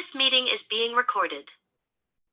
This meeting is being recorded.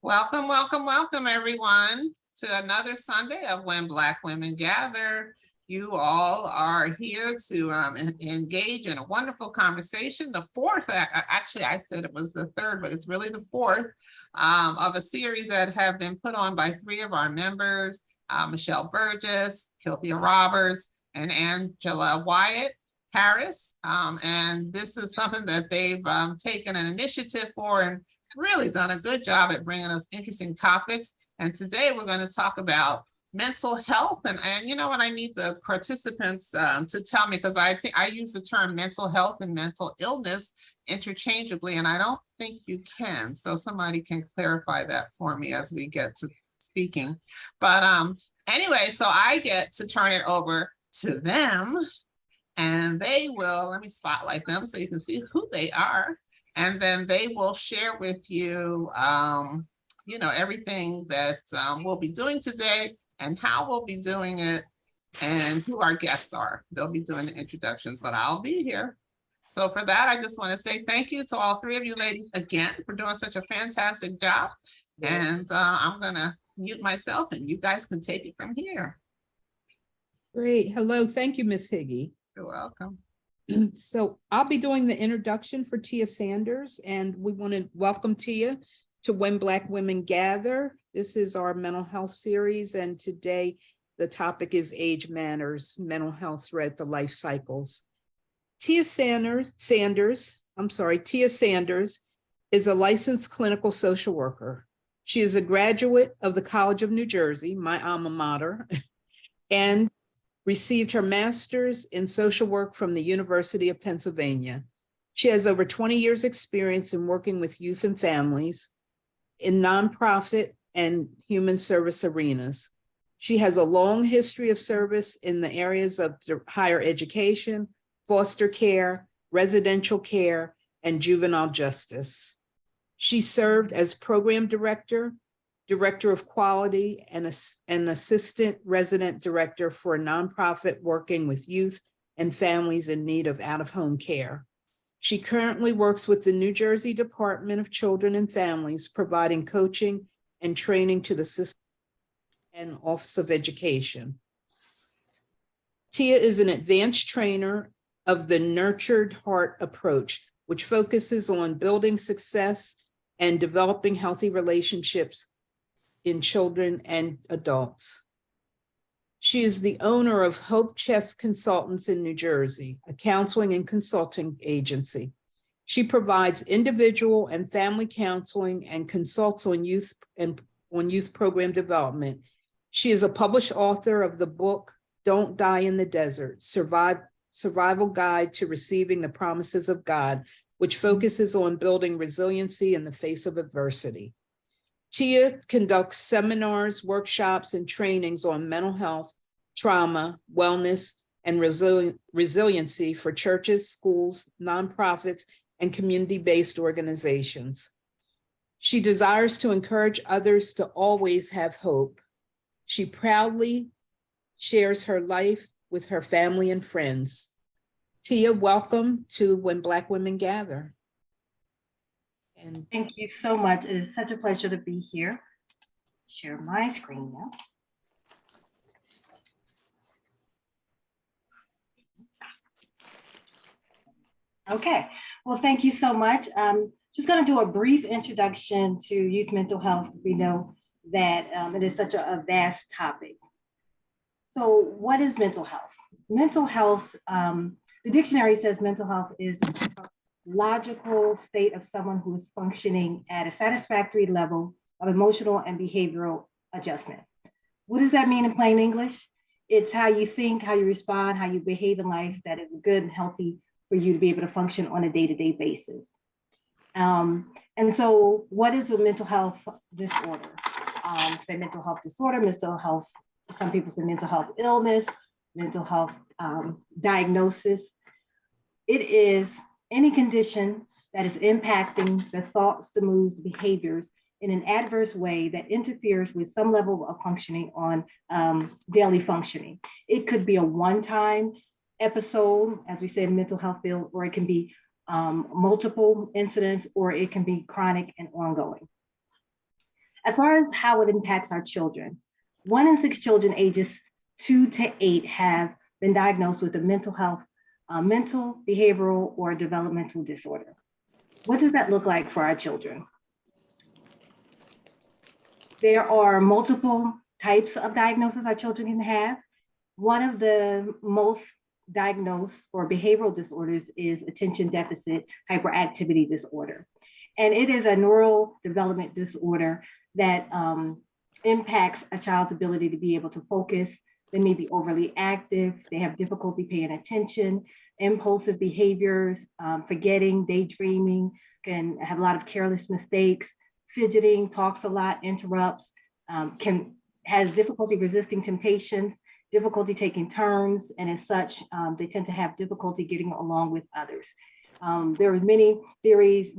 Welcome, welcome, welcome, everyone, to another Sunday of When Black Women Gather. You all are here to engage in a wonderful conversation. The fourth, actually, I said it was the third, but it's really the fourth of a series that have been put on by three of our members, Michelle Burgess, Kylthia Roberts, and Angela Wyatt Harris. And this is something that they've taken an initiative for and really done a good job at bringing us interesting topics. And today we're going to talk about mental health. And you know what, I need the participants to tell me, because I think I use the term mental health and mental illness interchangeably, and I don't think you can. So somebody can clarify that for me as we get to speaking. But anyway, so I get to turn it over to them, and they will, let me spotlight them so you can see who they are. And then they will share with you, you know, everything that we'll be doing today and how we'll be doing it and who our guests are. They'll be doing the introductions, but I'll be here. So for that, I just want to say thank you to all three of you ladies again for doing such a fantastic job. And I'm going to mute myself and you guys can take it from here. Great. Hello. Thank you, Ms. Higgy. You're welcome. So I'll be doing the introduction for Tia Sanders, and we want to welcome Tia to When Black Women Gather. This is our mental health series, and today the topic is Age Matters, Mental Health Throughout the Life Cycles. Tia Sanders is a licensed clinical social worker. She is a graduate of the College of New Jersey, my alma mater, and received her master's in social work from the University of Pennsylvania. She has over 20 years experience in working with youth and families in nonprofit and human service arenas. She has a long history of service in the areas of higher education, foster care, residential care, and juvenile justice. She served as program director, director of quality, and an assistant resident director for a nonprofit working with youth and families in need of out-of-home care. She currently works with the New Jersey Department of Children and Families, providing coaching and training to the system and Office of Education. Tia is an advanced trainer of the Nurtured Heart approach, which focuses on building success and developing healthy relationships in children and adults. She is the owner of Hope Chest Consultants in New Jersey, a counseling and consulting agency. She provides individual and family counseling and consults on youth program development. She is a published author of the book, Don't Die in the Desert, Survival Guide to Receiving the Promises of God, which focuses on building resiliency in the face of adversity. Tia conducts seminars, workshops, and trainings on mental health, trauma, wellness, and resiliency for churches, schools, nonprofits, and community-based organizations. She desires to encourage others to always have hope. She proudly shares her life with her family and friends. Tia, welcome to When Black Women Gather. And thank you so much. It is such a pleasure to be here. Share my screen now. Okay, well, thank you so much. Just going to do a brief introduction to youth mental health. We know that it is such a vast topic. So what is mental health? Mental health, the dictionary says mental health is logical state of someone who is functioning at a satisfactory level of emotional and behavioral adjustment. What does that mean in plain English? It's how you think, how you respond, how you behave in life that is good and healthy for you to be able to function on a day-to-day basis. And so what is a mental health disorder? Say mental health disorder, mental health, some people say mental health illness, mental health diagnosis. It is any condition that is impacting the thoughts, the moods, the behaviors in an adverse way that interferes with some level of functioning on daily functioning. It could be a one-time episode, as we said in mental health field, or it can be multiple incidents, or it can be chronic and ongoing. As far as how it impacts our children, 1 in 6 children ages 2 to 8 have been diagnosed with a mental health, mental, behavioral, or developmental disorder. What does that look like for our children? There are multiple types of diagnoses our children can have. One of the most diagnosed for behavioral disorders is attention deficit hyperactivity disorder. And it is a neural development disorder that impacts a child's ability to be able to focus. They may be overly active, they have difficulty paying attention, impulsive behaviors, forgetting, daydreaming, can have a lot of careless mistakes, fidgeting, talks a lot, interrupts, has difficulty resisting temptations, difficulty taking turns, and as such, they tend to have difficulty getting along with others. There are many theories,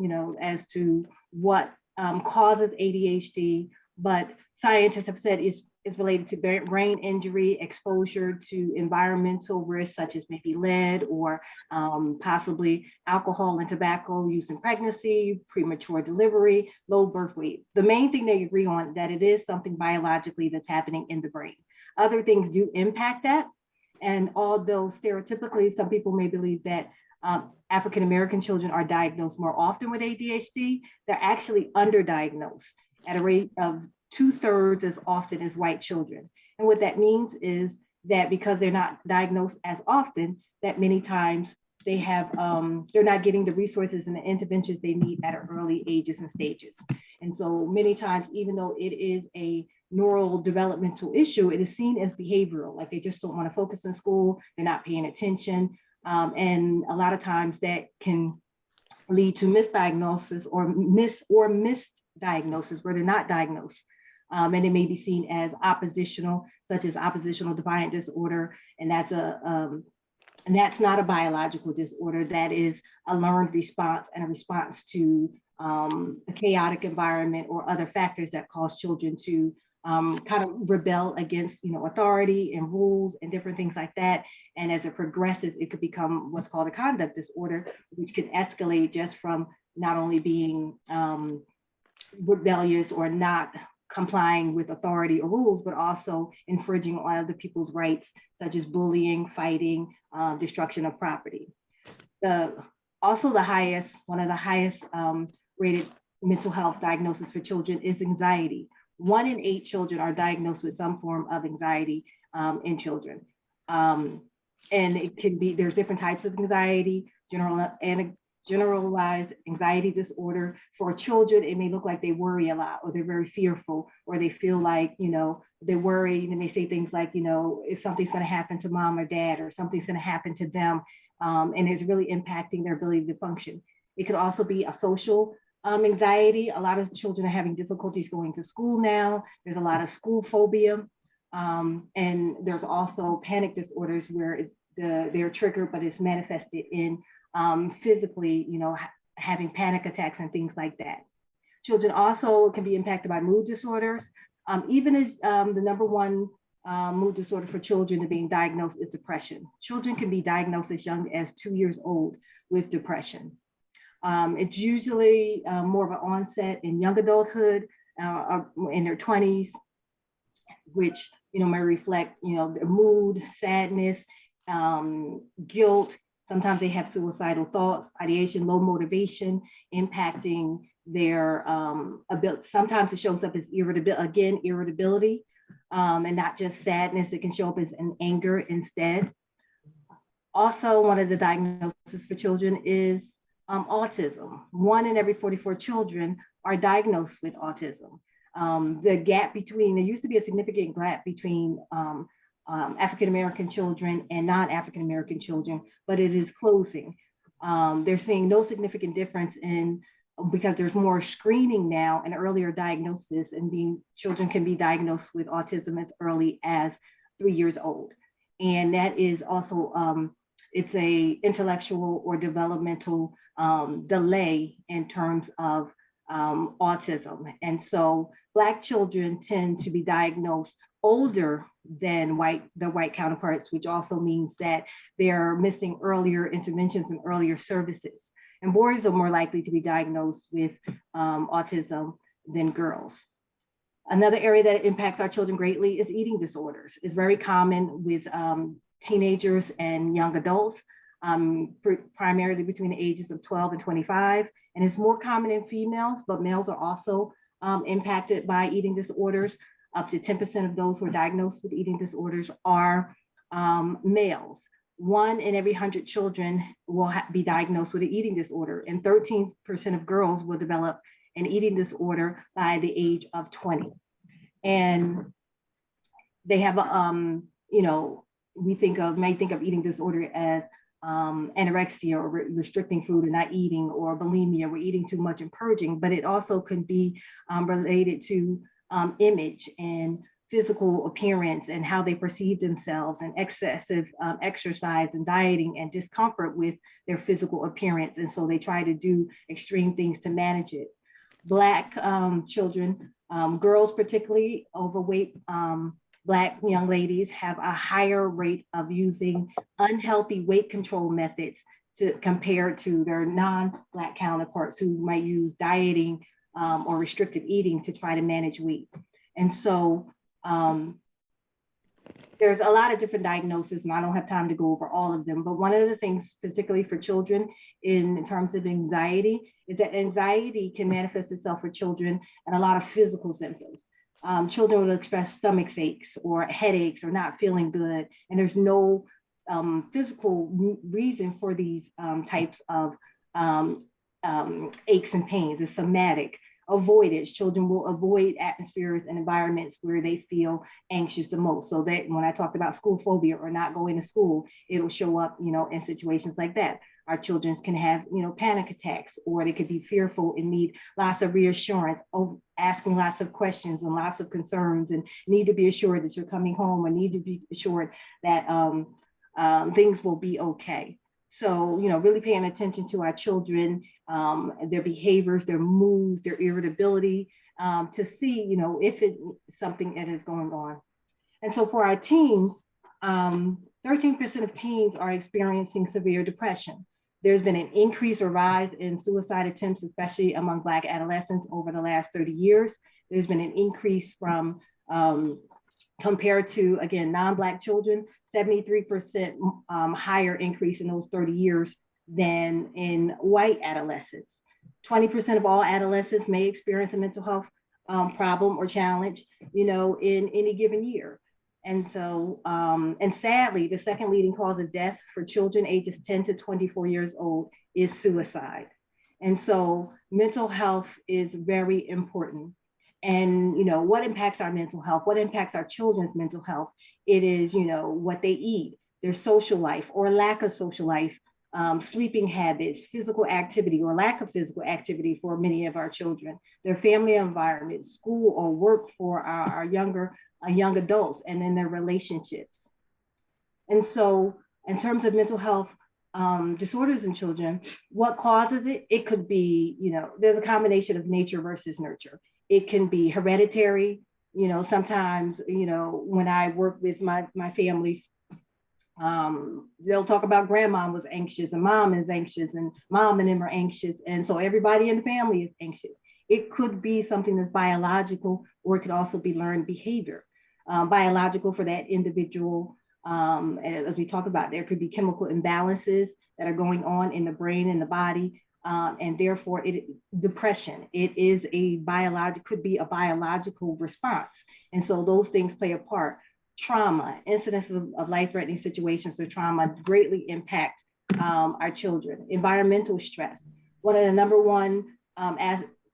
as to what causes ADHD, but scientists have said is related to brain injury, exposure to environmental risks such as maybe lead or possibly alcohol and tobacco use in pregnancy, premature delivery, low birth weight. The main thing they agree on that it is something biologically that's happening in the brain. Other things do impact that. And although stereotypically, some people may believe that African-American children are diagnosed more often with ADHD, they're actually underdiagnosed at a rate of 2/3 as often as white children. And what that means is that because they're not diagnosed as often, that many times they have, they're not getting the resources and the interventions they need at early ages and stages. And so many times, even though it is a neural developmental issue, it is seen as behavioral, like they just don't want to focus in school, they're not paying attention. And a lot of times that can lead to misdiagnosis or misdiagnosis where they're not diagnosed. And it may be seen as oppositional, such as oppositional defiant disorder. And that's not a biological disorder. That is a learned response and a response to a chaotic environment or other factors that cause children to kind of rebel against, authority and rules and different things like that. And as it progresses, it could become what's called a conduct disorder, which can escalate just from not only being rebellious or not complying with authority or rules, but also infringing on other people's rights, such as bullying, fighting, destruction of property. One of the highest rated mental health diagnoses for children is anxiety. 1 in 8 children are diagnosed with some form of anxiety in children. And it can be, there's different types of anxiety, generalized anxiety disorder. For children, it may look like they worry a lot, or they're very fearful, or they feel like, they worry, and they may say things like, if something's going to happen to mom or dad, or something's going to happen to them, and it's really impacting their ability to function. It could also be a social anxiety. A lot of children are having difficulties going to school now. There's a lot of school phobia. And there's also panic disorders where they're triggered, but it's manifested in physically, having panic attacks and things like that. Children also can be impacted by mood disorders. Even as the number one mood disorder for children to being diagnosed is depression. Children can be diagnosed as young as 2 years old with depression. It's usually more of an onset in young adulthood, in their 20s, which may reflect their mood, sadness, guilt. Sometimes they have suicidal thoughts, ideation, low motivation, impacting their ability. Sometimes it shows up as irritability, and not just sadness. It can show up as an anger instead. Also, one of the diagnoses for children is autism. 1 in every 44 children are diagnosed with autism. There used to be a significant gap between African-American children and non-African-American children, but it is closing. They're seeing no significant difference because there's more screening now and earlier diagnosis, and children can be diagnosed with autism as early as 3 years old. And that is also, it's a intellectual or developmental delay in terms of autism. And so Black children tend to be diagnosed older than the white counterparts, which also means that they're missing earlier interventions and earlier services. And boys are more likely to be diagnosed with autism than girls. Another area that impacts our children greatly is eating disorders. It's very common with teenagers and young adults, primarily between the ages of 12 and 25. And it's more common in females, but males are also impacted by eating disorders. Up to 10% of those who are diagnosed with eating disorders are males. 1 in every 100 children will be diagnosed with an eating disorder, and 13% of girls will develop an eating disorder by the age of 20. And they have, you know, may think of eating disorder as anorexia or restricting food and not eating, or bulimia, we're eating too much and purging, but it also can be related to image and physical appearance and how they perceive themselves, and excessive exercise and dieting and discomfort with their physical appearance. And so they try to do extreme things to manage it. Black children, girls particularly, overweight Black young ladies have a higher rate of using unhealthy weight control methods compared to their non-Black counterparts who might use dieting or restrictive eating to try to manage weight. And so there's a lot of different diagnoses, and I don't have time to go over all of them, but one of the things, particularly for children in terms of anxiety, is that anxiety can manifest itself for children and a lot of physical symptoms. Children will express stomach aches or headaches or not feeling good, and there's no physical reason for these types of aches and pains. It's somatic. Avoidance. Children will avoid atmospheres and environments where they feel anxious the most. So that when I talked about school phobia or not going to school, it'll show up, you know, in situations like that. Our children can have, you know, panic attacks, or they could be fearful and need lots of reassurance, asking lots of questions and lots of concerns, and need to be assured that you're coming home, or need to be assured that things will be okay. So, you know, really paying attention to our children, their behaviors, their moods, their irritability, to see, you know, if it's something that is going on. And so for our teens, 13% of teens are experiencing severe depression. There's been an increase or rise in suicide attempts, especially among Black adolescents over the last 30 years. There's been an increase from, compared to, again, non-Black children, 73% higher increase in those 30 years than in white adolescents. 20% of all adolescents may experience a mental health problem or challenge, you know, in any given year. And so, and sadly, the second leading cause of death for children ages 10 to 24 years old is suicide. And so mental health is very important. And, you know, what impacts our mental health, what impacts our children's mental health? It is, you know, what they eat, their social life or lack of social life, sleeping habits, physical activity or lack of physical activity for many of our children, their family environment, school or work for our young adults, and then their relationships. And so in terms of mental health disorders in children, what causes it? It could be, you know, there's a combination of nature versus nurture. It can be hereditary. You know, sometimes, you know, when I work with my families, they'll talk about grandma was anxious and mom is anxious and mom and them are anxious. And so everybody in the family is anxious. It could be something that's biological, or it could also be learned behavior. Biological for that individual, as we talk about, there could be chemical imbalances that are going on in the brain and the body. And therefore depression, it is could be a biological response. And so those things play a part. Trauma, incidents of life-threatening situations or trauma greatly impact our children. Environmental stress, one of the number one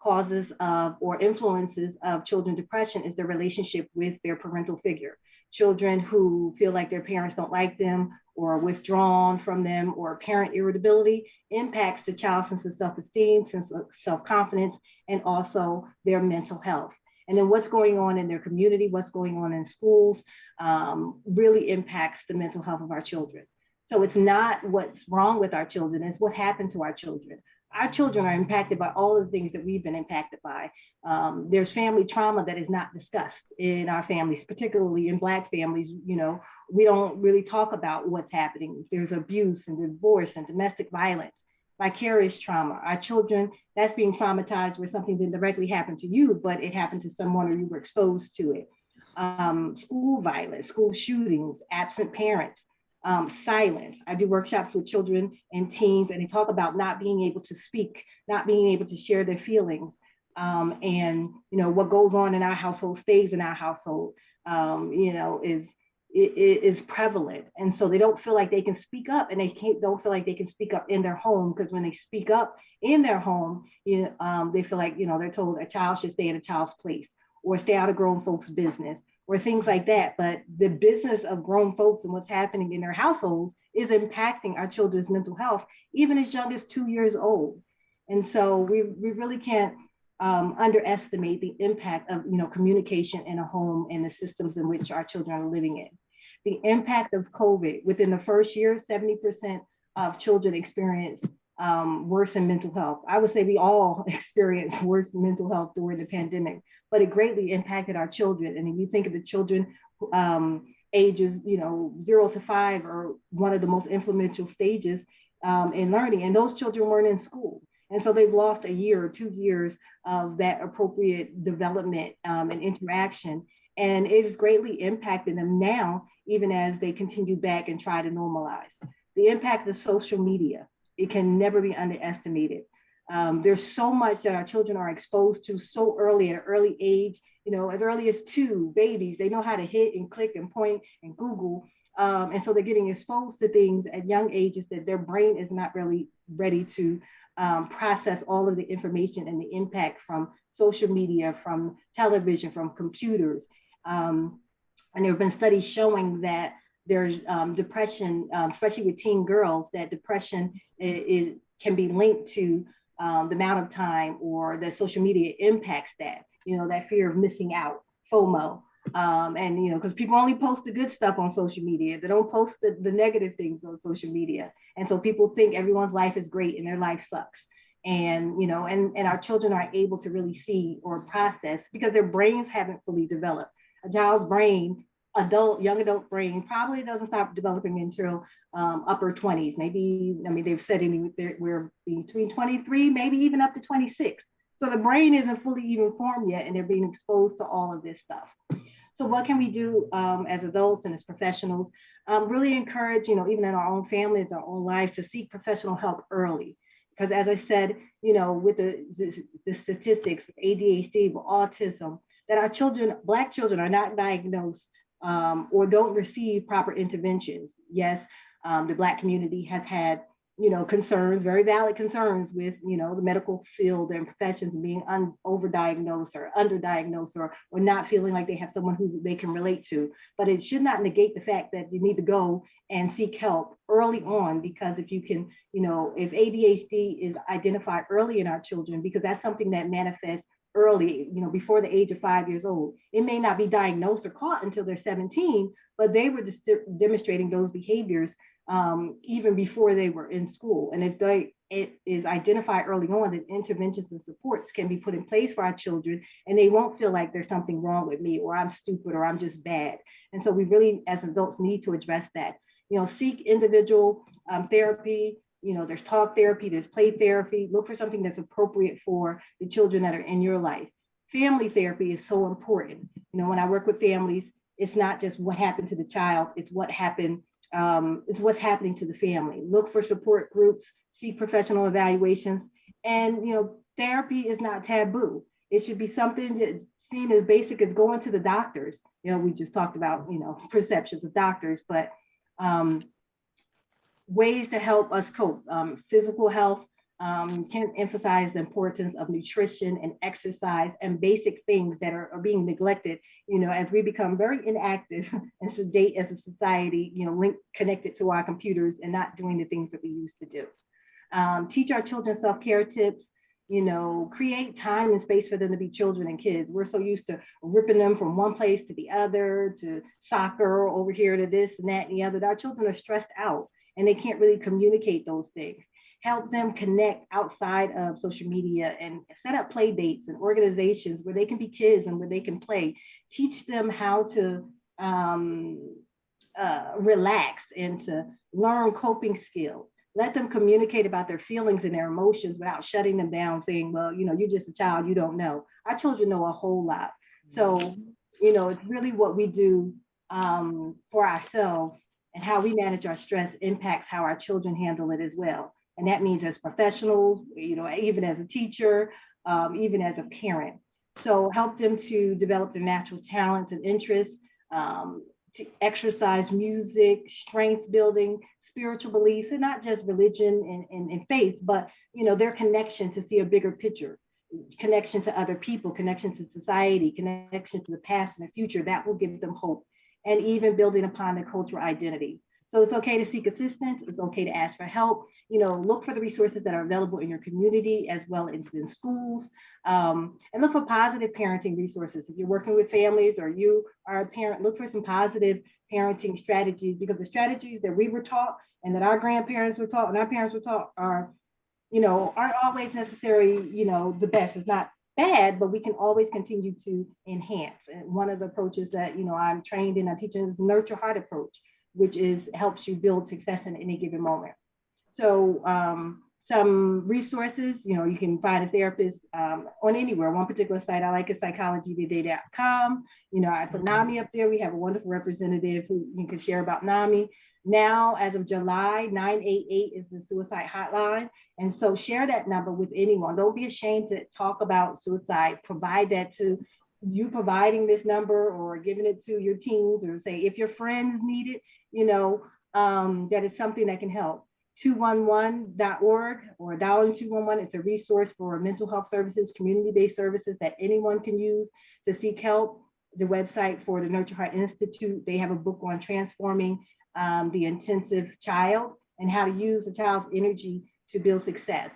causes of or influences of children's depression is their relationship with their parental figure. Children who feel like their parents don't like them or withdrawn from them, or parent irritability impacts the child's sense of self-esteem, sense of self-confidence, and also their mental health. And then what's going on in their community, what's going on in schools, really impacts the mental health of our children. So it's not what's wrong with our children, it's what happened to our children. Our children are impacted by all of the things that we've been impacted by. There's family trauma that is not discussed in our families, particularly in Black families. You know, we don't really talk about what's happening. There's abuse and divorce and domestic violence. vicarious trauma. Our children, that's being traumatized where something didn't directly happen to you, but it happened to someone or you were exposed to it. School violence, school shootings, absent parents, silence. I do workshops with children and teens, and they talk about not being able to speak, not being able to share their feelings. And what goes on in our household stays in our household. Is prevalent, and so they don't feel like they can speak up, and don't feel like they can speak up in their home, because when they speak up in their home, they feel like they're told a child should stay in a child's place or stay out of grown folks' business or things like that. But the business of grown folks and what's happening in their households is impacting our children's mental health, even as young as 2 years old. And so we really can't underestimate the impact of communication in a home and the systems in which our children are living in. The impact of COVID, within the first year, 70% of children experience worsened mental health. I would say we all experienced worse mental health during the pandemic, but it greatly impacted our children. And if you think of the children ages 0 to 5 are one of the most influential stages in learning, and those children weren't in school. And so they've lost a year or 2 years of that appropriate development and interaction. And it has greatly impacted them now, even as they continue back and try to normalize. The impact of social media, it can never be underestimated. There's so much that our children are exposed to so early, at an early age, as early as 2, babies, they know how to hit and click and point and Google. And so they're getting exposed to things at young ages that their brain is not really ready to process all of the information and the impact from social media, from television, from computers. And there have been studies showing that there's depression, especially with teen girls, that depression can be linked to the amount of time or that social media impacts that, that fear of missing out, FOMO. And because people only post the good stuff on social media, they don't post the negative things on social media. And so people think everyone's life is great and their life sucks. And and our children aren't able to really see or process because their brains haven't fully developed. A child's brain, young adult brain, probably doesn't stop developing until upper 20s. Maybe, they've said we're between 23, maybe even up to 26. So the brain isn't fully even formed yet, and they're being exposed to all of this stuff. So what can we do as adults and as professionals? Really encourage, even in our own families, our own lives, to seek professional help early. Because as I said, with the statistics, with ADHD, with autism, that our children, Black children, are not diagnosed or don't receive proper interventions. Yes, the Black community has had concerns, very valid concerns with, the medical field and professions being overdiagnosed or underdiagnosed or not feeling like they have someone who they can relate to. But it should not negate the fact that you need to go and seek help early on, because if you can, if ADHD is identified early in our children, because that's something that manifests early, before the age of 5 years old, it may not be diagnosed or caught until they're 17, but they were just demonstrating those behaviors even before they were in school. And if it is identified early on, that interventions and supports can be put in place for our children, and they won't feel like there's something wrong with me, or I'm stupid, or I'm just bad. And so we really, as adults, need to address that. Seek individual therapy. There's talk therapy, there's play therapy. Look for something that's appropriate for the children that are in your life. Family therapy is so important. When I work with families, it's not just what happened to the child, it's what happened. It's what's happening to the family. Look for support groups, seek professional evaluations, and therapy is not taboo. It should be something that's seen as basic as going to the doctors. We just talked about perceptions of doctors, but ways to help us cope. Physical health can emphasize the importance of nutrition and exercise and basic things that are being neglected, as we become very inactive and sedate as a society, connected to our computers and not doing the things that we used to do. Teach our children self-care tips, create time and space for them to be children and kids. We're so used to ripping them from one place to the other, to soccer, over here to this and that and the other. Our children are stressed out and they can't really communicate those things. Help them connect outside of social media and set up play dates and organizations where they can be kids and where they can play. Teach them how to relax and to learn coping skills. let them communicate about their feelings and their emotions without shutting them down, saying, well, you're just a child, you don't know. Our children know a whole lot. So, it's really what we do for ourselves, and how we manage our stress impacts how our children handle it as well. And that means as professionals, even as a teacher, even as a parent. So help them to develop their natural talents and interests, to exercise music, strength building, spiritual beliefs, and not just religion and faith, but their connection to see a bigger picture, connection to other people, connection to society, connection to the past and the future. That will give them hope, and even building upon their cultural identity. So it's okay to seek assistance. It's okay to ask for help. Look for the resources that are available in your community as well as in schools, and look for positive parenting resources. If you're working with families or you are a parent, look for some positive parenting strategies, because the strategies that we were taught and that our grandparents were taught and our parents were taught aren't always necessary, the best. It's not bad, but we can always continue to enhance. And one of the approaches that, I'm trained in, I teach is the nurture heart approach, which helps you build success in any given moment. So some resources, you can find a therapist on anywhere. One particular site I like is psychologytoday.com. I put NAMI up there. We have a wonderful representative who you can share about NAMI. Now, as of July, 988 is the suicide hotline. And so share that number with anyone. Don't be ashamed to talk about suicide. Provide that to you, providing this number or giving it to your teens, or say if your friends need it, that is something that can help. 211.org or dialing 211. It's a resource for mental health services, community-based services that anyone can use to seek help. The website for the Nurture Heart Institute, they have a book on transforming the intensive child and how to use a child's energy to build success.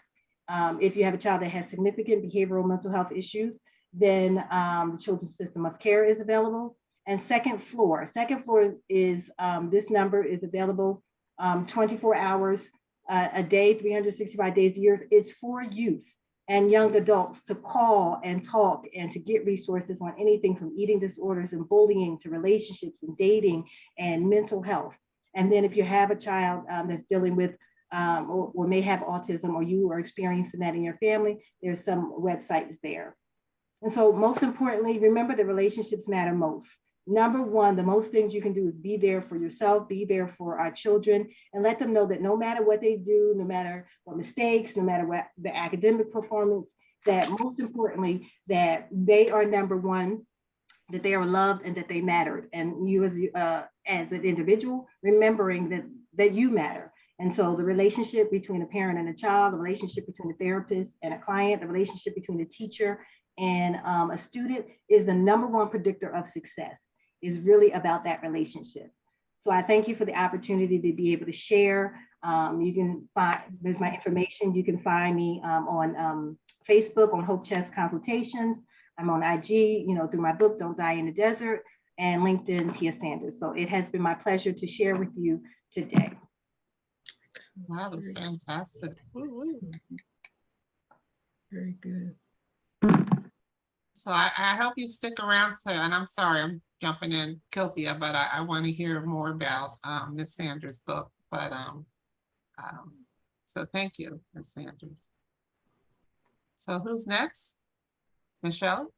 If you have a child that has significant behavioral mental health issues, then the Children's System of Care is available. And Second Floor is, this number is available 24 hours a day, 365 days a year. It's for youth and young adults to call and talk and to get resources on anything from eating disorders and bullying to relationships and dating and mental health. And then if you have a child that's dealing with or may have autism, or you are experiencing that in your family, there's some websites there. And so most importantly, remember that relationships matter most. Number one, the most things you can do is be there for yourself, be there for our children, and let them know that no matter what they do, no matter what mistakes, no matter what the academic performance, that most importantly, that they are number one, that they are loved and that they mattered. And you as an individual, remembering that you matter. And so the relationship between a parent and a child, the relationship between a therapist and a client, the relationship between a teacher and a student is the number one predictor of success. Is really about that relationship. So I thank you for the opportunity to be able to share. You can find, there's my information. You can find me on Facebook on Hope Chest Consultations. I'm on IG, through my book, Don't Die in the Desert, and LinkedIn, Tia Sanders. So it has been my pleasure to share with you today. That was fantastic. Very good. So I hope you stick around, and I'm sorry, I'm jumping in, Kilpia, but I want to hear more about Ms. Sanders' book. But so thank you, Ms. Sanders. So who's next? Michelle?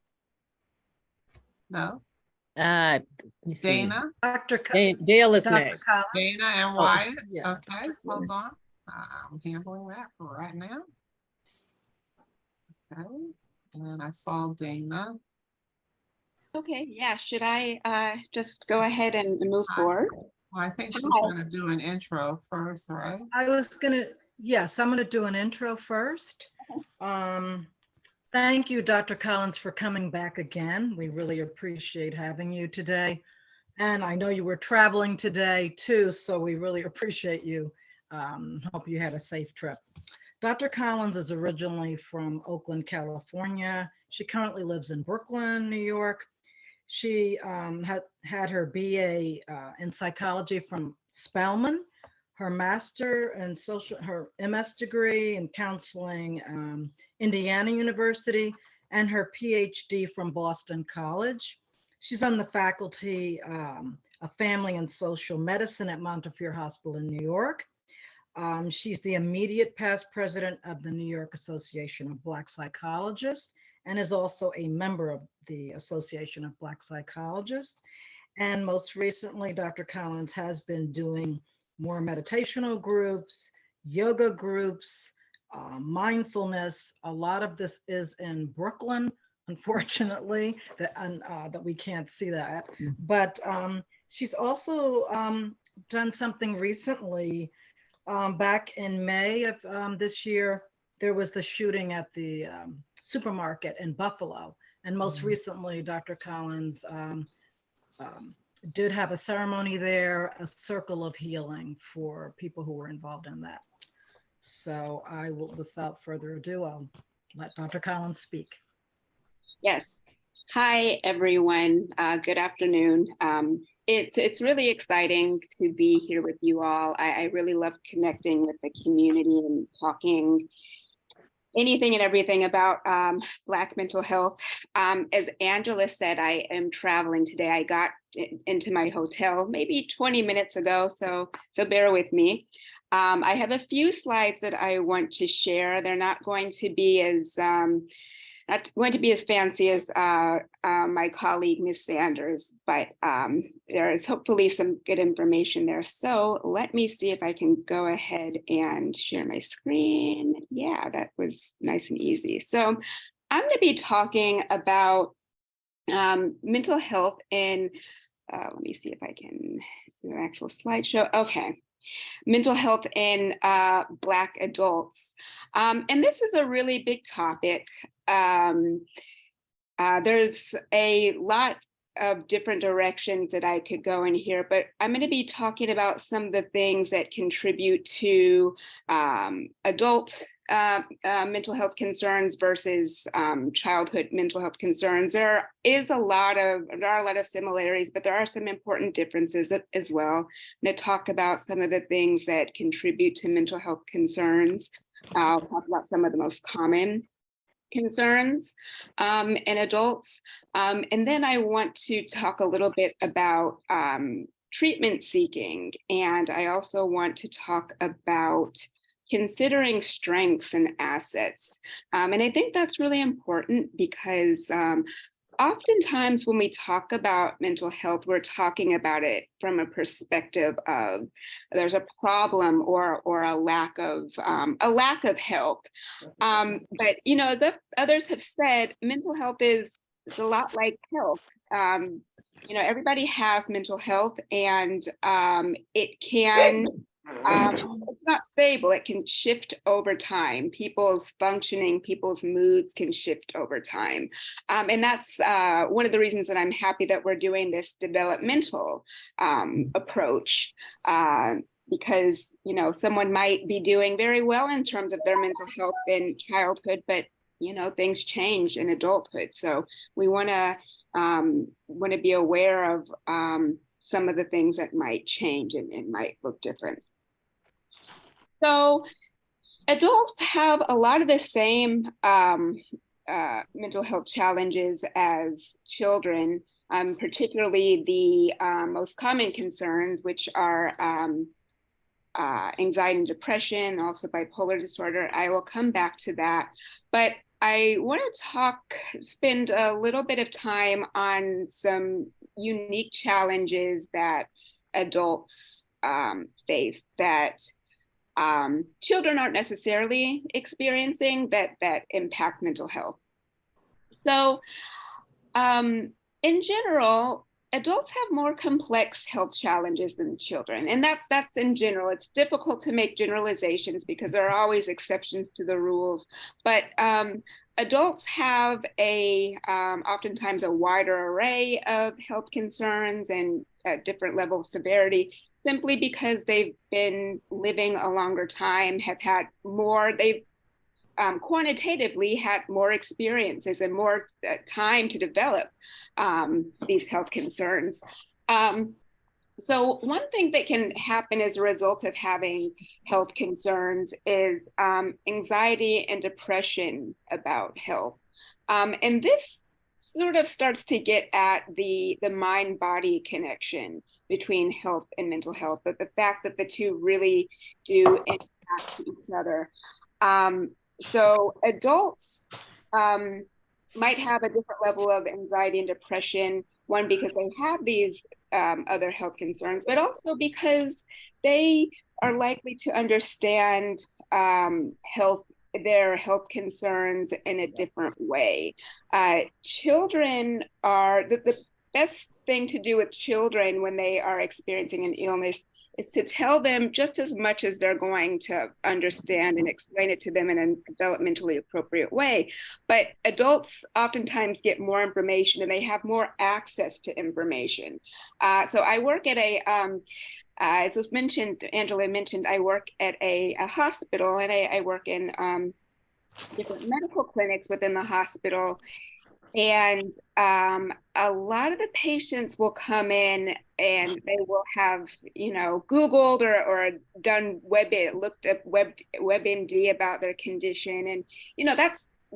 No? Let me see. Dana? Dale is next. Dana and Wyatt? yeah. Okay, hold on. I'm handling that right now. Okay, and I saw Dana. Okay, yeah, should I just go ahead and move forward? Well, I think she's going to do an intro first, right? Yes, I'm going to do an intro first. Thank you, Dr. Collins, for coming back again. We really appreciate having you today. And I know you were traveling today too, so we really appreciate you. Hope you had a safe trip. Dr. Collins is originally from Oakland, California. She currently lives in Brooklyn, New York. She had her BA in psychology from Spelman, her master in her MS degree in counseling, Indiana University, and her PhD from Boston College. She's on the faculty of family and social medicine at Montefiore Hospital in New York. She's the immediate past president of the New York Association of Black Psychologists and is also a member of the Association of Black Psychologists. And most recently, Dr. Collins has been doing more meditational groups, yoga groups, mindfulness. A lot of this is in Brooklyn, unfortunately, that we can't see that. But she's also done something recently. Back in May of this year, there was the shooting at the supermarket in Buffalo. And most recently, Dr. Collins did have a ceremony there, a circle of healing for people who were involved in that. So I will, without further ado, I'll let Dr. Collins speak. Yes. Hi, everyone. Good afternoon. It's really exciting to be here with you all. I really love connecting with the community and talking anything and everything about Black mental health. As Angela said, I am traveling today. I got into my hotel maybe 20 minutes ago, so bear with me. I have a few slides that I want to share. They're not going to be as fancy as my colleague, Ms. Sanders, but there is hopefully some good information there. So let me see if I can go ahead and share my screen. Yeah, that was nice and easy. So I'm going to be talking about mental health in, let me see if I can do an actual slideshow. Okay. Mental health in Black adults. And this is a really big topic. There's a lot of different directions that I could go in here, but I'm going to be talking about some of the things that contribute to adult mental health concerns versus childhood mental health concerns. There are a lot of similarities, but there are some important differences as well. I'm going to talk about some of the things that contribute to mental health concerns. I'll talk about some of the most common concerns in adults. And then I want to talk a little bit about treatment seeking. And I also want to talk about considering strengths and assets. And I think that's really important because oftentimes when we talk about mental health, we're talking about it from a perspective of there's a problem or a lack of help. But you know, as others have said, mental health is a lot like health. You know, everybody has mental health, and it can. It's not stable. It can shift over time. People's functioning, people's moods can shift over time. And that's one of the reasons that I'm happy that we're doing this developmental approach. Because, you know, someone might be doing very well in terms of their mental health in childhood, but, you know, things change in adulthood. So we want to be aware of some of the things that might change and might look different. So adults have a lot of the same mental health challenges as children, particularly the most common concerns, which are anxiety and depression, also bipolar disorder. I will come back to that. But I want to spend a little bit of time on some unique challenges that adults face that children aren't necessarily experiencing that impact mental health. So in general, adults have more complex health challenges than children. And that's in general. It's difficult to make generalizations because there are always exceptions to the rules. But adults have oftentimes a wider array of health concerns and at different level of severity, simply because they've been living a longer time, have had more, they've quantitatively had more experiences and more time to develop these health concerns. So one thing that can happen as a result of having health concerns is anxiety and depression about health. And this sort of starts to get at the mind-body connection between health and mental health, but the fact that the two really do impact each other. So adults might have a different level of anxiety and depression, one because they have these other health concerns, but also because they are likely to understand their health concerns in a different way. Children are, the best thing to do with children when they are experiencing an illness is to tell them just as much as they're going to understand and explain it to them in a developmentally appropriate way. But adults oftentimes get more information and they have more access to information. So I work at as was mentioned, Angela mentioned, I work at a hospital, and I work in different medical clinics within the hospital. And a lot of the patients will come in and they will have, Googled or done looked up WebMD about their condition. And,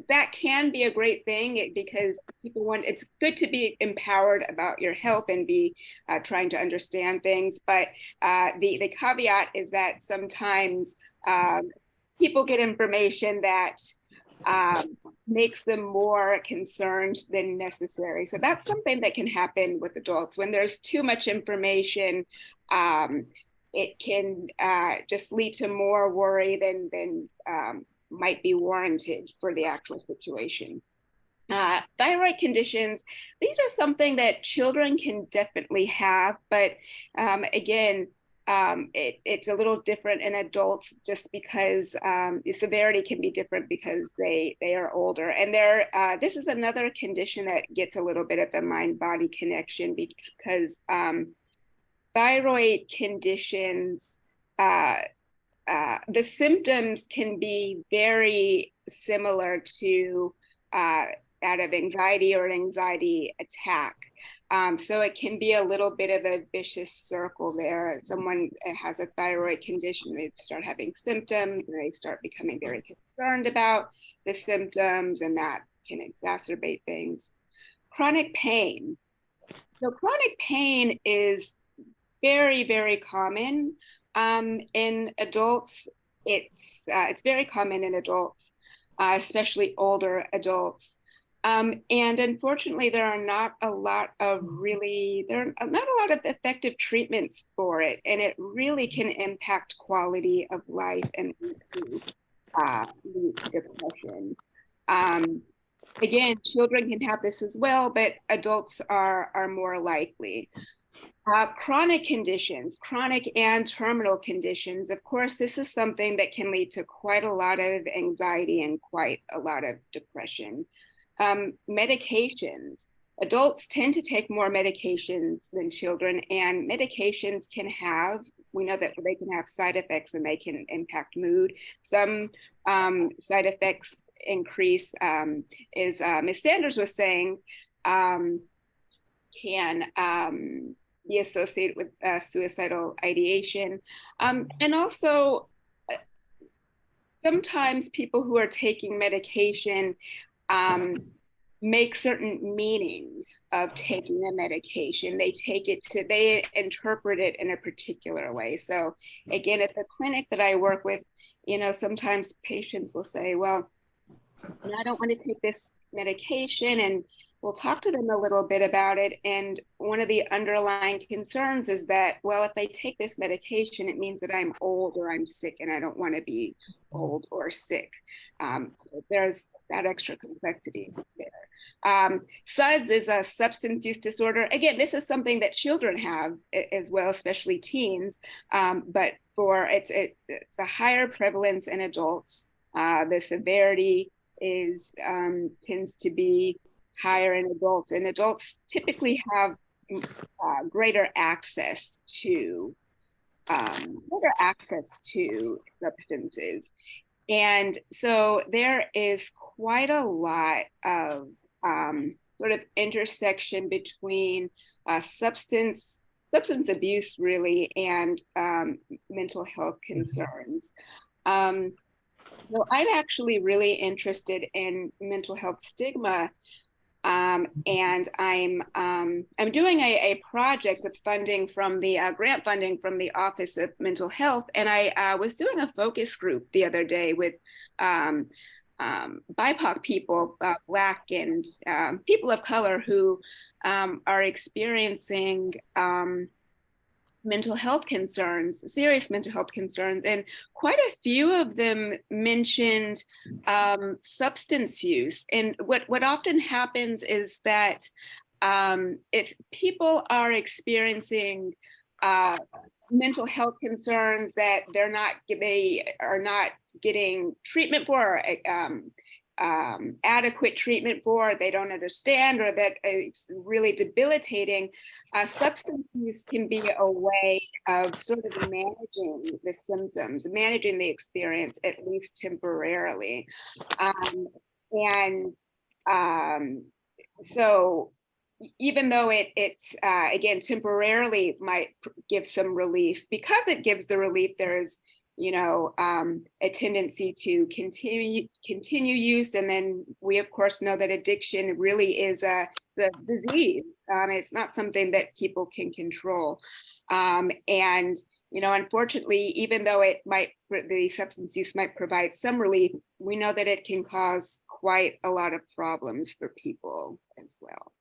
that can be a great thing because it's good to be empowered about your health and be trying to understand things. But the caveat is that sometimes people get information that makes them more concerned than necessary. So that's something that can happen with adults. When there's too much information, it can just lead to more worry than might be warranted for the actual situation. Thyroid conditions, these are something that children can definitely have, but again, it's a little different in adults just because the severity can be different because they are older. And this is another condition that gets a little bit at the mind-body connection because thyroid conditions, the symptoms can be very similar to that of anxiety or an anxiety attack. So it can be a little bit of a vicious circle there. Someone has a thyroid condition, they start having symptoms, and they start becoming very concerned about the symptoms, and that can exacerbate things. Chronic pain. So chronic pain is very, very common in adults. It's very common in adults, especially older adults. And unfortunately, there are not a lot of effective treatments for it. And it really can impact quality of life and lead to depression. Again, children can have this as well, but adults are more likely. Chronic conditions, chronic and terminal conditions, of course, this is something that can lead to quite a lot of anxiety and quite a lot of depression. Medications. Adults tend to take more medications than children, and medications we know that they can have side effects and they can impact mood. Some side effects increase, as Ms. Sanders was saying, can be associated with suicidal ideation. And also, sometimes people who are taking medication make certain meaning of taking the medication. They interpret it in a particular way. So again, at the clinic that I work with, sometimes patients will say, well, I don't want to take this medication, and we'll talk to them a little bit about it. And one of the underlying concerns is that, well, if I take this medication, it means that I'm old or I'm sick, and I don't want to be old or sick. So there's that extra complexity there. SUDS is a substance use disorder. Again, this is something that children have as well, especially teens, but it's a higher prevalence in adults. The severity tends to be higher in adults, and adults typically have greater access to substances. And so there is quite a lot of sort of intersection between substance abuse, really, and mental health concerns. So I'm actually really interested in mental health stigma And I'm doing a project with funding from the grant funding from the Office of Mental Health, and I was doing a focus group the other day with BIPOC people, Black and people of color who are experiencing mental health concerns, serious mental health concerns, and quite a few of them mentioned substance use. And what often happens is that if people are experiencing mental health concerns that they are not getting treatment for, adequate treatment for, they don't understand, or that it's really debilitating, substance use can be a way of sort of managing the symptoms, managing the experience, at least temporarily. So even though it again temporarily might give some relief, because it gives the relief, there's a tendency to continue use, and then we of course know that addiction really is the disease. It's not something that people can control, and unfortunately, even though the substance use might provide some relief, we know that it can cause quite a lot of problems for people as well.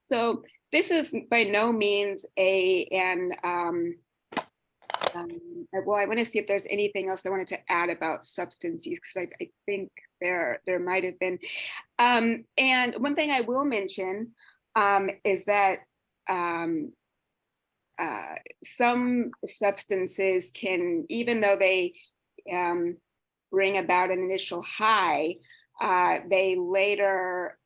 So this is by no means well, I want to see if there's anything else I wanted to add about substance use, because I think there might have been. And one thing I will mention is that some substances can, even though they bring about an initial high, they later,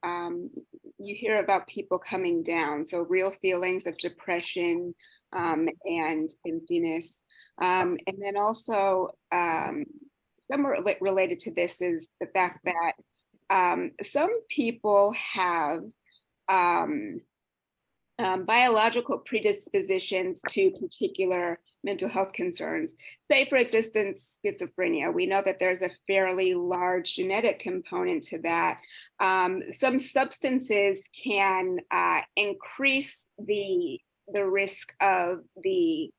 you hear about people coming down. So real feelings of depression and emptiness. And then also, somewhat related to this is the fact that some people have biological predispositions to particular mental health concerns. Say, for instance, schizophrenia. We know that there's a fairly large genetic component to that. Some substances can increase the risk of the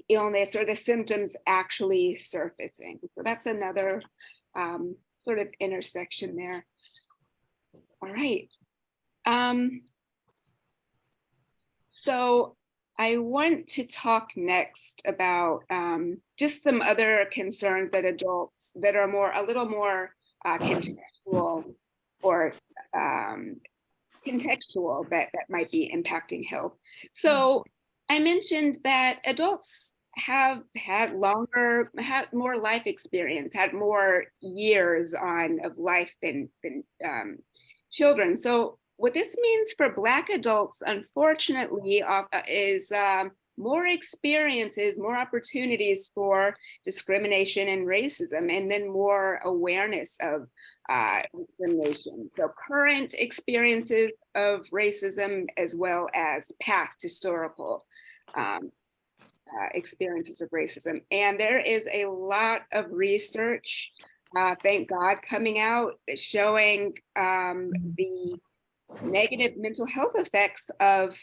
illness or the symptoms actually surfacing. So that's another sort of intersection there. All right. So I want to talk next about just some other concerns that adults that are a little more contextual or contextual that might be impacting health. So I mentioned that adults have had more life experience, had more years of life than children. So what this means for Black adults, unfortunately, is more experiences, more opportunities for discrimination and racism, and then more awareness of discrimination. So current experiences of racism, as well as past historical experiences of racism. And there is a lot of research, thank God, coming out showing the negative mental health effects of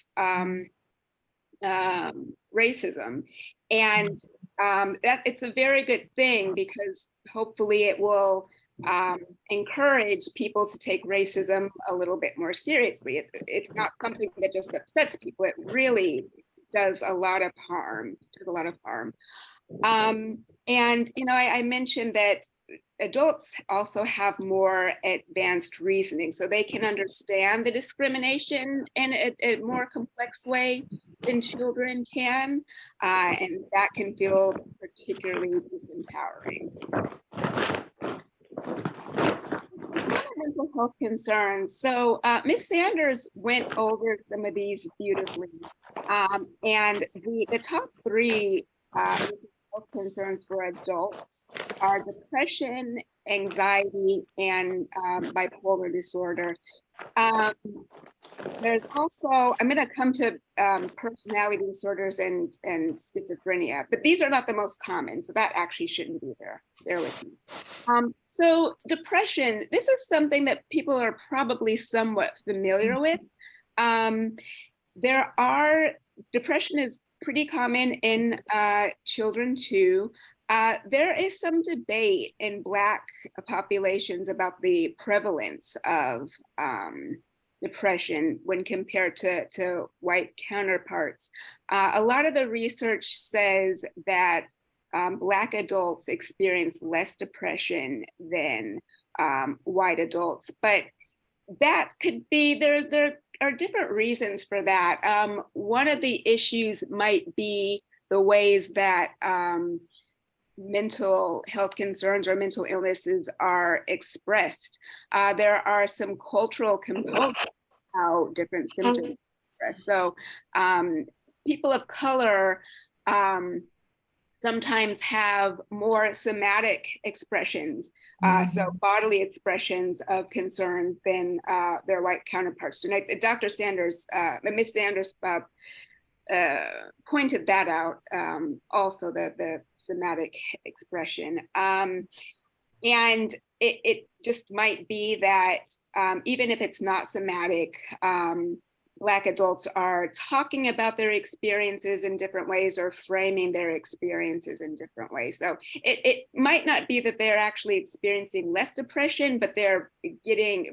racism. And that it's a very good thing, because hopefully it will encourage people to take racism a little bit more seriously. It's not something that just upsets people. It really does a lot of harm. And I mentioned that adults also have more advanced reasoning, so they can understand the discrimination in a more complex way than children can, and that can feel particularly disempowering. Mental health concerns. So Ms. Sanders went over some of these beautifully, and the top three health concerns for adults are depression, anxiety, and bipolar disorder. There's also, I'm going to come to personality disorders and schizophrenia, but these are not the most common, so that actually shouldn't be there. Bear with me. So depression, this is something that people are probably somewhat familiar with. Depression is pretty common in children too. There is some debate in Black populations about the prevalence of depression when compared to white counterparts. A lot of the research says that Black adults experience less depression than white adults, but that could be, there are different reasons for that. One of the issues might be the ways that mental health concerns or mental illnesses are expressed. There are some cultural components of how different symptoms are expressed. So people of color sometimes have more somatic expressions, so bodily expressions of concerns than their white counterparts. Tonight, Dr. Sanders, Ms. Sanders pointed that out, also the somatic expression. And it just might be that even if it's not somatic, Black adults are talking about their experiences in different ways or framing their experiences in different ways. So it might not be that they're actually experiencing less depression, but they're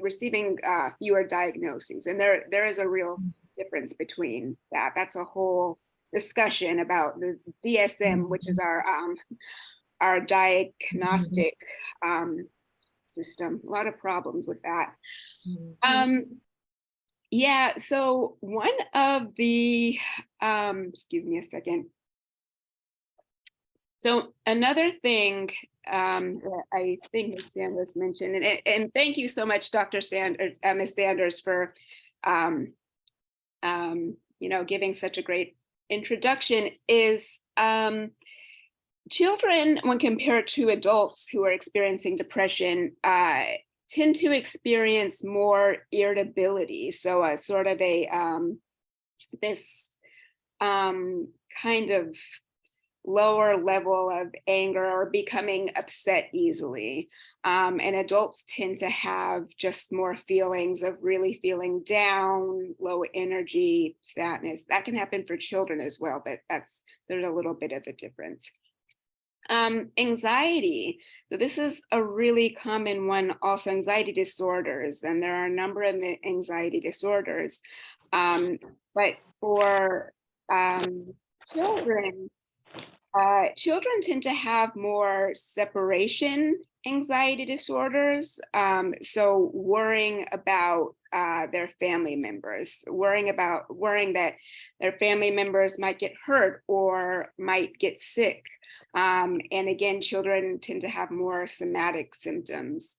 receiving fewer diagnoses. And there is a real difference between that. That's a whole discussion about the DSM, which is our diagnostic system. A lot of problems with that. Yeah, so one of the, excuse me a second. So another thing that I think Ms. Sanders mentioned, and thank you so much, Dr. Sanders, Ms. Sanders, for giving such a great introduction, is children, when compared to adults who are experiencing depression, tend to experience more irritability. So a sort of this kind of lower level of anger or becoming upset easily. And adults tend to have just more feelings of really feeling down, low energy, sadness. That can happen for children as well, but there's a little bit of a difference. Anxiety. So this is a really common one, also anxiety disorders, and there are a number of anxiety disorders. But for children tend to have more separation anxiety disorders. So worrying about their family members, worrying that their family members might get hurt or might get sick. And again, children tend to have more somatic symptoms.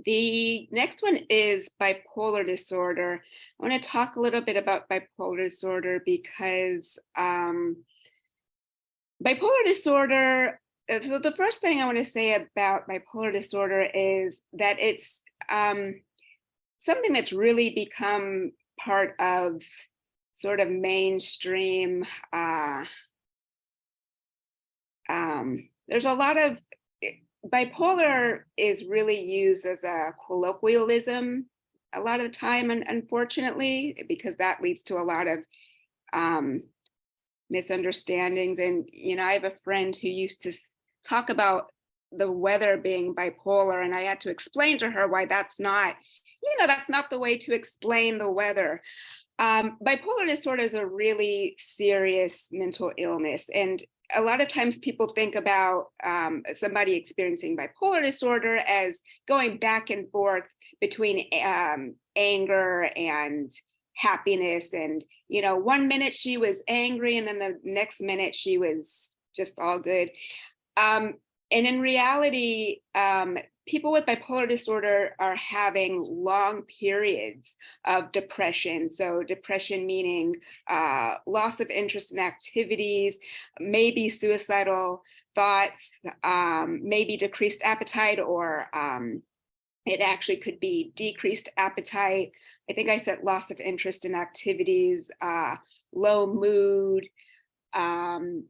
The next one is bipolar disorder. I want to talk a little bit about bipolar disorder because bipolar disorder, so the first thing I want to say about bipolar disorder is that it's something that's really become part of sort of mainstream. There's a lot of, bipolar is really used as a colloquialism a lot of the time, and unfortunately, because that leads to a lot of misunderstandings. And I have a friend who used to talk about the weather being bipolar, and I had to explain to her why that's not the way to explain the weather. Bipolar disorder is a really serious mental illness, and a lot of times people think about somebody experiencing bipolar disorder as going back and forth between anger and happiness. And, 1 minute she was angry and then the next minute she was just all good. And in reality, people with bipolar disorder are having long periods of depression. So depression meaning loss of interest in activities, maybe suicidal thoughts, maybe decreased appetite, or it actually could be decreased appetite. I think I said loss of interest in activities, low mood.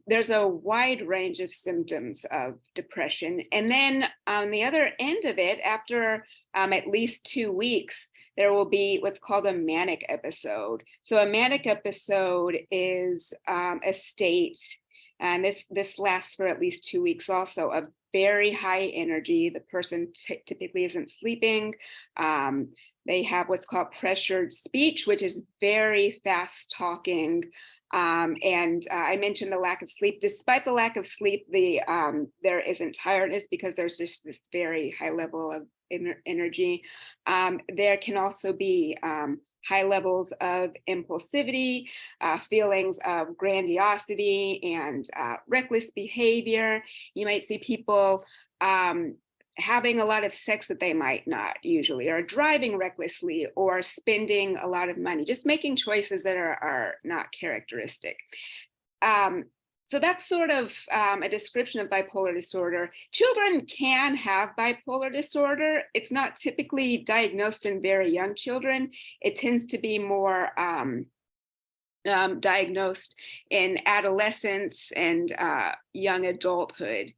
There's a wide range of symptoms of depression. And then on the other end of it, after at least 2 weeks, there will be what's called a manic episode. So a manic episode is a state, and this lasts for at least 2 weeks also, of very high energy. The person typically isn't sleeping. They have what's called pressured speech, which is very fast talking. And I mentioned the lack of sleep. Despite the lack of sleep, there isn't tiredness because there's just this very high level of energy. There can also be high levels of impulsivity, feelings of grandiosity, and reckless behavior. You might see people having a lot of sex that they might not usually, or driving recklessly, or spending a lot of money, just making choices that are not characteristic. So that's sort of a description of bipolar disorder. Children can have bipolar disorder. It's not typically diagnosed in very young children. It tends to be more diagnosed in adolescence and young adulthood.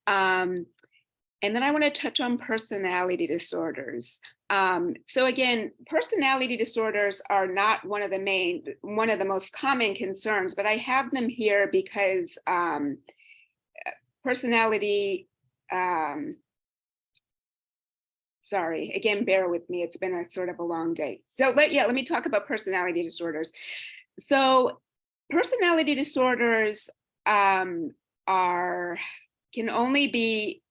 And then I want to touch on personality disorders. So again, personality disorders are not one of the most common concerns, but I have them here because personality, sorry, again, bear with me. It's been a sort of a long day. So let me talk about personality disorders. So personality disorders can only be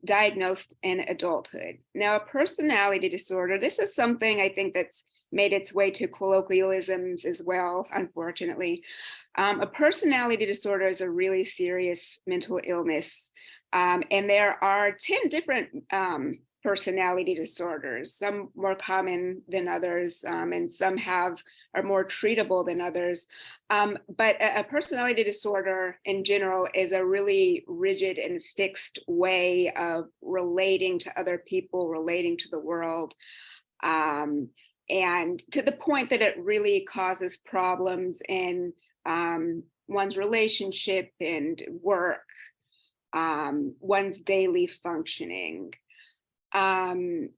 diagnosed in adulthood. Now, a personality disorder, this is something I think that's made its way to colloquialisms as well, unfortunately. A personality disorder is a really serious mental illness. And there are 10 different personality disorders, some more common than others, and some are more treatable than others. But a personality disorder in general is a really rigid and fixed way of relating to other people, relating to the world, and to the point that it really causes problems in one's relationship and work, one's daily functioning. And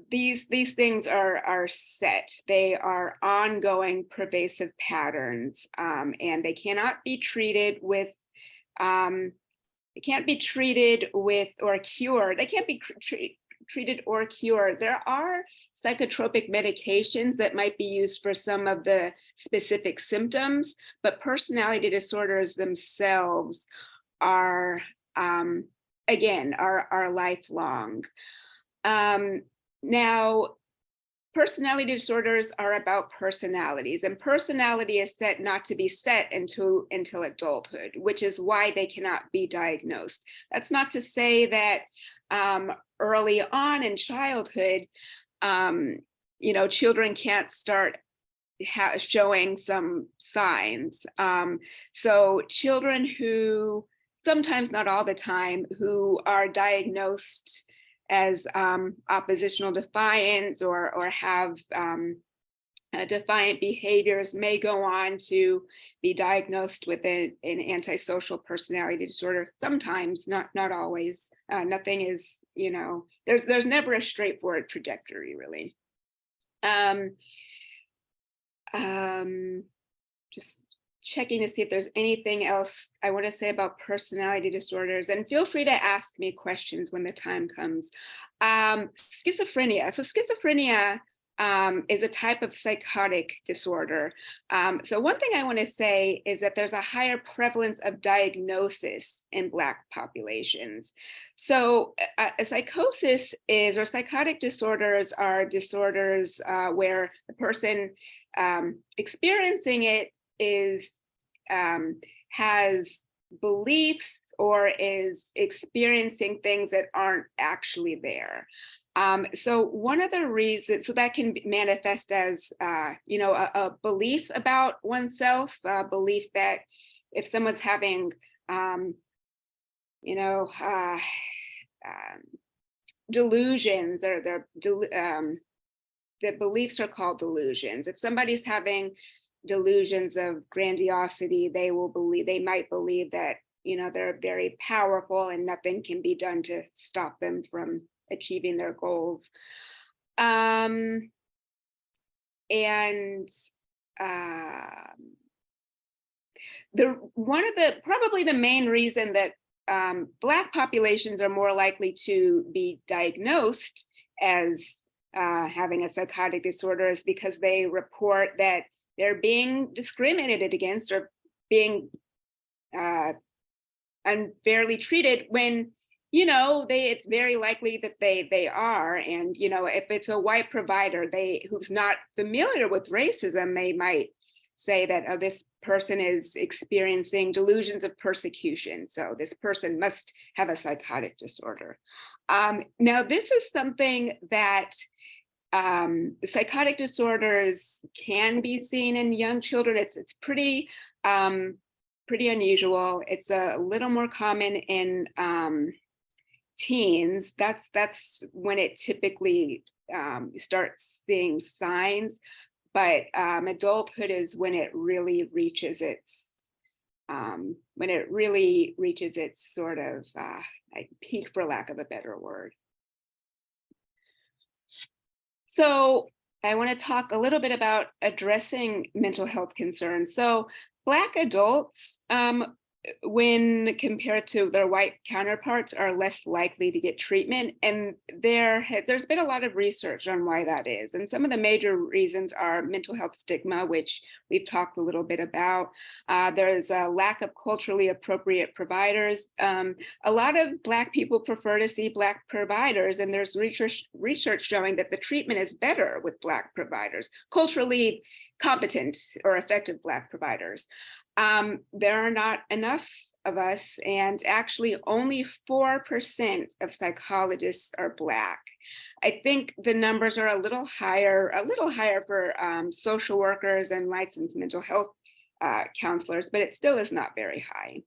these things are set. They are ongoing, pervasive patterns, and they cannot be treated with. They can't be treated with or cured. They can't be treated or cured. There are psychotropic medications that might be used for some of the specific symptoms, but personality disorders themselves are lifelong. Now, personality disorders are about personalities, and personality is set not to be set until adulthood, which is why they cannot be diagnosed. That's not to say that early on in childhood, children can't start showing some signs. So children who, sometimes not all the time, who are diagnosed as oppositional defiance or have defiant behaviors may go on to be diagnosed with an antisocial personality disorder. Sometimes, not always. Nothing is, there's never a straightforward trajectory, really. Just checking to see if there's anything else I want to say about personality disorders, and feel free to ask me questions when the time comes. Schizophrenia. So schizophrenia is a type of psychotic disorder. So one thing I want to say is that there's a higher prevalence of diagnosis in Black populations. So a psychosis is, or psychotic disorders are disorders where the person experiencing it has beliefs or is experiencing things that aren't actually there. So one of the reasons, so that can manifest as, a belief about oneself, a belief that if someone's having, delusions, the beliefs are called delusions. If somebody's having delusions of grandiosity, they might believe that, they're very powerful and nothing can be done to stop them from achieving their goals. And probably the main reason that Black populations are more likely to be diagnosed as having a psychotic disorder is because they report that they're being discriminated against or being unfairly treated when, it's very likely that they are. And, if it's a white provider who's not familiar with racism, they might say that, oh, this person is experiencing delusions of persecution, so this person must have a psychotic disorder. Now, this is something that psychotic disorders can be seen in young children. It's pretty unusual. It's a little more common in teens. That's when it typically starts seeing signs. But adulthood is when it really reaches its sort of like peak, for lack of a better word. So I want to talk a little bit about addressing mental health concerns. So Black adults, when compared to their white counterparts, are less likely to get treatment. And there's been a lot of research on why that is. And some of the major reasons are mental health stigma, which we've talked a little bit about. There's a lack of culturally appropriate providers. A lot of Black people prefer to see Black providers, and there's research showing that the treatment is better with Black providers, culturally competent or effective Black providers. There are not enough of us, and actually only 4% of psychologists are Black. I think the numbers are a little higher for social workers and licensed mental health counselors, but it still is not very high.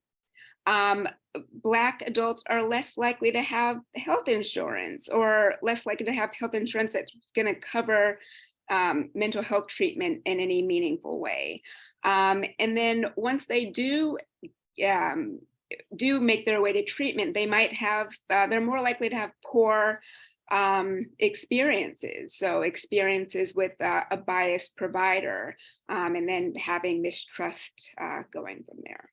Black adults are less likely to have health insurance, or less likely to have health insurance that's going to cover mental health treatment in any meaningful way. And then once they do make their way to treatment, they might have, they're more likely to have poor experiences. So experiences with a biased provider, and then having mistrust going from there.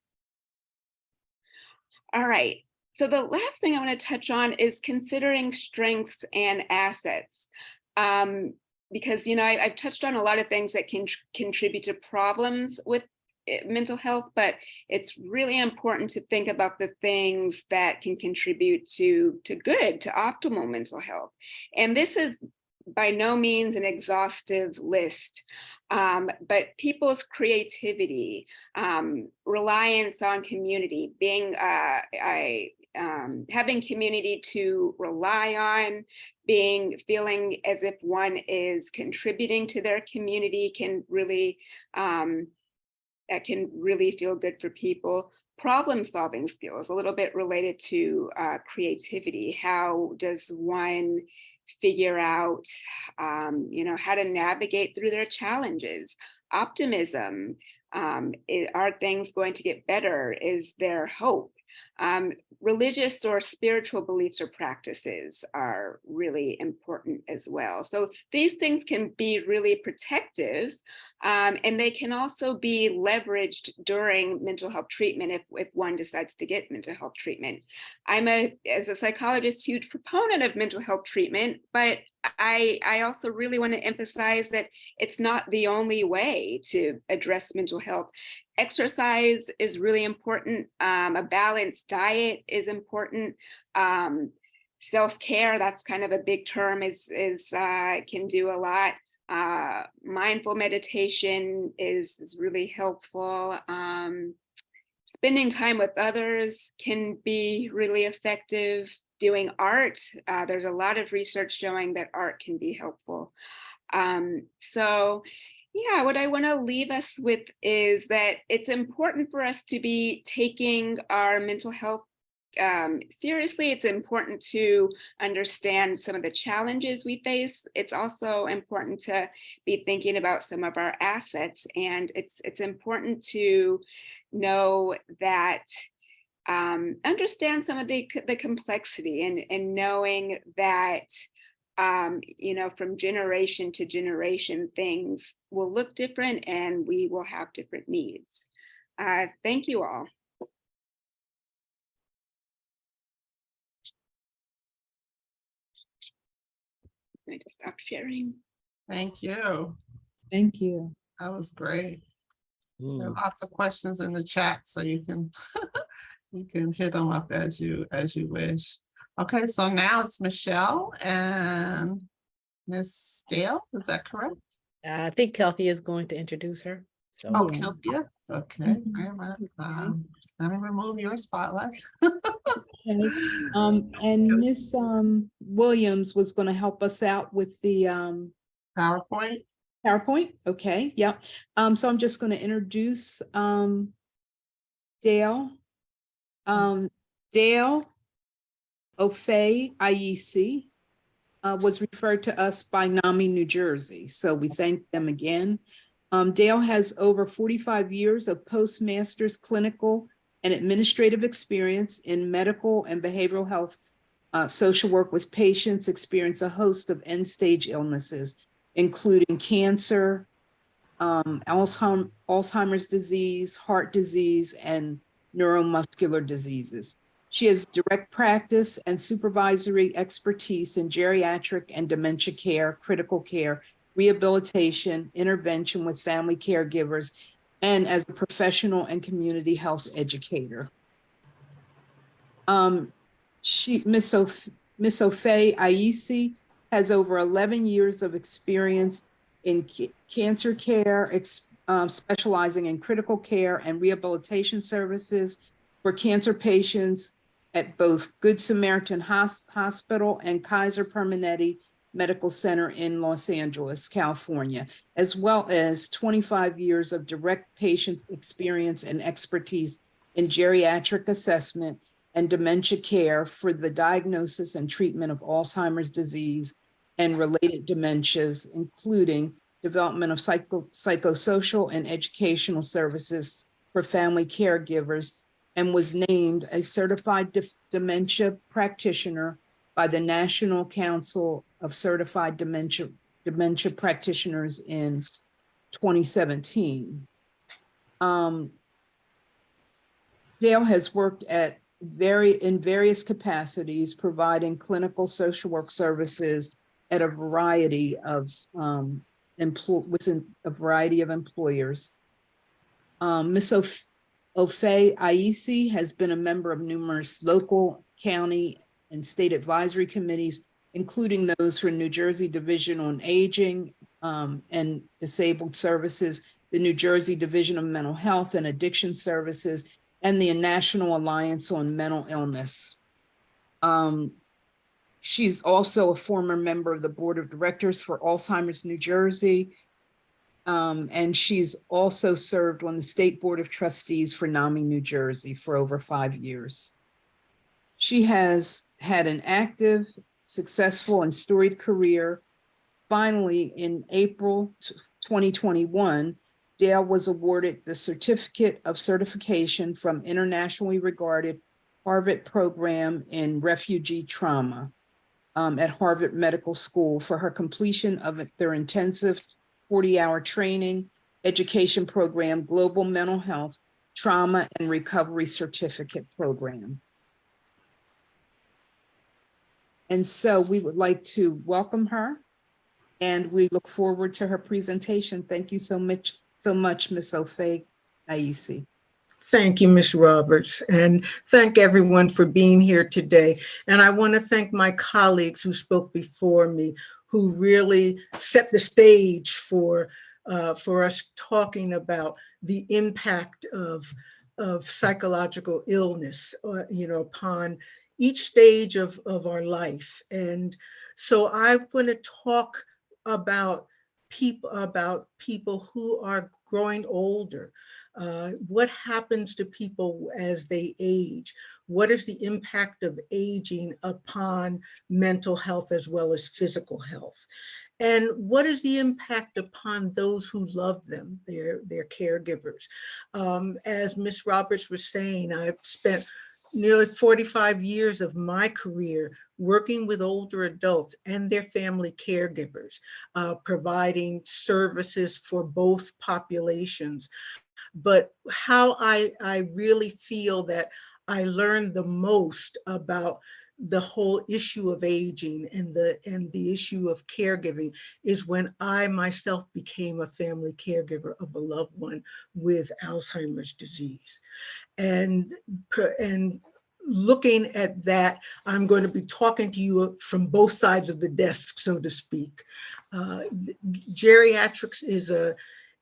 All right. So the last thing I want to touch on is considering strengths and assets. Because, I've touched on a lot of things that can contribute to problems with mental health, but it's really important to think about the things that can contribute to optimal mental health. And this is by no means an exhaustive list, but people's creativity, reliance on community, having community to rely on, feeling as if one is contributing to their community can really feel good for people. Problem solving skills, a little bit related to creativity. How does one figure out how to navigate through their challenges? Optimism, are things going to get better? Is there hope? Religious or spiritual beliefs or practices are really important as well. So these things can be really protective, and they can also be leveraged during mental health treatment if one decides to get mental health treatment. I'm as a psychologist, huge proponent of mental health treatment, but I also really want to emphasize that it's not the only way to address mental health. Exercise is really important. A balanced diet is important. Self-care, that's kind of a big term, can do a lot. Mindful meditation is really helpful. spending time with others can be really effective. Doing art, there's a lot of research showing that art can be helpful. So yeah, what I want to leave us with is that it's important for us to be taking our mental health seriously. It's important to understand some of the challenges we face. It's also important to be thinking about some of our assets, and it's important to know that understand some of the complexity, and knowing that from generation to generation, things will look different and we will have different needs. Thank you all. I just stop sharing. Thank you. Thank you. That was great. There are Mm. lots of questions in the chat, so you can you can hit them up as you wish. Okay, so now it's Michelle and Miss Dale. Is that correct? I think Kelsey is going to introduce her. So Oh, Yeah. Kelsey. Okay. Mhm. Very much. Okay. Let me remove your spotlight. Okay. And Miss Williams was going to help us out with the PowerPoint. PowerPoint. Okay, yeah. So I'm just going to introduce Dale. Dale Ofei-Ayisi was referred to us by NAMI New Jersey, so we thank them again. Dale has over 45 years of postmaster's clinical and administrative experience in medical and behavioral health social work with patients experience a host of end-stage illnesses, including cancer, Alzheimer's disease, heart disease, and neuromuscular diseases. She has direct practice and supervisory expertise in geriatric and dementia care, critical care, rehabilitation, intervention with family caregivers, and as a professional and community health educator. Miss Ofei-Ayisi has over 11 years of experience in cancer care, specializing in critical care and rehabilitation services for cancer patients at both Good Samaritan Hospital and Kaiser Permanente Medical Center in Los Angeles, California, as well as 25 years of direct patient experience and expertise in geriatric assessment and dementia care for the diagnosis and treatment of Alzheimer's disease and related dementias, including development of psychosocial and educational services for family caregivers, and was named a certified dementia practitioner by the National Council of Certified Dementia Practitioners in 2017. Dale has worked at in various capacities, providing clinical social work services at a variety of within a variety of employers. Ms. Ofei-Ayisi has been a member of numerous local, county, and state advisory committees, including those for New Jersey Division on Aging and Disabled Services, the New Jersey Division of Mental Health and Addiction Services, and the National Alliance on Mental Illness. She's also a former member of the Board of Directors for Alzheimer's New Jersey, and she's also served on the State Board of Trustees for NAMI New Jersey for over 5 years. She has had an active, successful, and storied career. Finally, in April 2021, Dale was awarded the Certificate of Certification from internationally regarded Harvard program in refugee trauma at Harvard Medical School for her completion of their intensive 40-hour training education program, Global Mental Health Trauma and Recovery Certificate Program. And so we would like to welcome her, and we look forward to her presentation. Thank you so much, Ms. Ofei-Ayisi. Thank you, Ms. Roberts, and thank everyone for being here today. And I want to thank my colleagues who spoke before me, who really set the stage for us talking about the impact of psychological illness, upon each stage of our life. And so I'm going to talk about people who are growing older. What happens to people as they age? What is the impact of aging upon mental health as well as physical health? And what is the impact upon those who love them, their caregivers? As Ms. Roberts was saying, I've spent nearly 45 years of my career working with older adults and their family caregivers, providing services for both populations. But how I really feel that I learned the most about the whole issue of aging and the issue of caregiving is when I myself became a family caregiver of a loved one with Alzheimer's disease. And looking at that, I'm going to be talking to you from both sides of the desk, so to speak. Geriatrics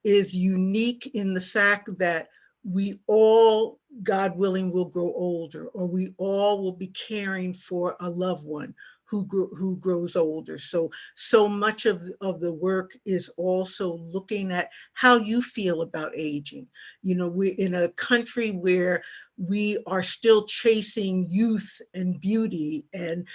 is unique in the fact that we all, God willing, will grow older, or we all will be caring for a loved one who grows older. So much of the work is also looking at how you feel about aging. We're in a country where we are still chasing youth and beauty, and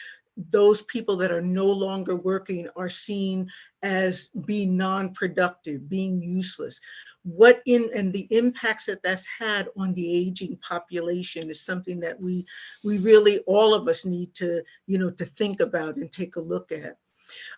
those people that are no longer working are seen as being non-productive, being useless. And the impacts that that's had on the aging population is something that we really, all of us need to, to think about and take a look at.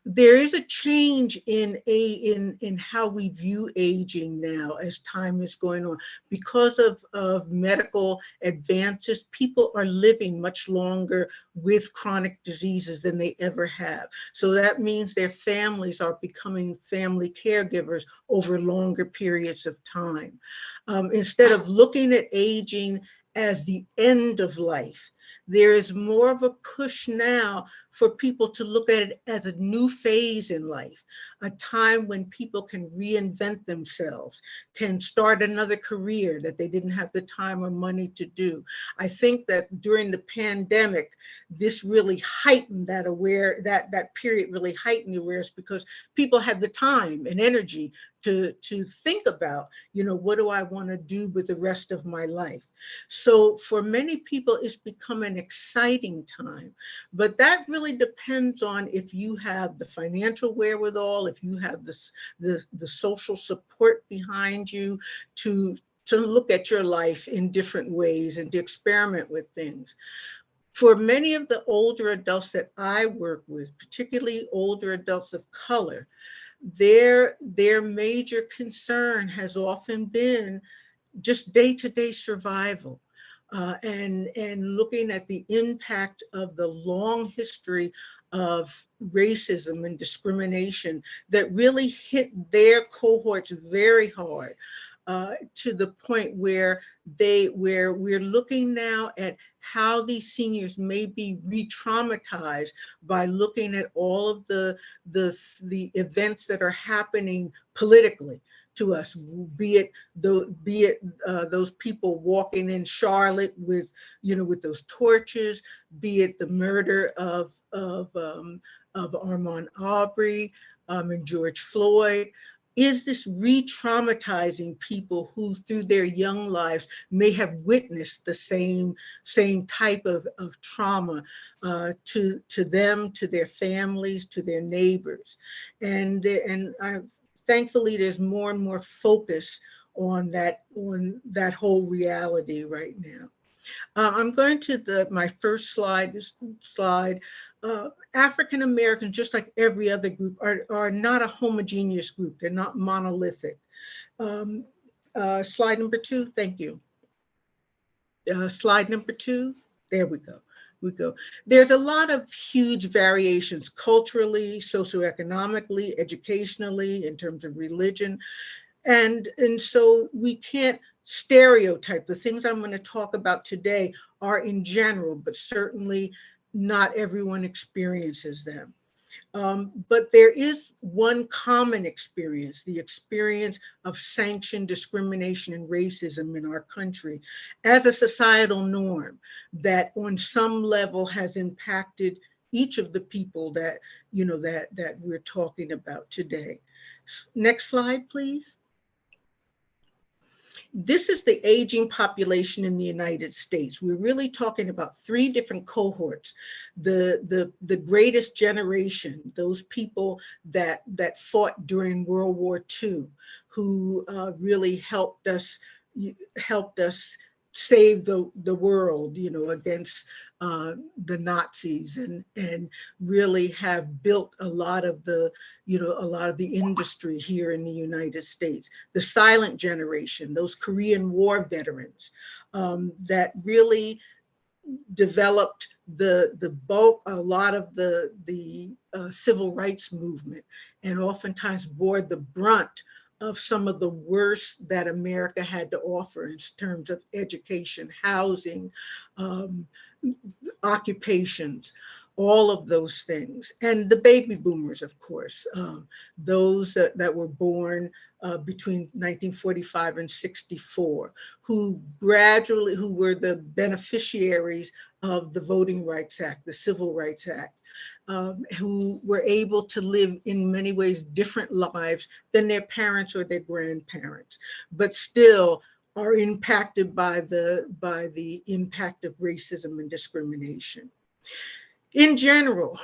There is a change in how we view aging now as time is going on. Because of medical advances, people are living much longer with chronic diseases than they ever have. So that means their families are becoming family caregivers over longer periods of time. Instead of looking at aging as the end of life, there is more of a push now for people to look at it as a new phase in life, a time when people can reinvent themselves, can start another career that they didn't have the time or money to do. I think that during the pandemic, this really heightened that period really heightened awareness, because people had the time and energy to think about, what do I want to do with the rest of my life? So for many people, it's become an exciting time, but that really depends on if you have the financial wherewithal, if you have the social support behind you to look at your life in different ways and to experiment with things. For many of the older adults that I work with, particularly older adults of color, their major concern has often been just day-to-day survival, and looking at the impact of the long history of racism and discrimination that really hit their cohorts very hard, to the point where we're looking now at how these seniors may be re-traumatized by looking at all of the events that are happening politically to us, be it those people walking in Charlotte with those torches, be it the murder of Ahmaud Arbery and George Floyd. Is this re-traumatizing people who through their young lives may have witnessed the same type of trauma to them, to their families, to their neighbors? And thankfully, there's more and more focus on that whole reality right now. I'm going to my first slide. African Americans, just like every other group, are not a homogeneous group. They're not monolithic. Slide number 2, thank you. Slide number 2, there we go. There's a lot of huge variations culturally, socioeconomically, educationally, in terms of religion. And so we can't stereotype. The things I'm going to talk about today are in general, but certainly not everyone experiences them. But there is one common experience, the experience of sanctioned discrimination and racism in our country as a societal norm that on some level has impacted each of the people that, that we're talking about today. Next slide, please. This is the aging population in the United States. We're really talking about three different cohorts. The greatest generation, those people that fought during World War II, who really helped us save the world, against the Nazis, and really have built a lot of the industry here in the United States. The silent generation, those Korean War veterans, that really developed the bulk, a lot of the civil rights movement, and oftentimes bore the brunt of some of the worst that America had to offer in terms of education, housing, occupations, all of those things. And the baby boomers, of course, those that were born between 1945 and 64, who were the beneficiaries of the Voting Rights Act, the Civil Rights Act, who were able to live in many ways different lives than their parents or their grandparents, but still are impacted by the impact of racism and discrimination. In general,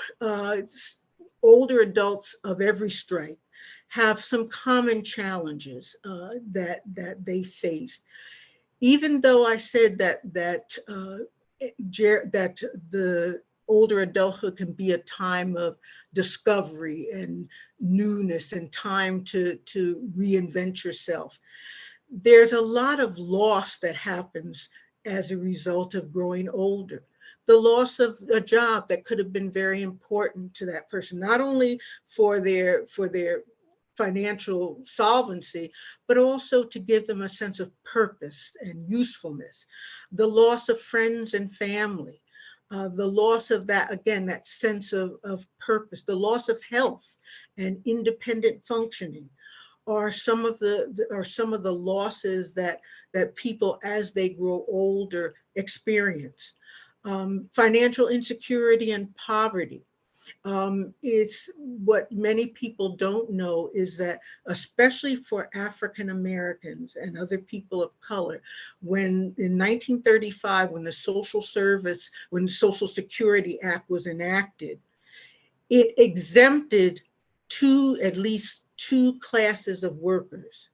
older adults of every stripe have some common challenges that they face. Even though I said that the older adulthood can be a time of discovery and newness and time to reinvent yourself, there's a lot of loss that happens as a result of growing older. The loss of a job that could have been very important to that person, not only for their financial solvency, but also to give them a sense of purpose and usefulness. The loss of friends and family, the loss of that, again, that sense of purpose, the loss of health and independent functioning are some of the losses that people as they grow older experience. Financial insecurity and poverty. It's what many people don't know is that, especially for African Americans and other people of color, when in 1935, when the Social Security Act was enacted, it exempted at least two classes of workers: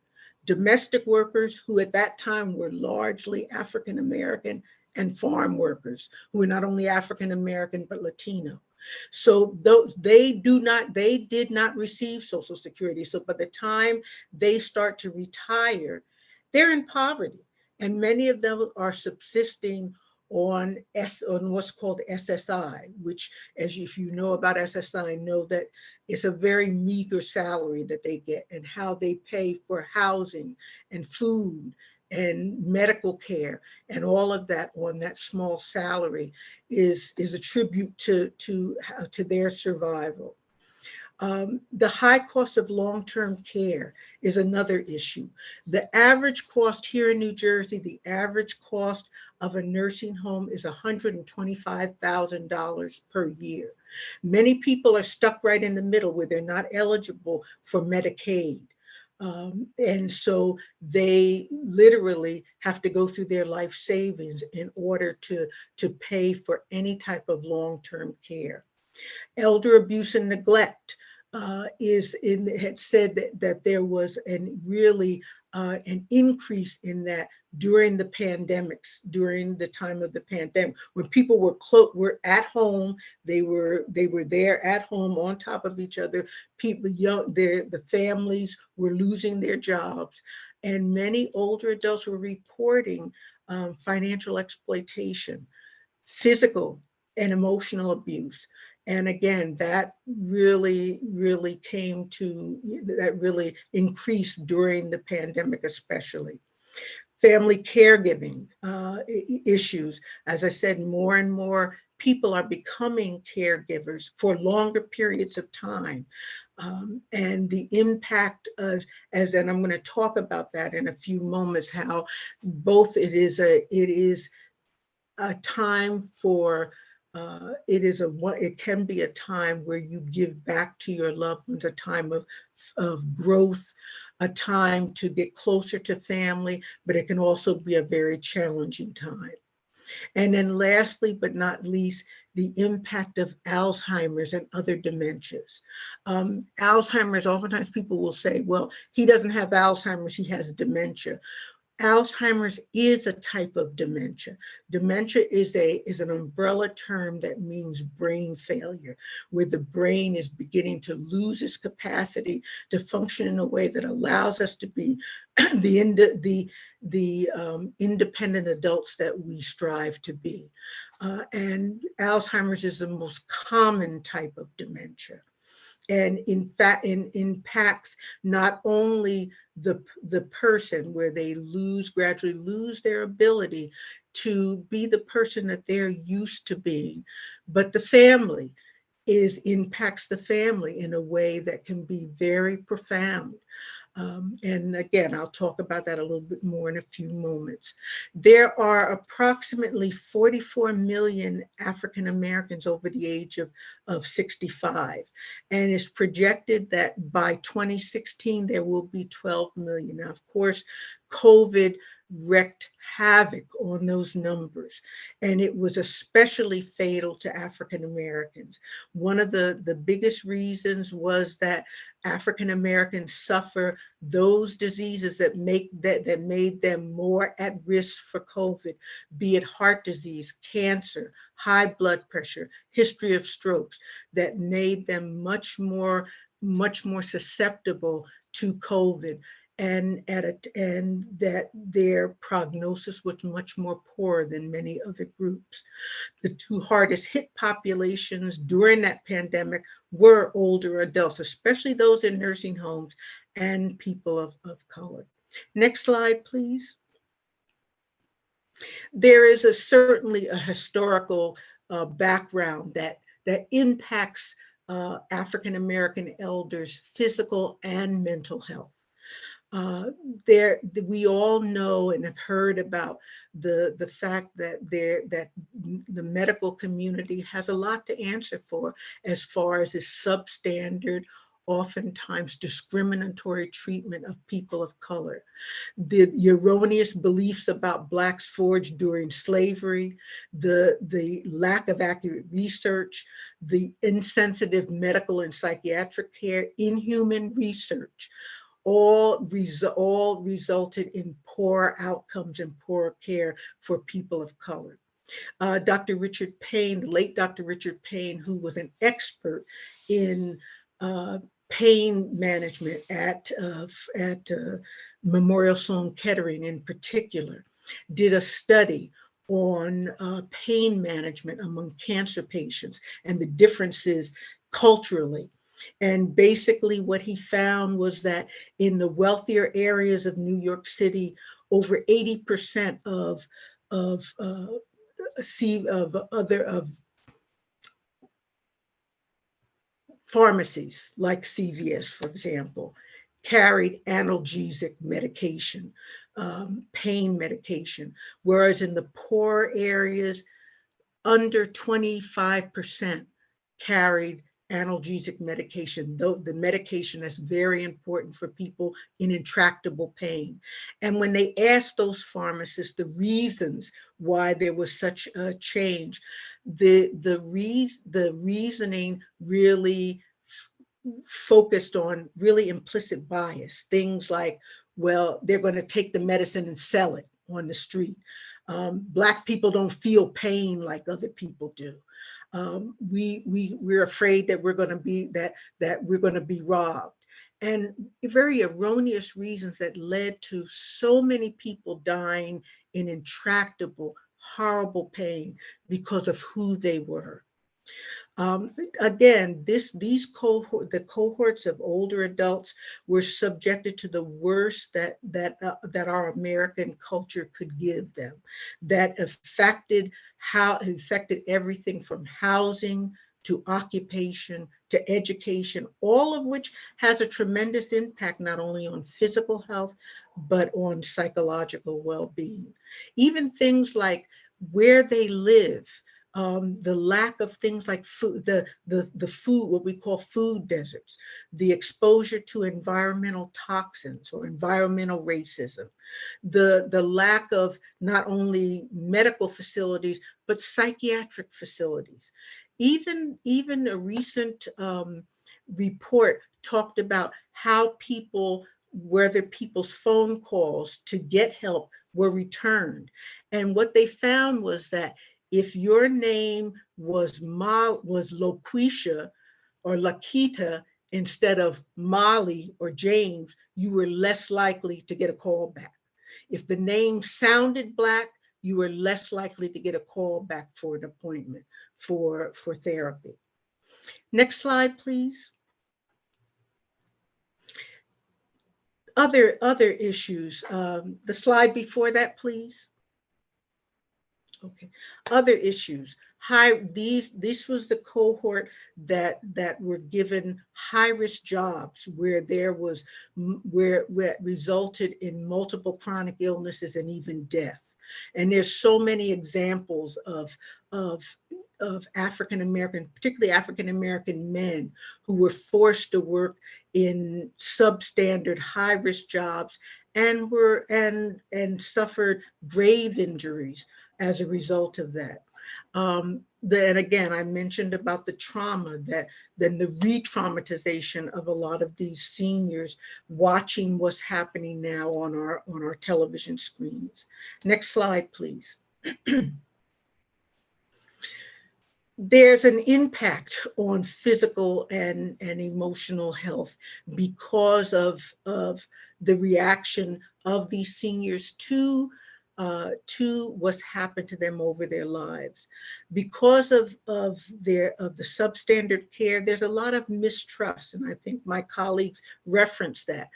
domestic workers, who at that time were largely African American, and farm workers, who were not only African American but Latino. So they did not receive Social Security. So by the time they start to retire, they're in poverty, and many of them are subsisting on what's called SSI, which, if you know about SSI, know that it's a very meager salary that they get, and how they pay for housing and food and medical care and all of that on that small salary is a tribute to their survival. The high cost of long-term care is another issue. The average cost here in New Jersey, the average cost of a nursing home is $125,000 per year. Many people are stuck right in the middle where they're not eligible for Medicaid. And so they literally have to go through their life savings in order to pay for any type of long-term care. Elder abuse and neglect had said that there was an increase in that during the pandemics, during the time of the pandemic, when people were at home, they were there at home on top of each other. The families were losing their jobs, and many older adults were reporting financial exploitation, physical and emotional abuse. And again, that really increased during the pandemic, especially. Family caregiving issues. As I said, more and more people are becoming caregivers for longer periods of time. And the impact of, and I'm going to talk about that in a few moments, how both it is a time for, it can be a time where you give back to your loved ones, a time of growth, a time to get closer to family, but it can also be a very challenging time. And then lastly, but not least, the impact of Alzheimer's and other dementias. Alzheimer's, oftentimes people will say, well, he doesn't have Alzheimer's, he has dementia. Alzheimer's is a type of dementia. Dementia is an umbrella term that means brain failure, where the brain is beginning to lose its capacity to function in a way that allows us to be the independent adults that we strive to be. And Alzheimer's is the most common type of dementia. And in fact, it impacts not only the person, where they gradually lose their ability to be the person that they're used to being, but the family impacts the family in a way that can be very profound. And again, I'll talk about that a little bit more in a few moments. There are approximately 44 million African Americans over the age of 65. And it's projected that by 2016, there will be 12 million. Now, of course, COVID wreaked havoc on those numbers, and it was especially fatal to African Americans. One of the biggest reasons was that African Americans suffer those diseases that made them more at risk for COVID, be it heart disease, cancer, high blood pressure, history of strokes, that made them much more susceptible to COVID. And that their prognosis was much more poor than many other groups. The two hardest hit populations during that pandemic were older adults, especially those in nursing homes and people of color. Next slide, please. There is certainly a historical background that impacts African American elders' physical and mental health. We all know and have heard about the fact that the medical community has a lot to answer for as far as this substandard, oftentimes discriminatory treatment of people of color. The erroneous beliefs about Blacks forged during slavery, the lack of accurate research, the insensitive medical and psychiatric care, inhuman research, all resulted in poor outcomes and poor care for people of color. Dr. Richard Payne, the late Dr. Richard Payne, who was an expert in pain management at Memorial Sloan Kettering in particular, did a study on pain management among cancer patients and the differences culturally. And basically what he found was that in the wealthier areas of New York City, over 80% of pharmacies like CVS, for example, carried analgesic medication, pain medication, whereas in the poor areas, under 25% carried analgesic medication, though the medication that's very important for people in intractable pain. And when they asked those pharmacists the reasons why there was such a change, the reasoning really focused on really implicit bias. Things like, well, they're going to take the medicine and sell it on the street. Black people don't feel pain like other people do. We're afraid that we're going to be robbed, and very erroneous reasons that led to so many people dying in intractable, horrible pain because of who they were. Again, the cohorts of older adults were subjected to the worst that our American culture could give them, that affected how it affected everything from housing to occupation to education, all of which has a tremendous impact not only on physical health, but on psychological well-being. Even things like where they live, the lack of things like food, the food, what we call food deserts, the exposure to environmental toxins or environmental racism, the lack of not only medical facilities, but psychiatric facilities. Even a recent report talked about how whether people's phone calls to get help were returned. And what they found was that if your name was Loquisha or Lakita instead of Molly or James, you were less likely to get a call back. If the name sounded Black, you were less likely to get a call back for an appointment for therapy. Next slide, please. Other issues. The slide before that, please. Okay. Other issues. This was the cohort that were given high-risk jobs where it resulted in multiple chronic illnesses and even death. And there's so many examples of African American, particularly African American men who were forced to work in substandard high-risk jobs and suffered grave injuries as a result of that. And again, I mentioned about the trauma then the re-traumatization of a lot of these seniors watching what's happening now on our television screens. Next slide, please. There's an impact on physical and emotional health because of the reaction of these seniors to what's happened to them over their lives. Because of the substandard care, there's a lot of mistrust, and I think my colleagues referenced that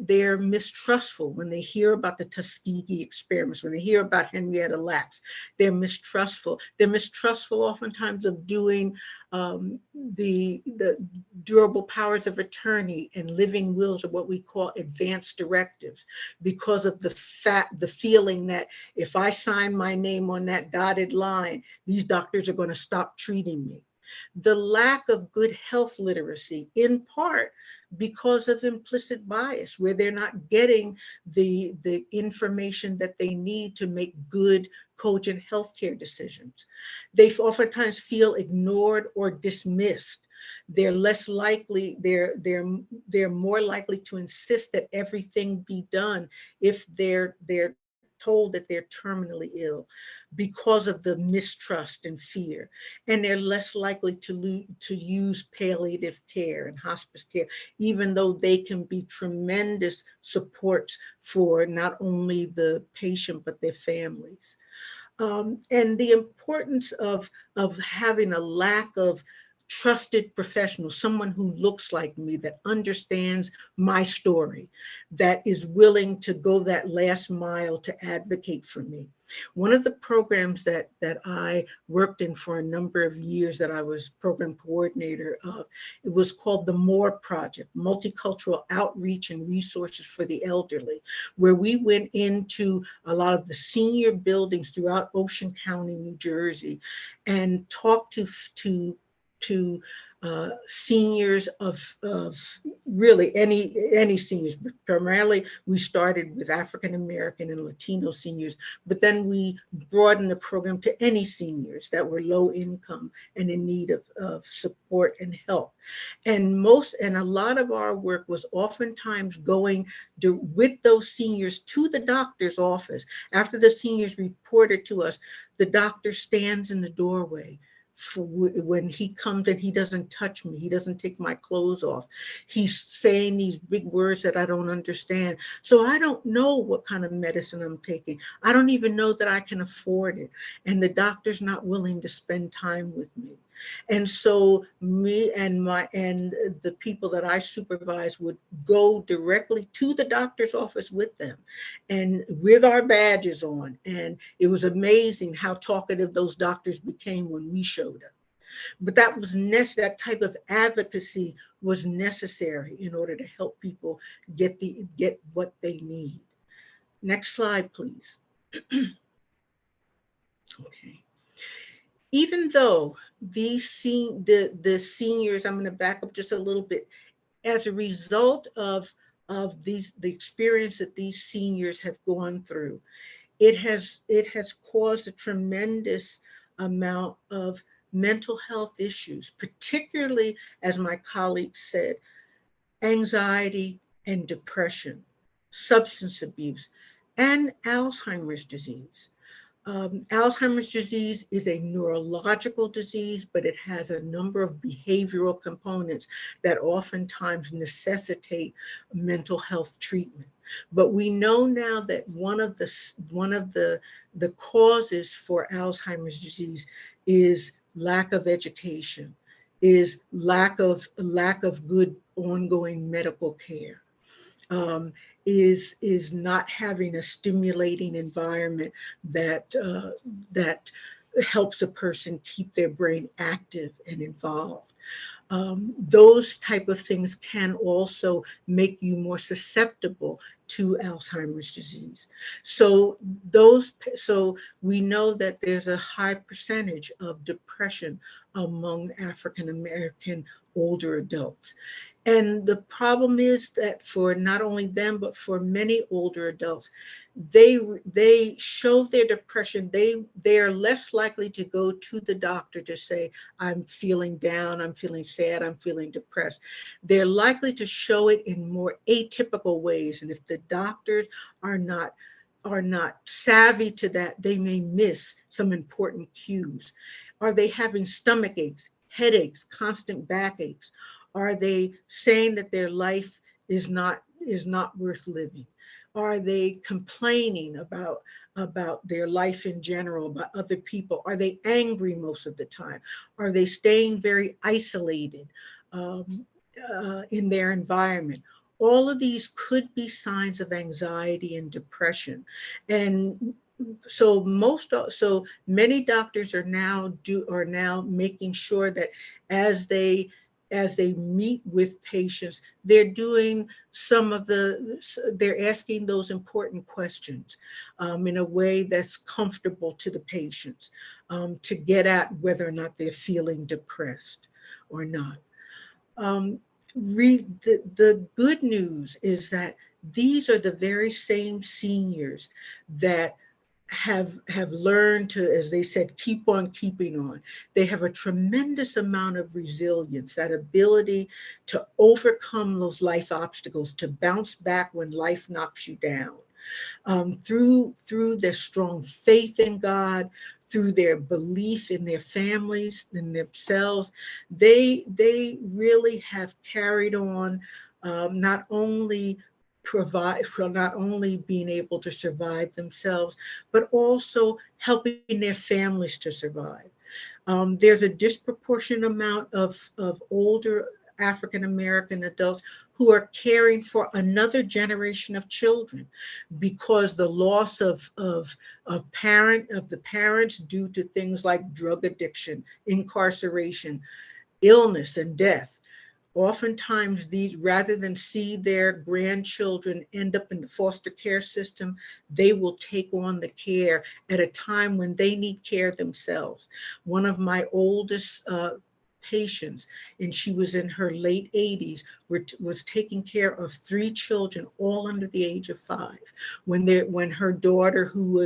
they're mistrustful when they hear about the Tuskegee experiments, when they hear about Henrietta Lacks, they're mistrustful. They're mistrustful oftentimes of doing the durable powers of attorney and living wills, or what we call advanced directives, because of the feeling that if I sign my name on that dotted line, these doctors are going to stop treating me. The lack of good health literacy, in part because of implicit bias, where they're not getting the information that they need to make good, cogent healthcare decisions. They oftentimes feel ignored or dismissed. They're less likely, they're more likely to insist that everything be done if they're told that they're terminally ill, because of the mistrust and fear. And they're less likely to use palliative care and hospice care, even though they can be tremendous supports for not only the patient, but their families. And the importance of having a lack of trusted professional, someone who looks like me, that understands my story, that is willing to go that last mile to advocate for me. One of the programs that I worked in for a number of years, that I was program coordinator of, it was called the MORE Project, Multicultural Outreach and Resources for the Elderly, where we went into a lot of the senior buildings throughout Ocean County, New Jersey, and talked to seniors of really any seniors, but primarily we started with African American and Latino seniors, but then we broadened the program to any seniors that were low income and in need of support and help. And a lot of our work was oftentimes going with those seniors to the doctor's office. After the seniors reported to us, the doctor stands in the doorway. When he comes and he doesn't touch me, he doesn't take my clothes off. He's saying these big words that I don't understand. So I don't know what kind of medicine I'm taking. I don't even know that I can afford it. And the doctor's not willing to spend time with me. And so me and the people that I supervise would go directly to the doctor's office with them and with our badges on. And it was amazing how talkative those doctors became when we showed up. But that type of advocacy was necessary in order to help people get what they need. Next slide, please. Okay. Even though the seniors, I'm going to back up just a little bit, as a result of the experience that these seniors have gone through, it has caused a tremendous amount of mental health issues, particularly, as my colleague said, anxiety and depression, substance abuse, and Alzheimer's disease. Alzheimer's disease is a neurological disease, but it has a number of behavioral components that oftentimes necessitate mental health treatment. But we know now that one of the causes for Alzheimer's disease is lack of education, is lack of good ongoing medical care. Is not having a stimulating environment that helps a person keep their brain active and involved. Those type of things can also make you more susceptible to Alzheimer's disease. So we know that there's a high percentage of depression among African American older adults. And the problem is that for not only them, but for many older adults, they show their depression. They are less likely to go to the doctor to say, I'm feeling down, I'm feeling sad, I'm feeling depressed. They're likely to show it in more atypical ways. And if the doctors are not savvy to that, they may miss some important cues. Are they having stomach aches, headaches, constant backaches? Are they saying that their life is not worth living? Are they complaining about their life in general, about other people? Are they angry most of the time? Are they staying very isolated in their environment? All of these could be signs of anxiety and depression. And so many doctors are now making sure that as they meet with patients, they're asking those important questions in a way that's comfortable to the patients to get at whether or not they're feeling depressed or not. The good news is that these are the very same seniors that have learned to, as they said, keep on keeping on. They have a tremendous amount of resilience, that ability to overcome those life obstacles, to bounce back when life knocks you down. Through their strong faith in God, through their belief in their families, in themselves, they really have carried on, not only being able to survive themselves, but also helping their families to survive. There's a disproportionate amount of older African American adults who are caring for another generation of children because the loss of the parents due to things like drug addiction, incarceration, illness, and death. Oftentimes these, rather than see their grandchildren end up in the foster care system, they will take on the care at a time when they need care themselves. One of my oldest patients, and she was in her late 80s, was taking care of 3 children, all under the age of 5. When her daughter, who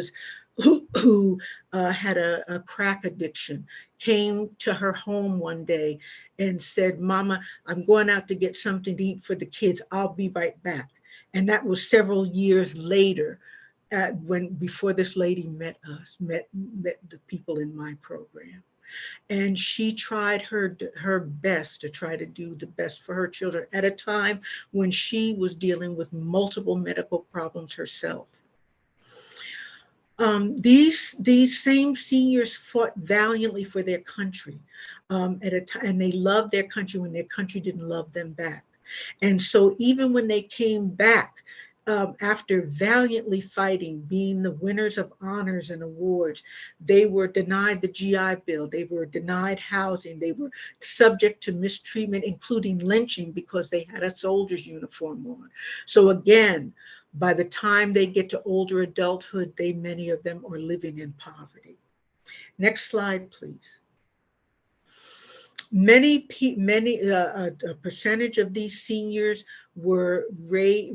had a crack addiction, came to her home one day and said, "Mama, I'm going out to get something to eat for the kids. I'll be right back." And that was several years later, before this lady met the people in my program. And she tried her best to try to do the best for her children at a time when she was dealing with multiple medical problems herself. These same seniors fought valiantly for their country at a time, and they loved their country when their country didn't love them back. And so even when they came back after valiantly fighting, being the winners of honors and awards, they were denied the GI Bill, they were denied housing, they were subject to mistreatment, including lynching because they had a soldier's uniform on. So again, by the time they get to older adulthood, many of them are living in poverty. Next slide, please. A percentage of these seniors were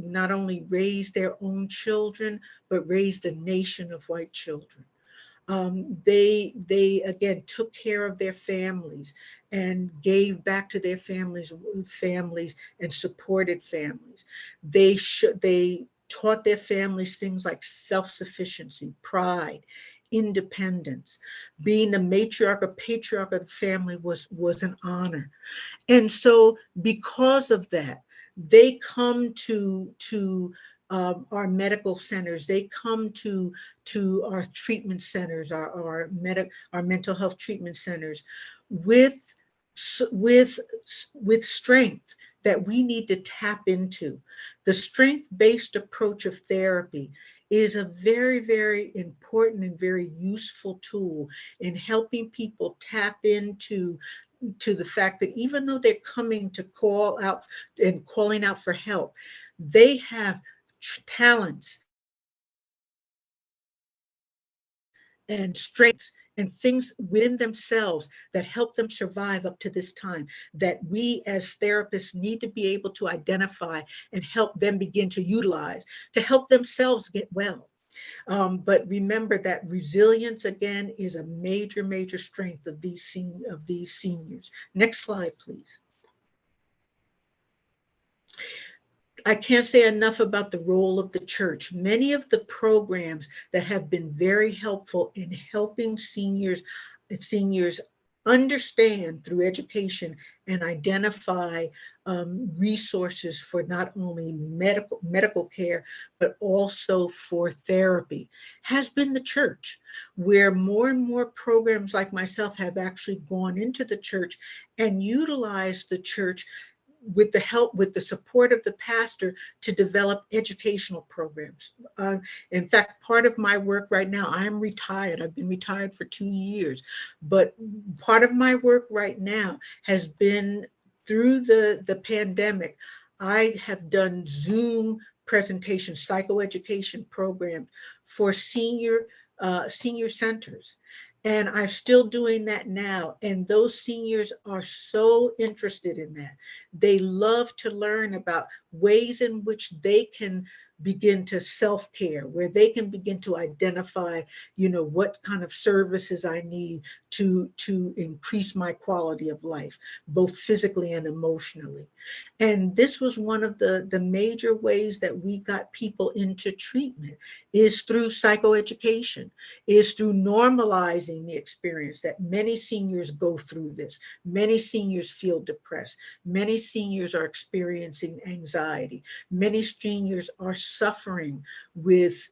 not only raised their own children, but raised a nation of white children. They again took care of their families and gave back to their families and supported families. They taught their families things like self-sufficiency, pride, independence. Being the matriarch or patriarch of the family was an honor. And so because of that, they come to our medical centers, they come to our treatment centers, our mental health treatment centers with strength that we need to tap into. The strength-based approach of therapy is a very, very important and very useful tool in helping people tap into the fact that even though they're coming to call out and calling out for help, they have talents and strengths and things within themselves that help them survive up to this time, that we as therapists need to be able to identify and help them begin to utilize to help themselves get well. But remember that resilience, again, is a major, major strength of these seniors. Next slide, please. I can't say enough about the role of the church. Many of the programs that have been very helpful in helping seniors understand through education and identify resources for not only medical care, but also for therapy has been the church, where more and more programs like myself have actually gone into the church and utilized the church with the support of the pastor to develop educational programs. In fact, part of my work right now, I'm retired. I've been retired for 2 years, but part of my work right now has been through the pandemic. I have done Zoom presentations, psychoeducation programs for senior centers. And I'm still doing that now. And those seniors are so interested in that. They love to learn about ways in which they can begin to self-care, where they can begin to identify, what kind of services I need to increase my quality of life, both physically and emotionally. And this was one of the major ways that we got people into treatment, is through psychoeducation, is through normalizing the experience that many seniors go through this. Many seniors feel depressed. Many seniors are experiencing anxiety. Many seniors are suffering with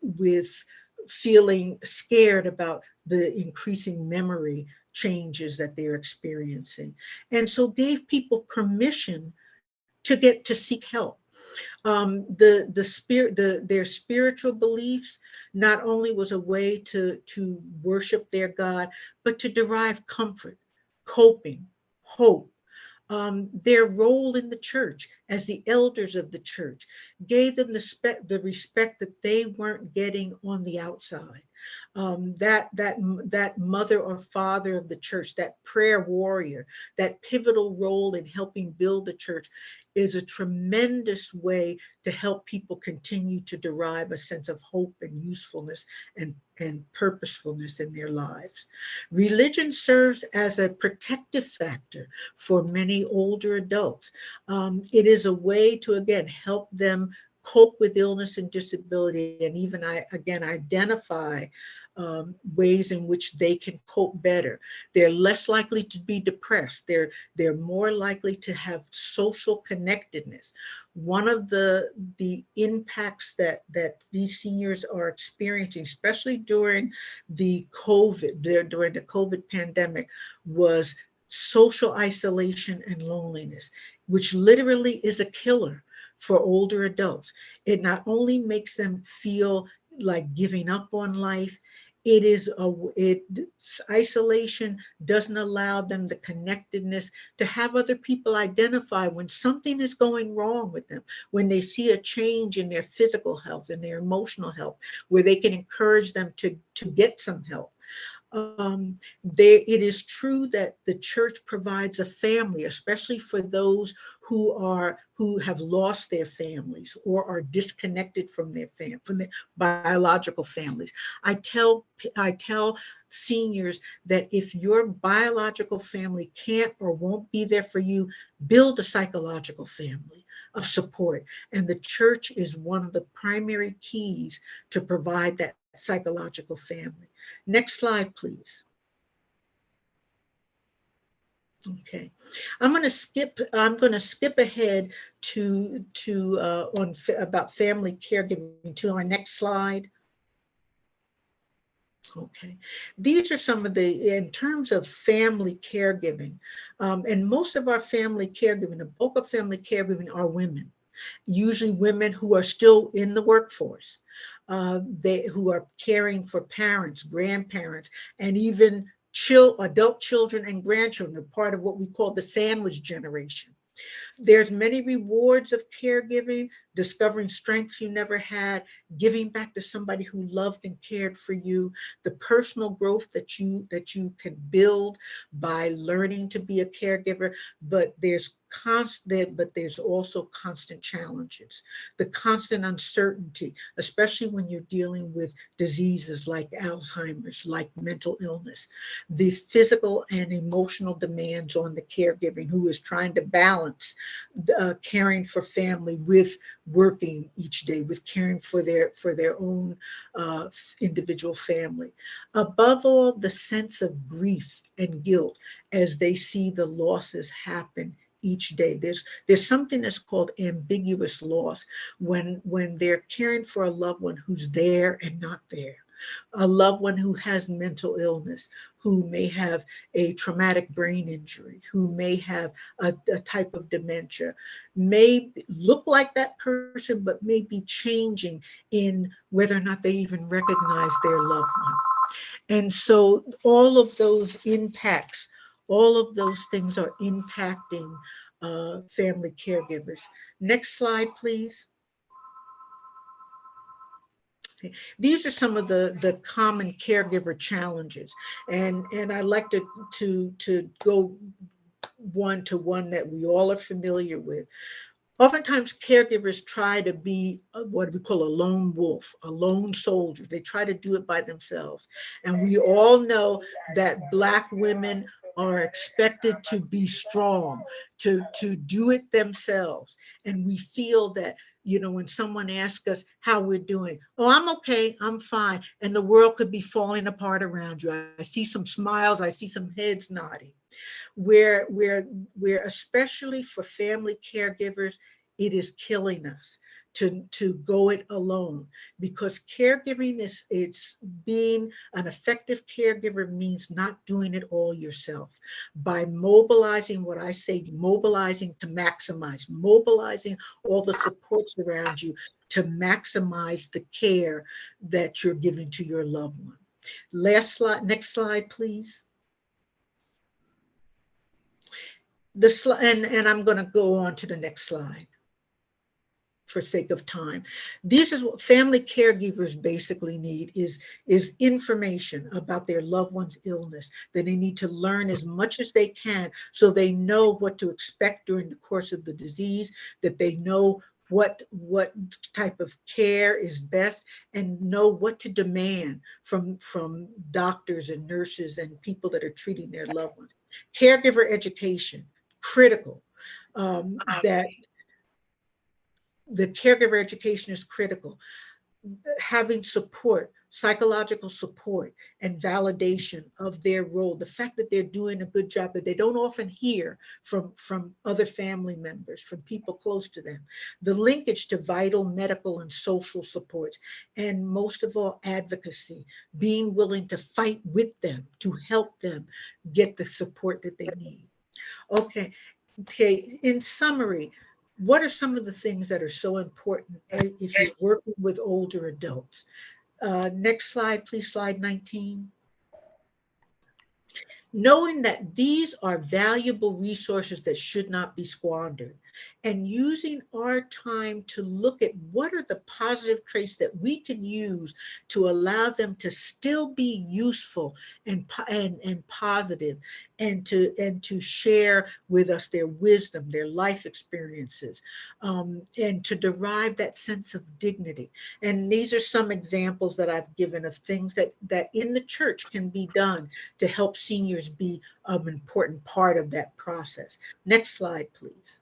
feeling scared about the increasing memory changes that they're experiencing. And so gave people permission to seek help. Their spiritual beliefs not only was a way to worship their God, but to derive comfort, coping, hope. Their role in the church as the elders of the church gave them the respect that they weren't getting on the outside. That mother or father of the church, that prayer warrior, that pivotal role in helping build the church is a tremendous way to help people continue to derive a sense of hope and usefulness and purposefulness in their lives. Religion serves as a protective factor for many older adults. It is a way to, again, help them cope with illness and disability, and even identify ways in which they can cope better. They're less likely to be depressed. They're more likely to have social connectedness. One of the impacts that these seniors are experiencing, especially during the COVID pandemic, was social isolation and loneliness, which literally is a killer for older adults. It not only makes them feel like giving up on life, isolation doesn't allow them the connectedness to have other people identify when something is going wrong with them, when they see a change in their physical health and their emotional health, where they can encourage them to get some help. It is true that the church provides a family, especially for those who have lost their families or are disconnected from their biological families. I tell seniors that if your biological family can't or won't be there for you, build a psychological family of support. And the church is one of the primary keys to provide that psychological family. Next slide, please. Okay, I'm going to skip ahead about family caregiving to our next slide. Okay, these are some of in terms of family caregiving, and most of our family caregiving, the bulk of family caregiving are women, usually women who are still in the workforce, who are caring for parents, grandparents, and even adult children and grandchildren, part of what we call the sandwich generation. There's many rewards of caregiving: discovering strengths you never had, giving back to somebody who loved and cared for you, the personal growth that you can build by learning to be a caregiver. But there's also constant challenges, the constant uncertainty, especially when you're dealing with diseases like Alzheimer's, like mental illness, the physical and emotional demands on the caregiving, who is trying to balance caring for family with working each day, with caring for their own individual family. Above all, the sense of grief and guilt as they see the losses happen each day. There's something that's called ambiguous loss when they're caring for a loved one who's there and not there, a loved one who has mental illness, who may have a traumatic brain injury, who may have a type of dementia, may look like that person, but may be changing in whether or not they even recognize their loved one. And so all of those impacts, all of those things are impacting family caregivers. Next slide, please. Okay. These are some of the common caregiver challenges, and I like to go one to one that we all are familiar with. Oftentimes, caregivers try to be what we call a lone wolf, a lone soldier. They try to do it by themselves. And we all know that Black women are expected to be strong, to do it themselves. And we feel that, when someone asks us how we're doing, oh, I'm okay, I'm fine. And the world could be falling apart around you. I see some smiles, I see some heads nodding. Where especially for family caregivers, it is killing us to go it alone, because caregiving it's being an effective caregiver means not doing it all yourself. By mobilizing, what I say, mobilizing to maximize, mobilizing all the supports around you to maximize the care that you're giving to your loved one. Last slide, next slide, please. And I'm going to go on to the next slide for sake of time. This is what family caregivers basically need is information about their loved one's illness, that they need to learn as much as they can so they know what to expect during the course of the disease, that they know what type of care is best, and know what to demand from doctors and nurses and people that are treating their loved ones. Caregiver education, critical. That the caregiver education is critical. Having support psychological support and validation of their role, the fact that they're doing a good job that they don't often hear from other family members, from people close to them, the linkage to vital medical and social supports, and most of all, advocacy, being willing to fight with them to help them get the support that they need. Okay, in summary, what are some of the things that are so important if you're working with older adults? Next slide, please, slide 19. Knowing that these are valuable resources that should not be squandered, and using our time to look at what are the positive traits that we can use to allow them to still be useful and positive, and to share with us their wisdom, their life experiences, and to derive that sense of dignity. And these are some examples that I've given of things that in the church can be done to help seniors be an important part of that process. Next slide, please.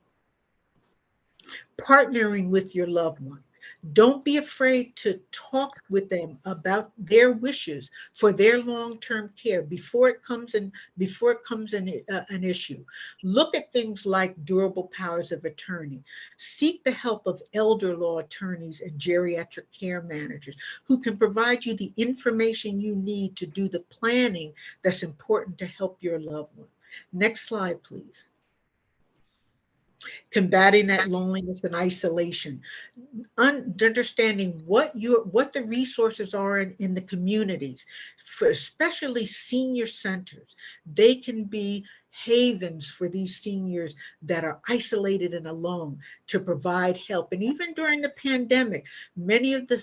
Partnering with your loved one. Don't be afraid to talk with them about their wishes for their long-term care before it comes an issue. Look at things like durable powers of attorney. Seek the help of elder law attorneys and geriatric care managers who can provide you the information you need to do the planning that's important to help your loved one. Next slide, please. Combating that loneliness and isolation, understanding what the resources are in the communities, for especially senior centers. They can be havens for these seniors that are isolated and alone, to provide help. And even during the pandemic, many of the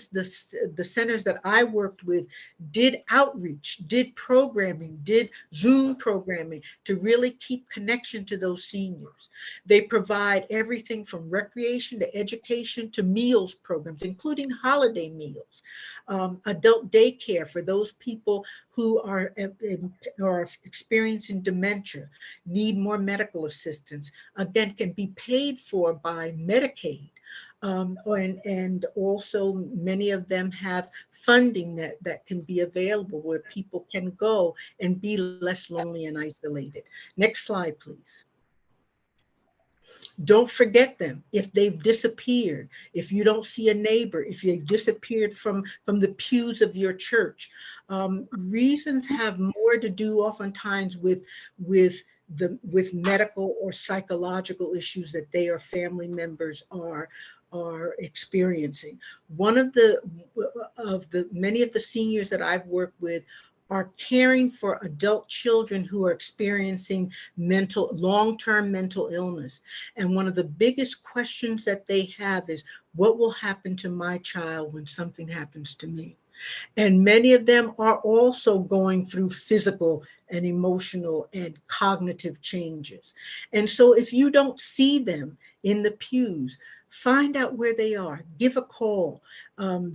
centers that I worked with did outreach, did programming, did Zoom programming to really keep connection to those seniors. They provide everything from recreation to education to meals programs, including holiday meals, adult daycare for those people who are experiencing dementia, need more medical assistance, again, can be paid for by Medicaid. And also many of them have funding that can be available where people can go and be less lonely and isolated. Next slide, please. Don't forget them if they've disappeared, if you don't see a neighbor, if they disappeared from the pews of your church. Reasons have more to do oftentimes with medical or psychological issues that they or family members are experiencing. One of many of the seniors that I've worked with are caring for adult children who are experiencing long-term mental illness. And one of the biggest questions that they have is, what will happen to my child when something happens to me? And many of them are also going through physical and emotional and cognitive changes. And so if you don't see them in the pews, find out where they are, give a call,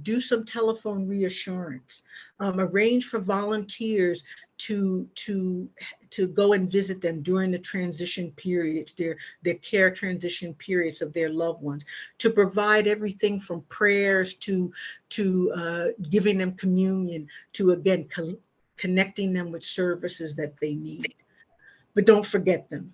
do some telephone reassurance, arrange for volunteers to go and visit them during the transition periods, their care transition periods of their loved ones, to provide everything from prayers to giving them communion, to again connecting them with services that they need. But don't forget them.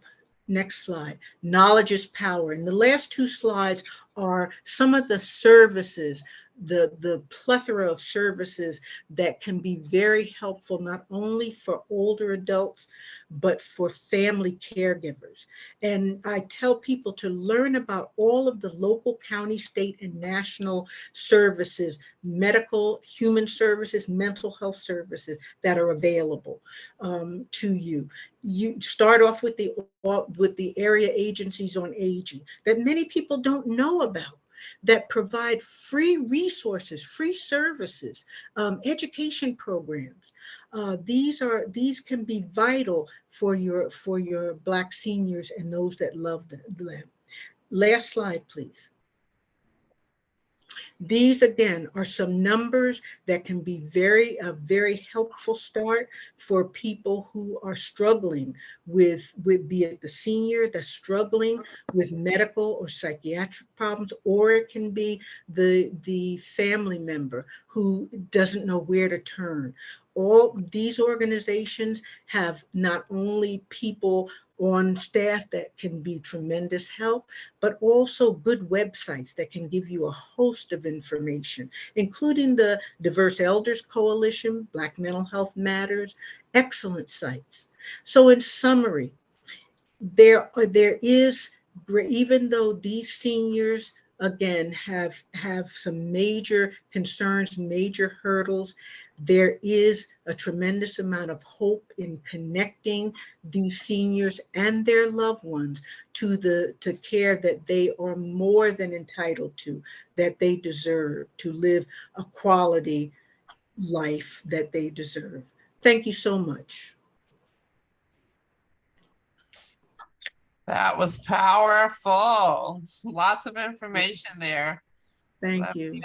Next slide. Knowledge is power. And the last two slides are some of the services, the plethora of services that can be very helpful, not only for older adults, but for family caregivers. And I tell people to learn about all of the local, county, state, and national services, medical, human services, mental health services that are available to you. You start off with the area agencies on aging that many people don't know about, that provide free resources, free services, education programs. These can be vital for your Black seniors and those that love them. Last slide, please. These, again, are some numbers that can be a very helpful start for people who are struggling with be it the senior that's struggling with medical or psychiatric problems, or it can be the family member who doesn't know where to turn. All these organizations have not only people on staff that can be tremendous help, but also good websites that can give you a host of information, including the Diverse Elders Coalition, Black Mental Health Matters, excellent sites. So in summary, there is, even though these seniors, again, have some major concerns, major hurdles, there is a tremendous amount of hope in connecting these seniors and their loved ones to care that they are more than entitled to, that they deserve, to live a quality life that they deserve. Thank you so much. That was powerful. Lots of information there. Thank you.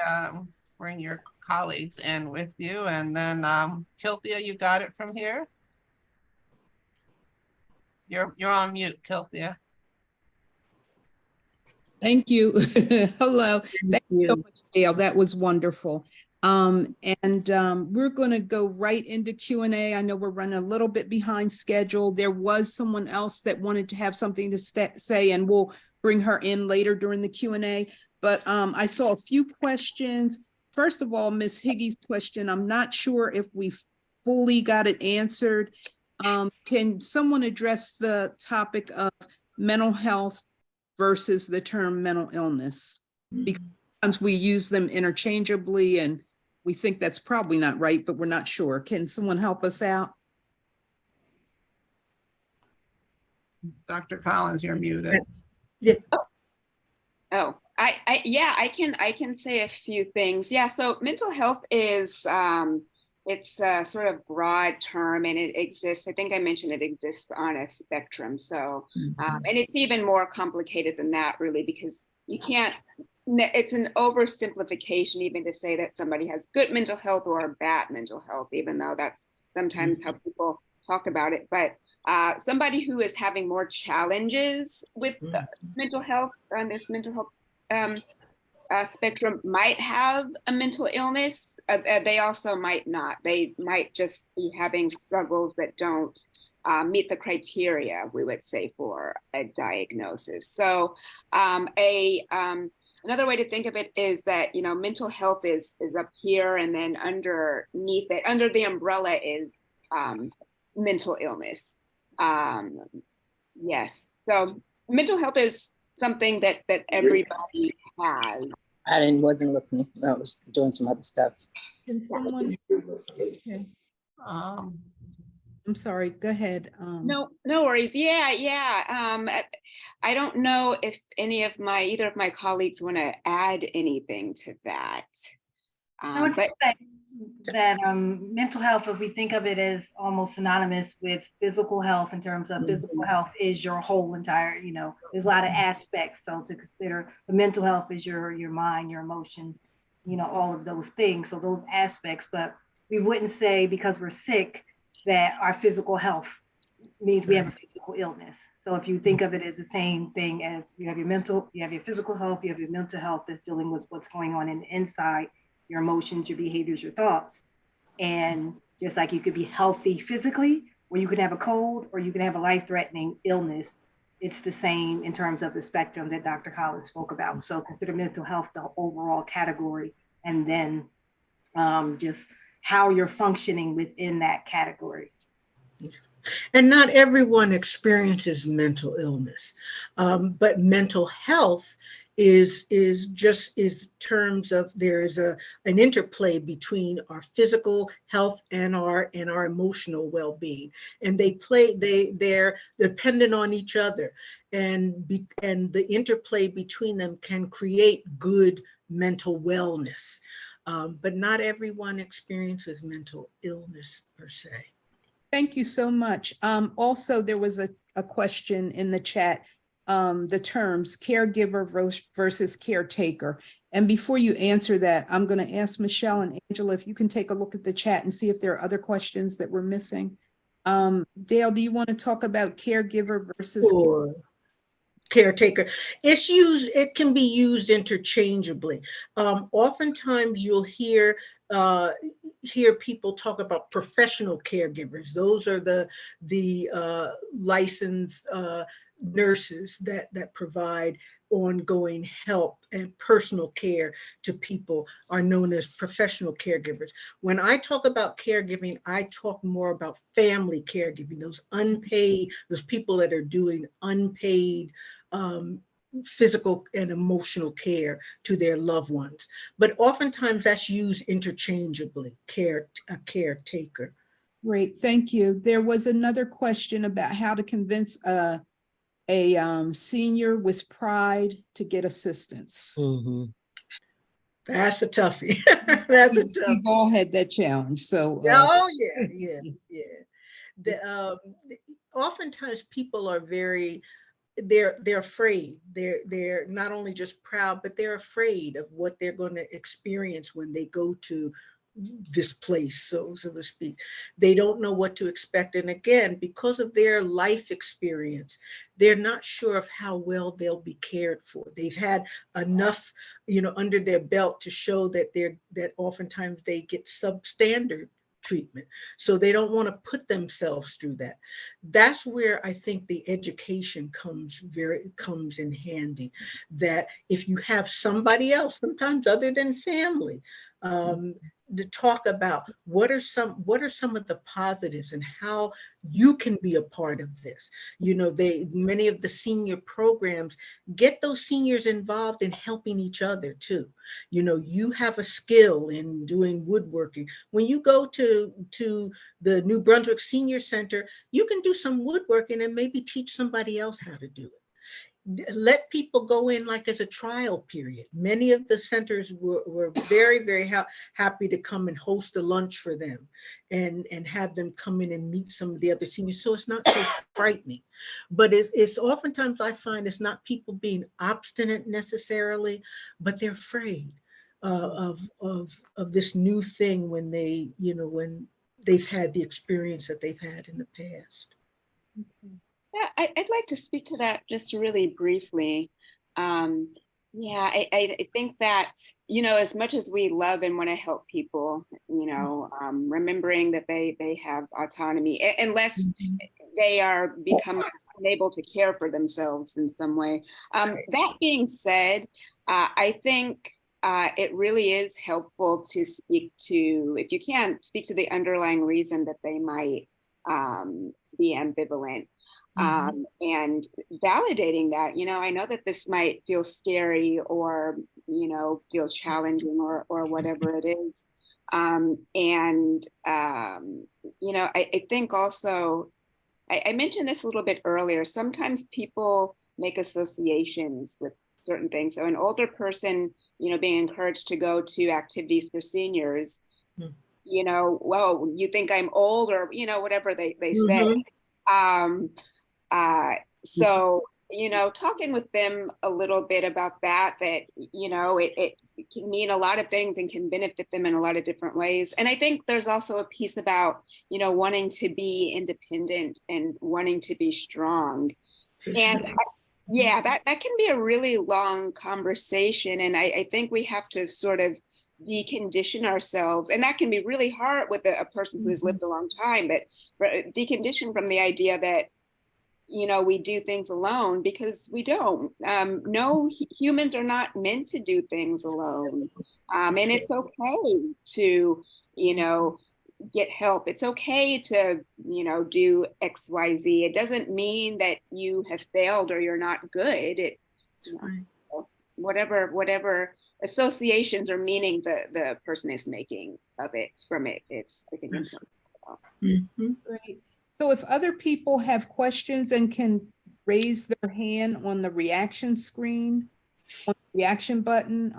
Bring your colleagues in with you, and then Kilthea, you got it from here? You're on mute, Kilthea. Thank you. Hello. Thank you so you. much, Dale. That was wonderful. We're going to go right into Q&A. I know we're running a little bit behind schedule. There was someone else that wanted to have something to say, and we'll bring her in later during the Q&A. But I saw a few questions. First of all, Ms. Higgy's question, I'm not sure if we fully got it answered. Can someone address the topic of mental health versus the term mental illness? Because sometimes we use them interchangeably and we think that's probably not right, but we're not sure. Can someone help us out? Dr. Collins, you're muted. Yeah. Oh, I can say a few things. Yeah, so mental health is it's a sort of broad term, and it exists. I think I mentioned it exists on a spectrum. So, and it's even more complicated than that, really, because you can't. It's an oversimplification even to say that somebody has good mental health or bad mental health, even though that's sometimes how people talk about it. But somebody who is having more challenges with mental health on this mental health spectrum might have a mental illness. They also might not. They might just be having struggles that don't meet the criteria, we would say, for a diagnosis. So another way to think of it is that, you know, mental health is up here, and then underneath it, under the umbrella, is mental illness. Yes, so mental health is something that everybody has. Wasn't looking. I was doing some other stuff. Can someone? Okay. I'm sorry. Go ahead. No worries. Yeah. I don't know if either of my colleagues want to add anything to that. I would say that mental health, if we think of it as almost synonymous with physical health, in terms of physical health is your whole entire, you know, there's a lot of aspects. So to consider the mental health is your mind, your emotions, you know, all of those things. So those aspects, but we wouldn't say because we're sick that our physical health means we have a physical illness. So if you think of it as the same thing as you have your physical health, you have your mental health that's dealing with what's going on in the inside, your emotions, your behaviors, your thoughts. And just like you could be healthy physically, or you could have a cold, or you can have a life-threatening illness, it's the same in terms of the spectrum that Dr. Collins spoke about. So consider mental health the overall category, and then just how you're functioning within that category. And not everyone experiences mental illness, but mental health is terms of, there is an interplay between our physical health and our emotional well-being, and they're dependent on each other, and the interplay between them can create good mental wellness. But not everyone experiences mental illness per se. Thank you so much. Also, there was a question in the chat. the terms caregiver versus caretaker. And before you answer that, I'm going to ask Michelle and Angela if you can take a look at the chat and see if there are other questions that we're missing. Dale, do you want to talk about caregiver versus Or caretaker? It can be used interchangeably. Oftentimes you'll hear people talk about professional caregivers. Those are the licensed nurses that provide ongoing help and personal care to people, are known as professional caregivers. When I talk about caregiving, I talk more about family caregiving, those people that are doing unpaid physical and emotional care to their loved ones. But oftentimes that's used interchangeably, a caretaker. Great, thank you. There was another question about how to convince a senior with pride to get assistance. That's a toughie. That's a toughie. We've all had that challenge. So Oh yeah. Oftentimes people are they're afraid. They're not only just proud, but they're afraid of what they're going to experience when they go to this place, so to speak. They don't know what to expect. And again, because of their life experience, they're not sure of how well they'll be cared for. They've had enough, under their belt to show that that oftentimes they get substandard treatment. So they don't want to put themselves through that. That's where I think the education comes in handy, that if you have somebody else, sometimes other than family, to talk about what are some of the positives and how you can be a part of this. Many of the senior programs get those seniors involved in helping each other too. You have a skill in doing woodworking. When you go to the New Brunswick Senior Center, you can do some woodworking and maybe teach somebody else how to do it. Let people go in like as a trial period. Many of the centers were very, very happy to come and host a lunch for them and have them come in and meet some of the other seniors. So it's not so frightening, but it's oftentimes I find it's not people being obstinate necessarily, but they're afraid of this new thing when when they've had the experience that they've had in the past. okay. Yeah, I'd like to speak to that just really briefly. I think that, as much as we love and want to help people, remembering that they have autonomy, unless they are becoming unable to care for themselves in some way. That being said, I think it really is helpful to speak to, if you can, speak to the underlying reason that they might be ambivalent. And validating that, I know that this might feel scary or, feel challenging or whatever it is. I think also, I mentioned this a little bit earlier, sometimes people make associations with certain things. So an older person, being encouraged to go to activities for seniors, well, you think I'm old or, whatever they say. So, talking with them a little bit about that, it can mean a lot of things and can benefit them in a lot of different ways. And I think there's also a piece about, wanting to be independent and wanting to be strong. And that can be a really long conversation. And I think we have to sort of decondition ourselves. And that can be really hard with a person who's lived a long time, but decondition from the idea that, we do things alone, because we don't. No, humans are not meant to do things alone. And it's okay to, get help. It's okay to, do X, Y, Z. It doesn't mean that you have failed or you're not good. Whatever associations or meaning the person is making of it from it, it's, I think, important. Great. So if other people have questions and can raise their hand on the reaction screen, on the reaction button,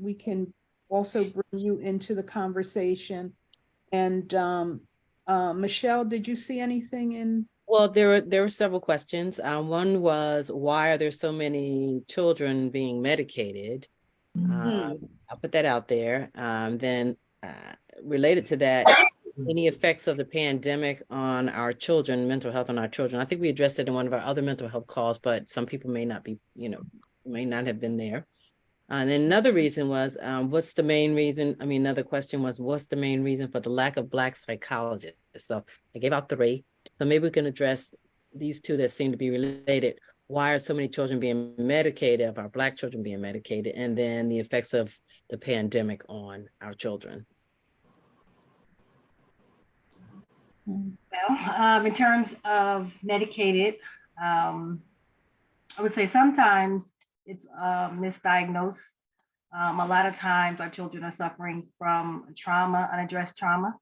we can also bring you into the conversation. And Michelle, did you see anything in Well, there were several questions. One was, why are there so many children being medicated? I'll put that out there. Then related to that, any effects of the pandemic on our children, mental health on our children. I think we addressed it in one of our other mental health calls, but some people may not be, may not have been there. And then another reason was, what's the main reason? I mean, another question was, what's the main reason for the lack of Black psychologists? So I gave out 3. So maybe we can address these 2 that seem to be related. Why are so many children being medicated, of our Black children being medicated, and then the effects of the pandemic on our children? Well, in terms of medicated, I would say sometimes it's misdiagnosed. A lot of times our children are suffering from trauma, unaddressed trauma,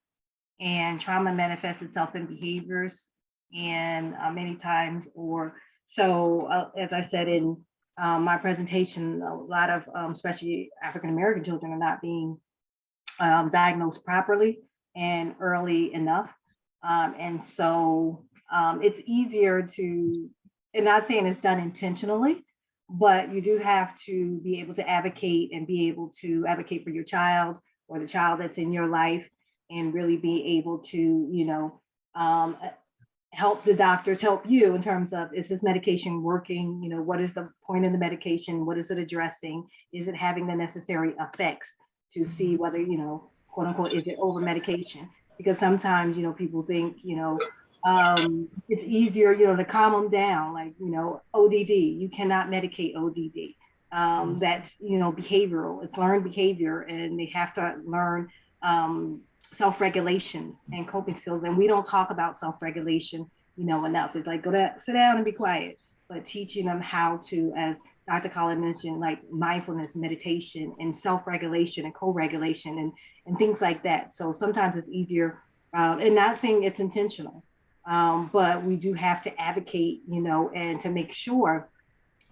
and trauma manifests itself in behaviors and many times, or so as I said in my presentation, a lot of especially African American children are not being diagnosed properly and early enough. And so it's easier to, and not saying it's done intentionally, but you do have to be able to advocate and be able to advocate for your child or the child that's in your life, and really be able to, help the doctors help you in terms of, is this medication working? What is the point of the medication? What is it addressing? Is it having the necessary effects to see whether, quote unquote, is it over medication? Because sometimes, people think, it's easier, to calm them down, like, ODD, you cannot medicate ODD. That's, behavioral, it's learned behavior, and they have to learn self-regulations and coping skills. And we don't talk about self-regulation, enough. It's like, sit down and be quiet, but teaching them how to, as Dr. Collins mentioned, like mindfulness, meditation, and self-regulation and co-regulation and things like that. So sometimes it's easier, and not saying it's intentional, but we do have to advocate, and to make sure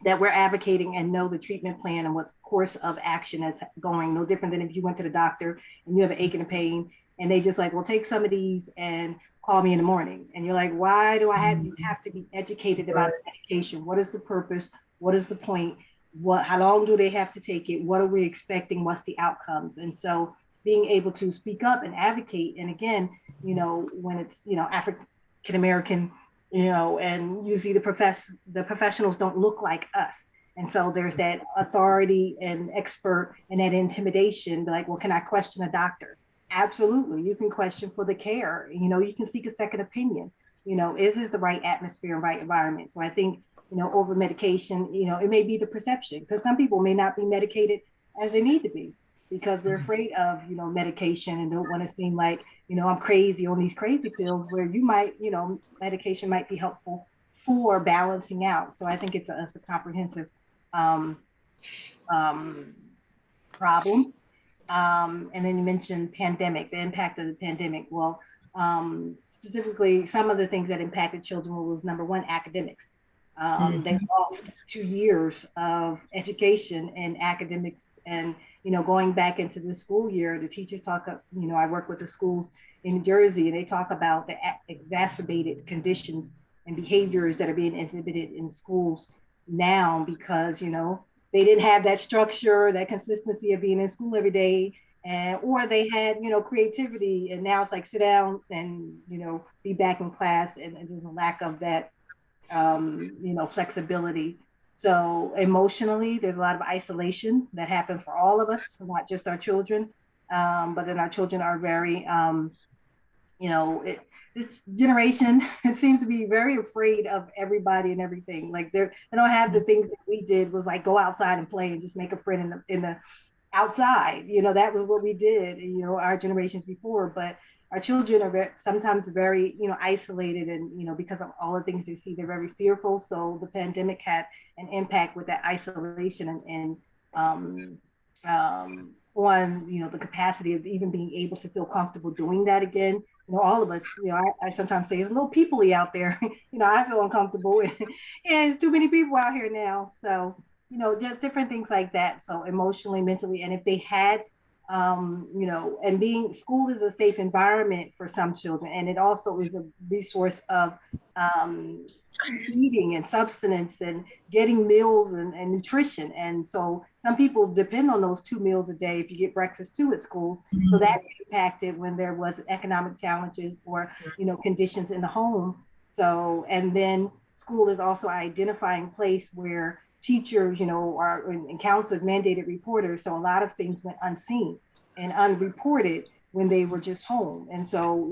that we're advocating and know the treatment plan and what's course of action that's going. No different than if you went to the doctor and you have an ache and a pain, and they just like, well, take some of these and call me in the morning. And you're like, why do I have, you have to be educated about the medication. What is the purpose? What is the point? How long do they have to take it? What are we expecting? What's the outcomes? And so being able to speak up and advocate. And again, when it's, African American, and usually the professionals don't look like us. And so there's that authority and expert and that intimidation, like, well, can I question a doctor? Absolutely, you can question for the care. You can seek a second opinion. Is this the right atmosphere and right environment? So I think, over medication, it may be the perception, because some people may not be medicated as they need to be, because they're afraid of, medication and don't want to seem like, I'm crazy on these crazy pills, where you might, medication might be helpful for balancing out. So I think it's a comprehensive problem. And then you mentioned pandemic, the impact of the pandemic. Well, specifically, some of the things that impacted children was, number one, academics. They lost 2 years of education and academics, and going back into the school year, the teachers talk, I work with the schools in New Jersey, and they talk about the exacerbated conditions and behaviors that are being exhibited in schools now, because they didn't have that structure, that consistency of being in school every day, or they had creativity, and now it's like, sit down and be back in class, and there's a lack of that flexibility. So emotionally, there's a lot of isolation that happened for all of us, not just our children, but then our children are very, this generation, it seems to be very afraid of everybody and everything. Like they don't have the things that we did, was like go outside and play and just make a friend in the outside. That was what we did, our generations before. But our children are sometimes very, isolated, and, because of all the things they see, they're very fearful. So the pandemic had an impact with that isolation and on, the capacity of even being able to feel comfortable doing that again. All of us, I sometimes say it's a little people-y out there. I feel uncomfortable and it's too many people out here now. So, just different things like that. So emotionally, mentally, and if they had And school is a safe environment for some children, and it also is a resource of eating and substance and getting meals and nutrition. And so some people depend on those 2 meals a day if you get breakfast too at schools. So that impacted when there was economic challenges or, conditions in the home. So, and then school is also an identifying place where teachers, are and counselors mandated reporters. So a lot of things went unseen and unreported when they were just home. And so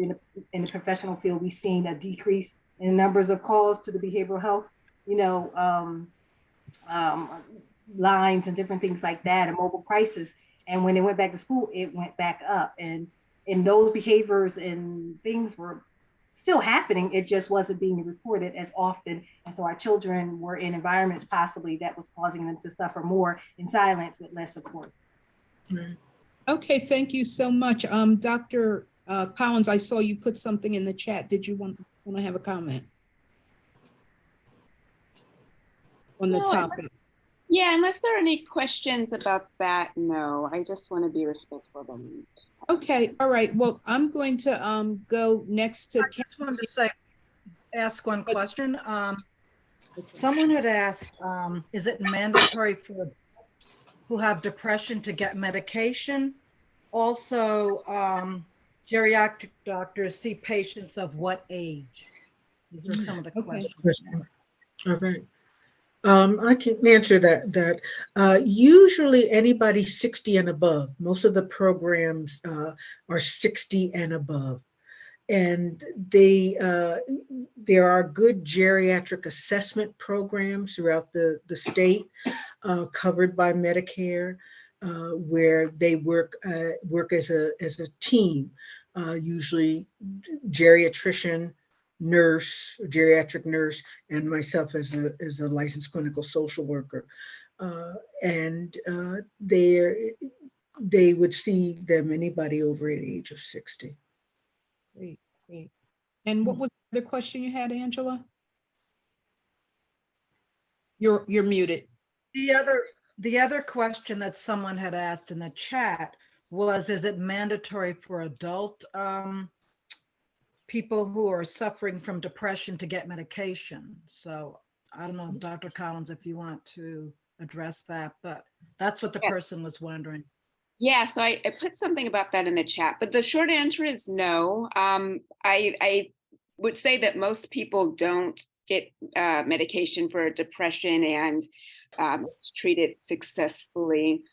in the professional field, we've seen a decrease in numbers of calls to the behavioral health, lines and different things like that, and mobile crisis. And when they went back to school, it went back up. And those behaviors and things were still happening. It just wasn't being reported as often. And so our children were in environments possibly that was causing them to suffer more in silence with less support. Okay, thank you so much. Dr. Collins, I saw you put something in the chat. Did you want to have a comment on the topic? Yeah, unless there are any questions about that, no, I just want to be respectful of them. Okay, all right. Well, I'm going to go next to. I just wanted to ask one question. Someone had asked, is it mandatory for who have depression to get medication? Also, geriatric doctors see patients of what age? These are some of the questions. All right. I can answer that. Usually anybody 60 and above. Most of the programs are 60 and above. And there are good geriatric assessment programs throughout the state covered by Medicare, where they work as a team, usually geriatrician, nurse, geriatric nurse, and myself as a licensed clinical social worker. They would see them, anybody over the age of 60. Great. And what was the other question you had, Angela? You're muted. The other question that someone had asked in the chat was, is it mandatory for adult people who are suffering from depression to get medication? So I don't know, Dr. Collins, if you want to address that, but that's what the person was wondering. Yeah, so I put something about that in the chat, but the short answer is no. I would say that most people don't get medication for depression and treat it successfully.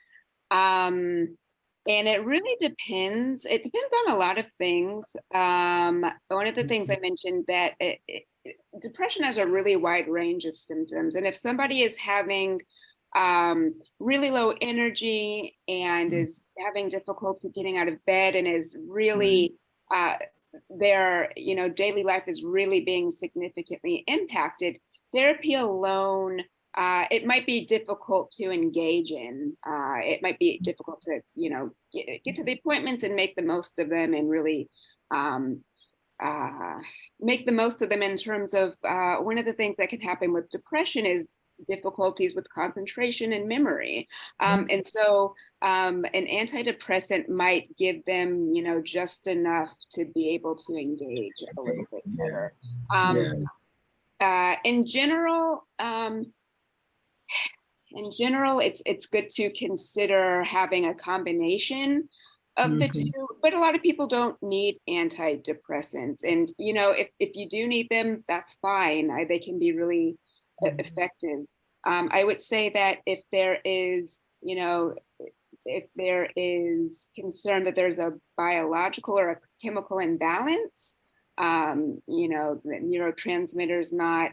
And it really depends. It depends on a lot of things. One of the things I mentioned that depression has a really wide range of symptoms. And if somebody is having really low energy and is having difficulty getting out of bed and is really their daily life is really being significantly impacted, therapy alone, it might be difficult to engage in. It might be difficult to get to the appointments and make the most of them, and really make the most of them in terms of one of the things that can happen with depression is difficulties with concentration and memory. And so an antidepressant might give them, just enough to be able to engage a little bit better. In general, it's good to consider having a combination of the two, but a lot of people don't need antidepressants. And, if you do need them, that's fine. They can be really effective. I would say that if there is concern that there's a biological or a chemical imbalance, the neurotransmitters not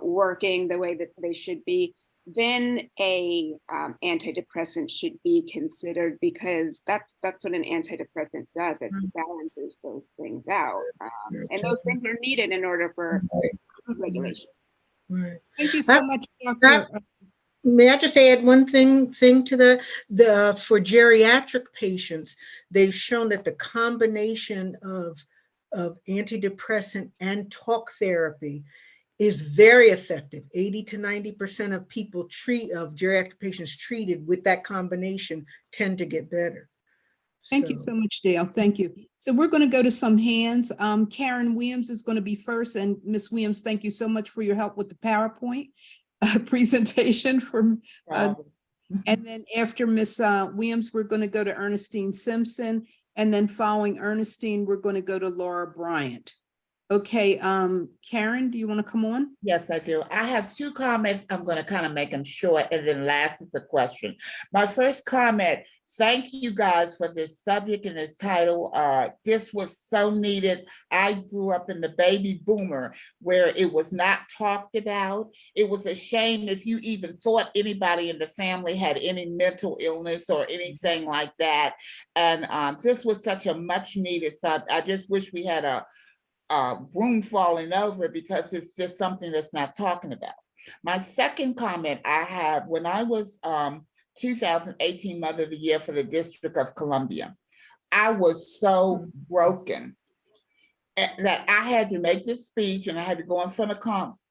working the way that they should be, then a antidepressant should be considered, because that's what an antidepressant does. It balances those things out, and those things are needed in order for regulation. Right. Thank you so much, Dr. May I just add one thing to the for geriatric patients, they've shown that the combination of antidepressant and talk therapy is very effective. 80 to 90% of people of geriatric patients treated with that combination tend to get better. Thank you so much, Dale. Thank you. So we're going to go to some hands. Karen Williams is going to be first. And Ms. Williams, thank you so much for your help with the PowerPoint presentation. And then after Ms. Williams, we're going to go to Ernestine Simpson. And then following Ernestine, we're going to go to Laura Bryant. Okay, Karen, do you want to come on? Yes, I do. I have two comments. I'm going to kind of make them short, and then last is a question. My first comment, thank you guys for this subject and this title. This was so needed. I grew up in the baby boomer where it was not talked about. It was a shame if you even thought anybody in the family had any mental illness or anything like that. And this was such a much needed subject. I just wish we had a room falling over because it's just something that's not talking about. My second comment I have, when I was 2018 Mother of the Year for the District of Columbia, I was so broken that I had to make this speech and I had to go in front of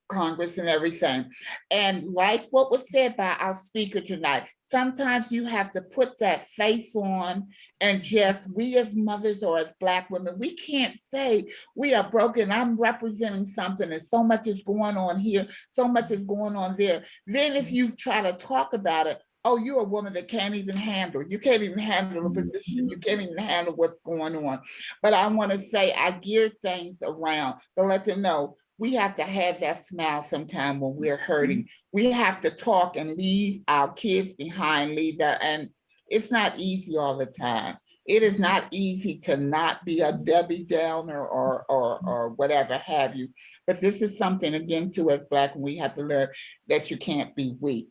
Congress and everything. And like what was said by our speaker tonight, sometimes you have to put that face on and just, we as mothers or as Black women, we can't say we are broken. I'm representing something and so much is going on here, so much is going on there. Then if you try to talk about it, oh, you're a woman that can't even handle. You can't even handle a position. You can't even handle what's going on. But I want to say I gear things around to let them know we have to have that smile sometime when we're hurting. We have to talk and leave our kids behind, leave that. And it's not easy all the time. It is not easy to not be a Debbie Downer or whatever have you. But this is something, again, too, as Black, we have to learn that you can't be weak.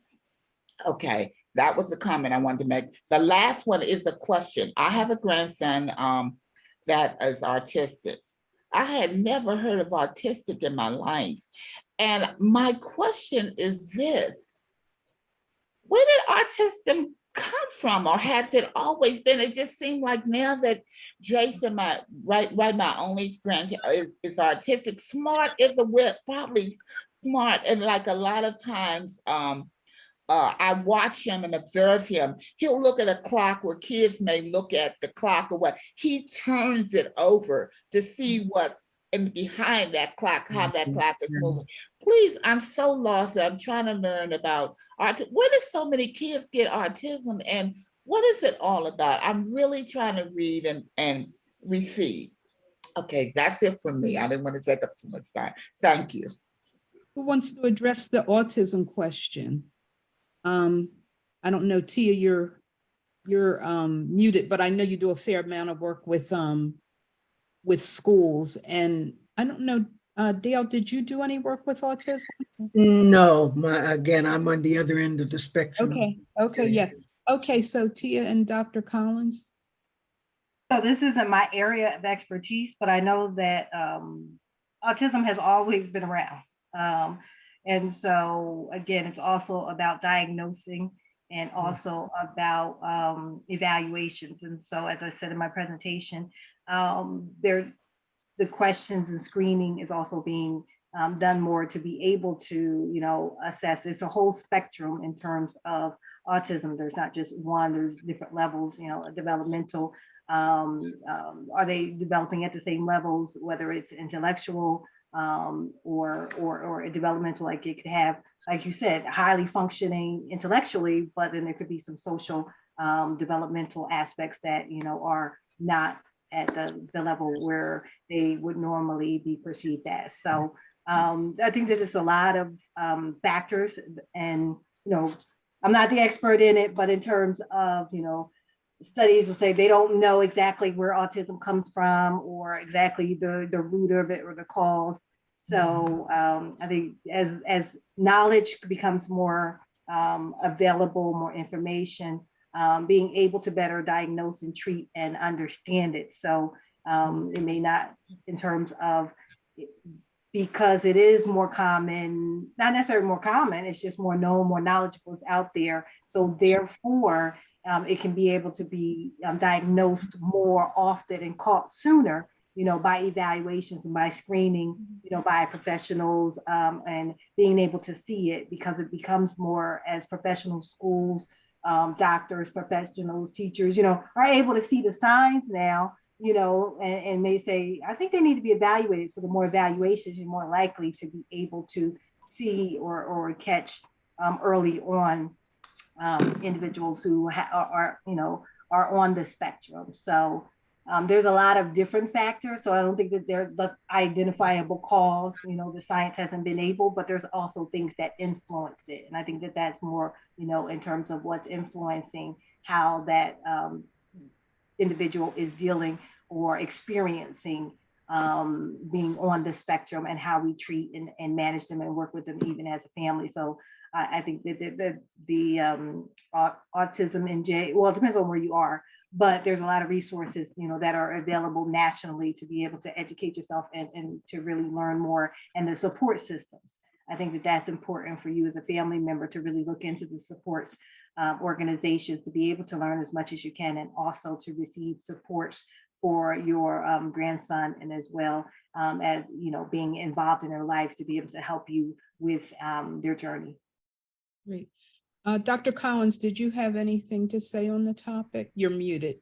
Okay, that was the comment I wanted to make. The last one is a question. I have a grandson that is autistic. I had never heard of autistic in my life. And my question is this: where did autism come from, or has it always been? It just seemed like now that Jason, my only grandchild, is autistic, smart is a whip, probably smart. And like a lot of times, I watch him and observe him. He'll look at a clock where kids may look at the clock or what. He turns it over to see what's behind that clock, how that clock is moving. Please, I'm so lost. I'm trying to learn about art. Where do so many kids get autism and what is it all about? I'm really trying to read and receive. Okay, that's it for me. I didn't want to take up too much time. Thank you. Who wants to address the autism question? I don't know, Tia, you're muted, but I know you do a fair amount of work with schools. And I don't know, Dale, did you do any work with autism? No, again, I'm on the other end of the spectrum. Okay, yeah. Okay, so Tia and Dr. Collins. So this isn't my area of expertise, but I know that autism has always been around. And so again, it's also about diagnosing and also about evaluations. And so, as I said in my presentation, the questions and screening is also being done more to be able to, assess. It's a whole spectrum in terms of autism. There's not just one, there's different levels, developmental. Are they developing at the same levels, whether it's intellectual, or a developmental, like it could have, like you said, highly functioning intellectually, but then there could be some social developmental aspects that are not at the level where they would normally be perceived as. So I think there's just a lot of factors, and I'm not the expert in it, but in terms of studies will say they don't know exactly where autism comes from or exactly the root of it or the cause. So I think as knowledge becomes more available, more information, being able to better diagnose and treat and understand it. So it may not, in terms of, because it is more common, not necessarily more common, it's just more known, more knowledgeable, it's out there. So therefore, it can be able to be diagnosed more often and caught sooner, by evaluations and by screening, by professionals, and being able to see it, because it becomes more, as professional schools doctors, professionals, teachers, are able to see the signs now, and they say, I think they need to be evaluated. So the more evaluations, you're more likely to be able to see or catch early on individuals who are on the spectrum. So there's a lot of different factors. So I don't think that they're the identifiable cause. The science hasn't been able, but there's also things that influence it. And I think that that's more, in terms of what's influencing how that individual is dealing or experiencing being on the spectrum, and how we treat and manage them and work with them even as a family. So I think that the autism in well, it depends on where you are, but there's a lot of resources, that are available nationally to be able to educate yourself and to really learn more, and the support systems. I think that that's important for you as a family member to really look into the support organizations to be able to learn as much as you can, and also to receive support for your grandson, and as well as being involved in their life to be able to help you with their journey. Great. Dr. Collins, did you have anything to say on the topic? You're muted.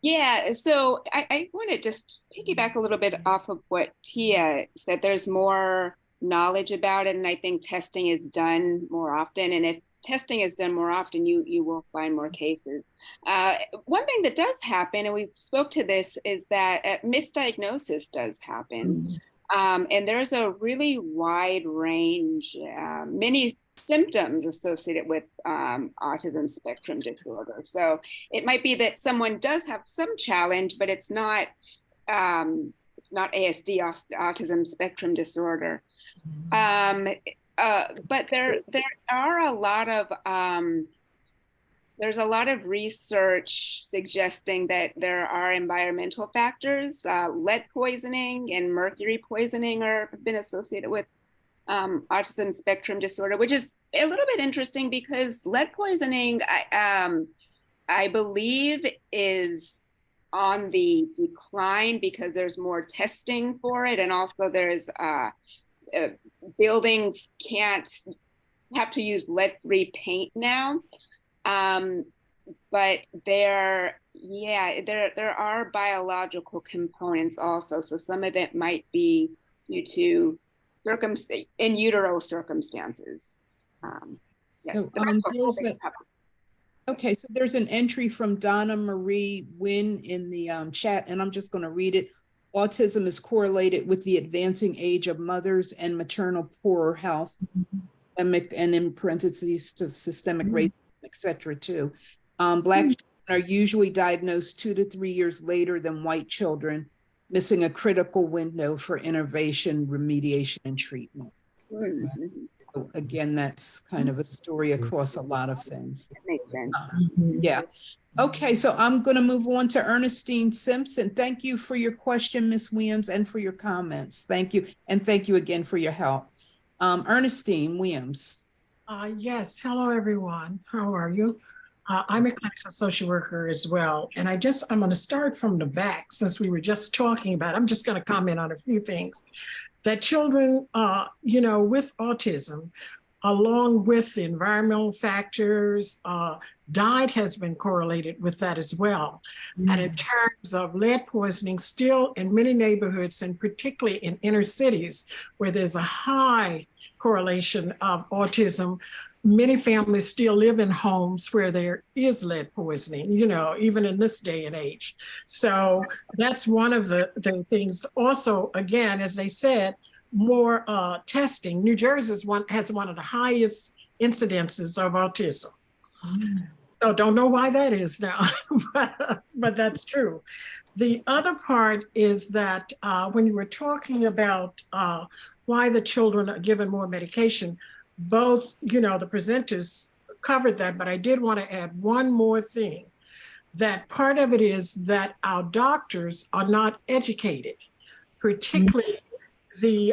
Yeah, so I want to just piggyback a little bit off of what Tia said. There's more knowledge about it, and I think testing is done more often. And if testing is done more often, you will find more cases. One thing that does happen, and we spoke to this, is that misdiagnosis does happen. And there's a really wide range, many symptoms associated with autism spectrum disorder. So it might be that someone does have some challenge, but it's not ASD, autism spectrum disorder. But there are a lot of there's a lot of research suggesting that there are environmental factors. Lead poisoning and mercury poisoning have been associated with autism spectrum disorder, which is a little bit interesting because lead poisoning, I believe, is on the decline because there's more testing for it, and also there's buildings have to use lead-free paint now. But there are biological components also. So some of it might be due to in utero circumstances. Yes. So, okay, so there's an entry from Donna Marie Wynn in the chat, and I'm just going to read it. Autism is correlated with the advancing age of mothers and maternal poor health, and in parentheses to systemic racism, etc. too. Black children are usually diagnosed 2 to 3 years later than white children, missing a critical window for innovation, remediation, and treatment. So again, that's kind of a story across a lot of things. That makes sense. Yeah. Okay, so I'm going to move on to Ernestine Simpson. Thank you for your question, Ms. Williams, and for your comments. Thank you. And thank you again for your help. Ernestine Williams. Yes, hello everyone. How are you? I'm a clinical social worker as well. And I'm going to start from the back since we were just talking about, I'm just going to comment on a few things. That children, with autism, along with the environmental factors, diet has been correlated with that as well. And in terms of lead poisoning, still in many neighborhoods, and particularly in inner cities, where there's a high correlation of autism, many families still live in homes where there is lead poisoning, even in this day and age. So that's one of the things. Also, again, as they said, more testing. New Jersey has one of the highest incidences of autism. So don't know why that is now, but that's true. The other part is that when you were talking about why the children are given more medication, both, the presenters covered that, but I did want to add one more thing, that part of it is that our doctors are not educated, particularly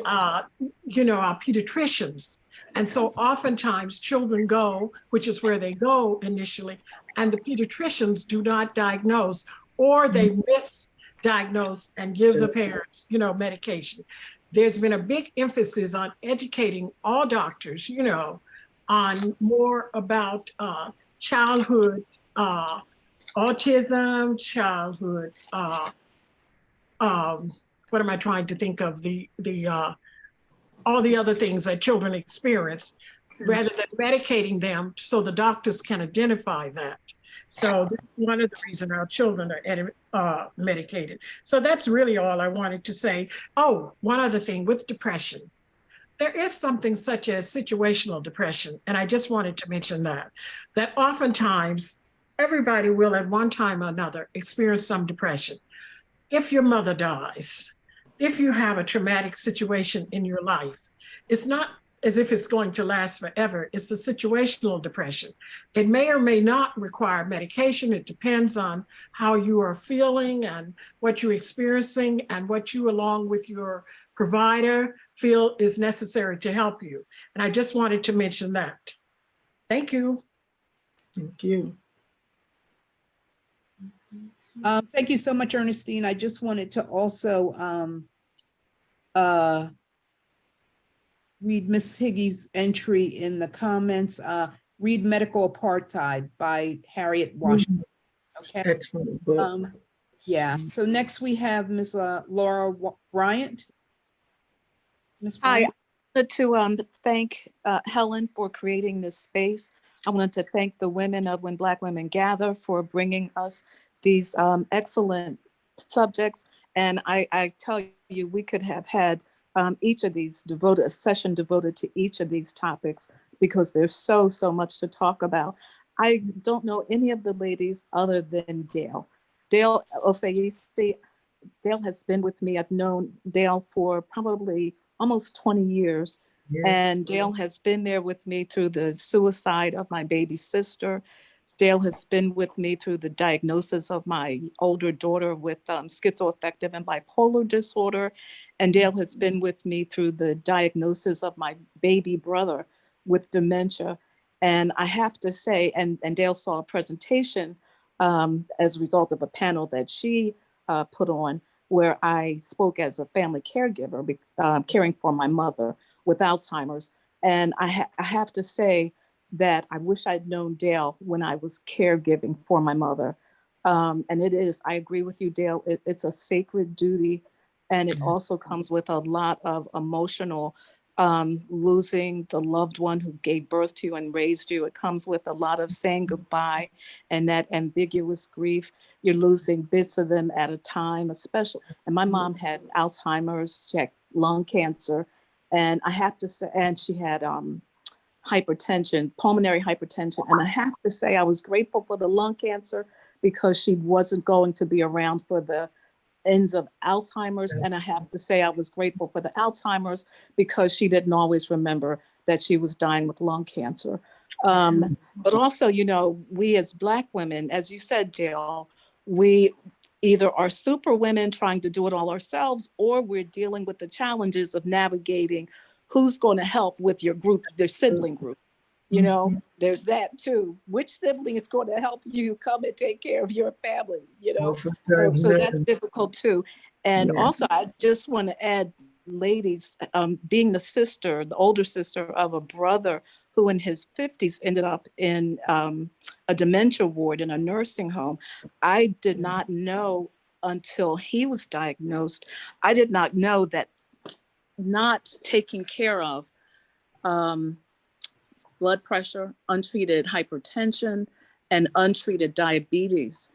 our pediatricians. And so oftentimes children go, which is where they go initially, and the pediatricians do not diagnose, or they misdiagnose and give the parents, medication. There's been a big emphasis on educating all doctors, on more about childhood autism, childhood, what am I trying to think of? All the other things that children experience, rather than medicating them so the doctors can identify that. So that's one of the reasons our children are medicated. So that's really all I wanted to say. Oh, one other thing with depression. There is something such as situational depression, and I just wanted to mention that oftentimes everybody will at one time or another experience some depression. If your mother dies, if you have a traumatic situation in your life, it's not as if it's going to last forever. It's a situational depression. It may or may not require medication. It depends on how you are feeling and what you're experiencing and what you, along with your provider, feel is necessary to help you. And I just wanted to mention that. Thank you. Thank you. Thank you so much, Ernestine. I just wanted to also read Miss Higgy's entry in the comments. Read Medical Apartheid by Harriet Washington. Okay. Excellent book. Yeah. So next we have Ms. Laura Bryant. Ms. Hi, Bryant. I wanted to thank Helen for creating this space. I wanted to thank the women of When Black Women Gather for bringing us these excellent subjects. And I tell you, we could have had each of these a session devoted to each of these topics because there's so much to talk about. I don't know any of the ladies other than Dale. Dale Ofei-Ayisi. Dale has been with me. I've known Dale for probably almost 20 years. Yes. And Dale has been there with me through the suicide of my baby sister. Dale has been with me through the diagnosis of my older daughter with schizoaffective and bipolar disorder. And Dale has been with me through the diagnosis of my baby brother with dementia. And I have to say, and Dale saw a presentation as a result of a panel that she put on where I spoke as a family caregiver, caring for my mother with Alzheimer's. And I have to say that I wish I'd known Dale when I was caregiving for my mother. And it is, I agree with you, Dale, it's a sacred duty. And it also comes with a lot of emotional losing the loved one who gave birth to you and raised you. It comes with a lot of saying goodbye and that ambiguous grief. You're losing bits of them at a time, especially. And my mom had Alzheimer's, she had lung cancer. And I have to say, and she had hypertension, pulmonary hypertension. And I have to say, I was grateful for the lung cancer because she wasn't going to be around for the ends of Alzheimer's. And I have to say I was grateful for the Alzheimer's because she didn't always remember that she was dying with lung cancer. But also, you know, we as Black women, as you said, Dale, we either are super women trying to do it all ourselves, or we're dealing with the challenges of navigating who's going to help with your group, their sibling group. You know, there's that too. Which sibling is going to help you come and take care of your family, you know? So that's difficult too. And also, I just want to add, ladies, being the sister, the older sister of a brother who in his 50s ended up in a dementia ward in a nursing home. I did not know until he was diagnosed. I did not know that not taking care of blood pressure, untreated hypertension, and untreated diabetes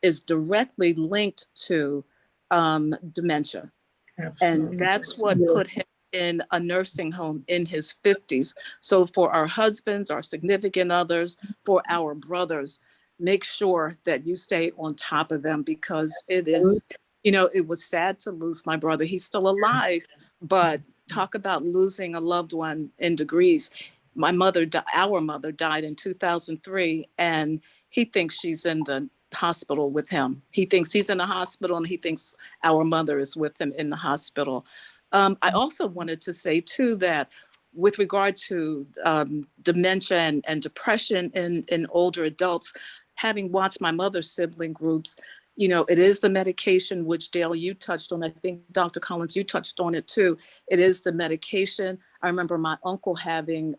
is directly linked to dementia. Absolutely. And that's what put him in a nursing home in his 50s. So for our husbands, our significant others, for our brothers, make sure that you stay on top of them, because it is, you know, it was sad to lose my brother. He's still alive, but talk about losing a loved one in degrees. My mother, our mother died in 2003, and he thinks she's in the hospital with him. He thinks he's in the hospital, and he thinks our mother is with him in the hospital. I also wanted to say too that with regard to dementia and depression in older adults, having watched my mother's sibling groups, you know, it is the medication, which Dale, you touched on. I think Dr. Collins, you touched on it too. It is the medication. I remember my uncle having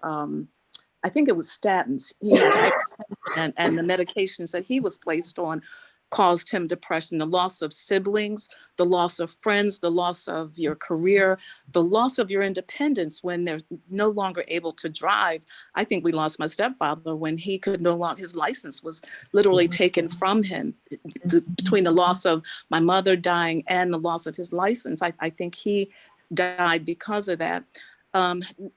I think it was statins. He had hypertension, and the medications that he was placed on caused him depression. The loss of siblings, the loss of friends, the loss of your career, the loss of your independence when they're no longer able to drive. I think we lost my stepfather when he could no longer, his license was literally taken from him. Between the loss of my mother dying and the loss of his license, I think he died because of that.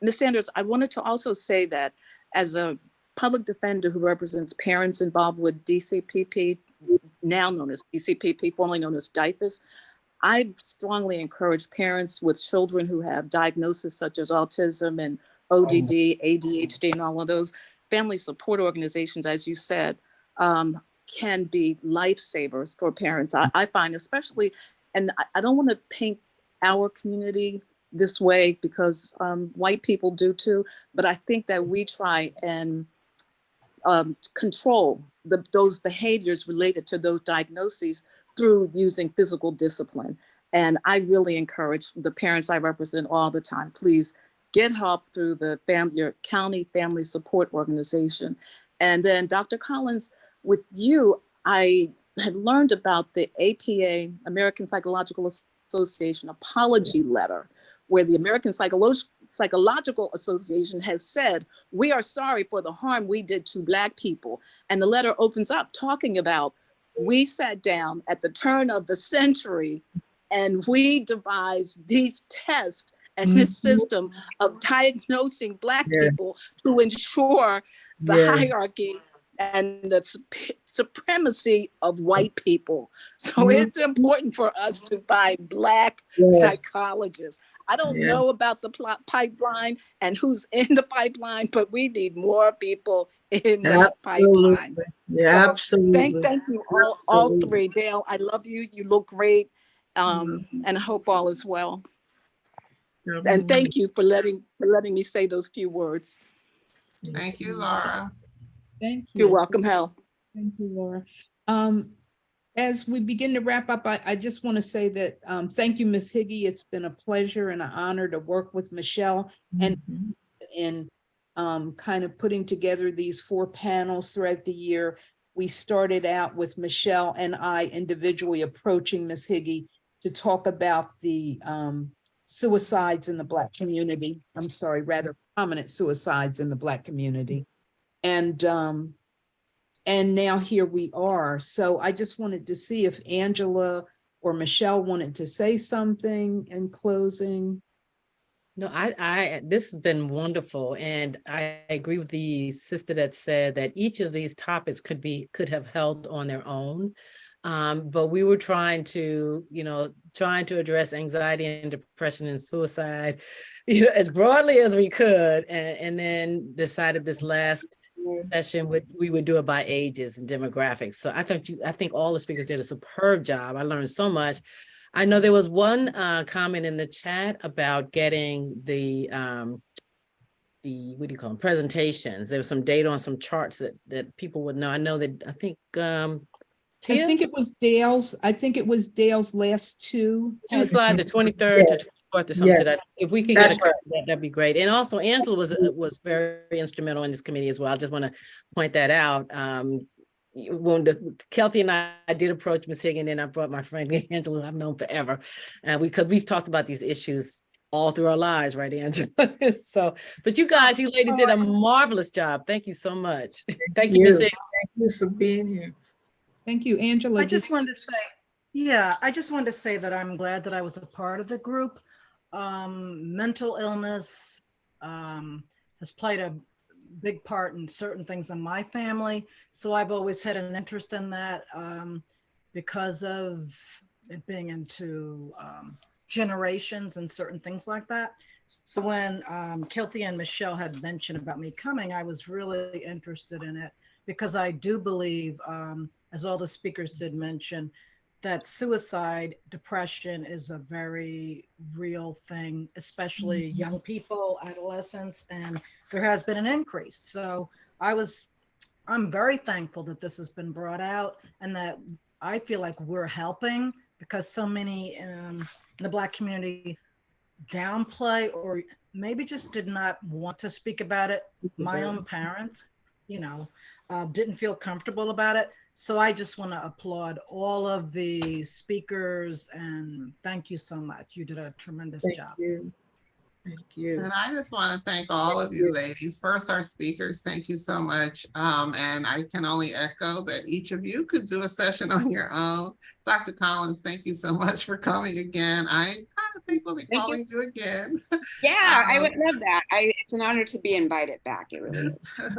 Ms. Sanders, I wanted to also say that as a public defender who represents parents involved with DCPP, now known as DCPP, formerly known as DIFUS, I strongly encourage parents with children who have diagnoses such as autism and ODD, ADHD, and all of those family support organizations, as you said, can be lifesavers for parents. I find especially, and I don't want to paint our community this way because white people do too, but I think that we try and control those behaviors related to those diagnoses through using physical discipline. And I really encourage the parents I represent all the time, please get help through your county family support organization. And then Dr. Collins, with you, I have learned about the APA, American Psychological Association apology letter, where the American Psychological Association has said, we are sorry for the harm we did to Black people. And the letter opens up talking about, we sat down at the turn of the century and we devised these tests and this system of diagnosing Black people to ensure the hierarchy and the supremacy of white people. So it's important for us to find Black psychologists. I don't know about the pipeline and who's in the pipeline, but we need more people in that pipeline. Yeah, absolutely. Thank you all three. Dale, I love you. You look great. And I hope all is well. And thank you for letting me say those few words. Thank you, Laura. Thank you. You're welcome, Hal. Thank you, Laura. As we begin to wrap up, I just want to say that thank you, Ms. Higgy. It's been a pleasure and an honor to work with Michelle and in kind of putting together these 4 panels throughout the year. We started out with Michelle and I individually approaching Ms. Higgy to talk about the suicides in the Black community. I'm sorry, rather prominent suicides in the Black community. And now here we are. So I just wanted to see if Angela or Michelle wanted to say something in closing. No, this has been wonderful. And I agree with the sister that said that each of these topics could have held on their own. But we were trying to address anxiety and depression and suicide, as broadly as we could. And then decided this last session we would do it by ages and demographics. So I think all the speakers did a superb job. I learned so much. I know there was one comment in the chat about getting the what do you call them, presentations. There was some data on some charts that people would know. I know that I think it was Dale's. I think it was Dale's last two slides, the 23rd to 24th or something to that. If we can get a copy of that, that'd be great. And also Angela was very instrumental in this committee as well. I just want to point that out. When Kelty and I did approach Ms. Higgin, and I brought my friend Angela, who I've known forever, because we've talked about these issues all through our lives, right, Angela? So, but you ladies did a marvelous job. Thank you so much. Thank you, Ms. Higgin. Thank you for being here. Thank you, Angela. I just wanted to say that I'm glad that I was a part of the group. Mental illness has played a big part in certain things in my family. So I've always had an interest in that because of it being into generations and certain things like that. So when Kelty and Michelle had mentioned about me coming, I was really interested in it because I do believe, as all the speakers did mention, that suicide, depression is a very real thing, especially young people, adolescents, and there has been an increase. So I'm very thankful that this has been brought out and that I feel like we're helping because so many in the Black community downplay or maybe just did not want to speak about it. My own parents, didn't feel comfortable about it. So I just want to applaud all of the speakers and thank you so much. You did a tremendous job. Thank you. And I just want to thank all of you ladies. First, our speakers, thank you so much. And I can only echo that each of you could do a session on your own. Dr. Collins, thank you so much for coming again. I kind of think we'll be calling you again. Yeah, I would love that. It's an honor to be invited back. It really is.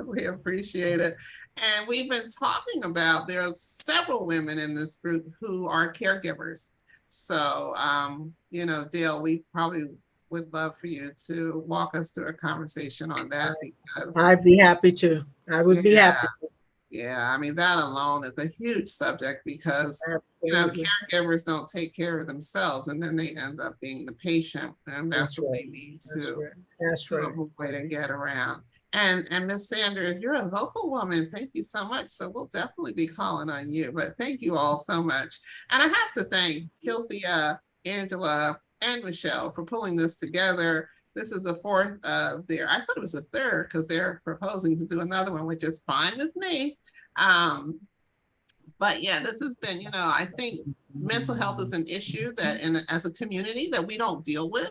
We appreciate it. And we've been talking about, there are several women in this group who are caregivers. So, Dale, we probably would love for you to walk us through a conversation on that. Because I'd be happy to. I would be happy to. Yeah, I mean, that alone is a huge subject because, caregivers don't take care of themselves and then they end up being the patient. And that's what we need to avoid and get around. And Ms. Sandra, if you're a local woman, thank you so much. So we'll definitely be calling on you, but thank you all so much. And I have to thank Hilthia, Angela, and Michelle for pulling this together. This is the fourth of their, I thought it was the third because they're proposing to do another one, which is fine with me. But yeah, this has been, I think mental health is an issue that as a community that we don't deal with.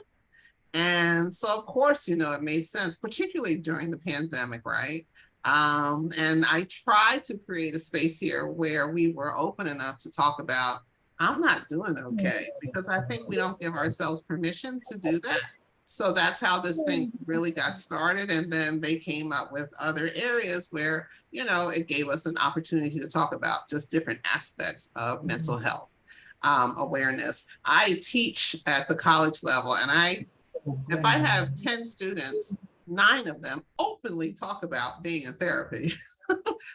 And so of course, it made sense, particularly during the pandemic, right? And I tried to create a space here where we were open enough to talk about, I'm not doing okay, because I think we don't give ourselves permission to do that. So that's how this thing really got started. And then they came up with other areas where, it gave us an opportunity to talk about just different aspects of mental health awareness. I teach at the college level, and if I have 10 students, 9 of them openly talk about being in therapy.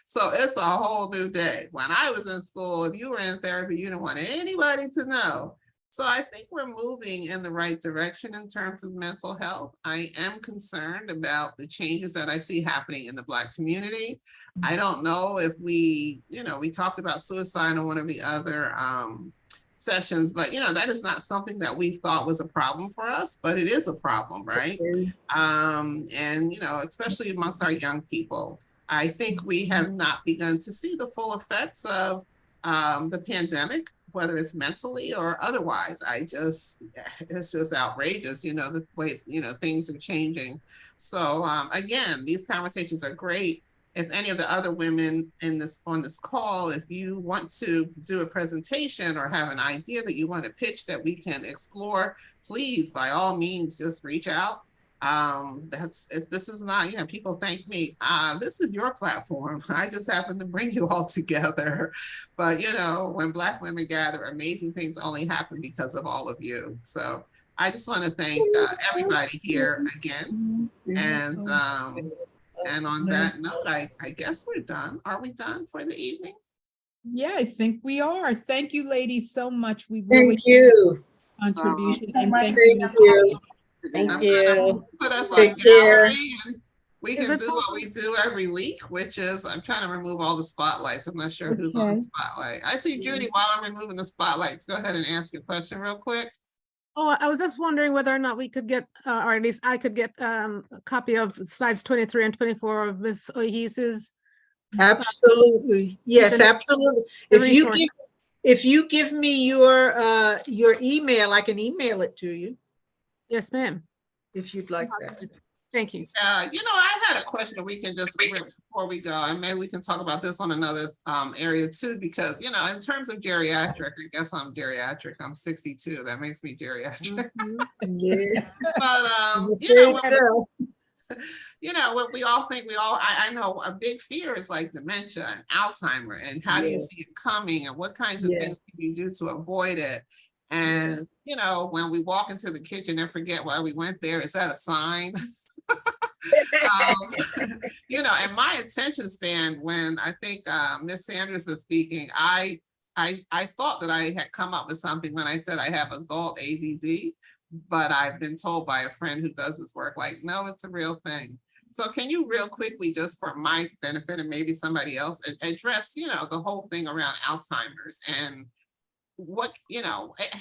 So it's a whole new day. When I was in school, if you were in therapy, you didn't want anybody to know. So I think we're moving in the right direction in terms of mental health. I am concerned about the changes that I see happening in the Black community. I don't know if we talked about suicide on one of the other sessions, but that is not something that we thought was a problem for us, but it is a problem, right? And especially amongst our young people. I think we have not begun to see the full effects of the pandemic, whether it's mentally or otherwise. It's just outrageous, the way, things are changing. So again, these conversations are great. If any of the other women on this call, if you want to do a presentation or have an idea that you want to pitch that we can explore, please, by all means, just reach out. This is not, people thank me. This is your platform. I just happen to bring you all together. But, when Black women gather, amazing things only happen because of all of you. So I just want to thank everybody here again. And on that note, I guess we're done. Are we done for the evening? Yeah, I think we are. Thank you, ladies, so much. We Thank you. Contribution Wow. and thank Thank you. you. Thank you. Put us on Take care. gallery. We can do what we do every week, which is, I'm trying to remove all the spotlights. I'm not sure who's on the spotlight. I see Judy. While I'm removing the spotlights, go ahead and ask your question real quick. Oh, I was just wondering whether or not we could get, or at least I could get a copy of slides 23 and 24 of Ms. Ayisi's. Absolutely. Yes, absolutely. If you give me your email, I can email it to you. Yes, ma'am. If you'd like that. Thank you. I had a question we can just, before we go, and maybe we can talk about this on another area too, because, in terms of geriatric, I guess I'm geriatric, I'm 62, that makes me geriatric. Yeah. But, what we all think, I know a big fear is like dementia and Alzheimer, and how do you see it coming, and what kinds of things can you do to avoid it? And, when we walk into the kitchen and forget why we went there, is that a sign? And my attention span, when I think Ms. Sanders was speaking, I thought that I had come up with something when I said I have adult ADD, but I've been told by a friend who does this work, like, no, it's a real thing. So can you real quickly, just for my benefit and maybe somebody else, address, the whole thing around Alzheimer's and what,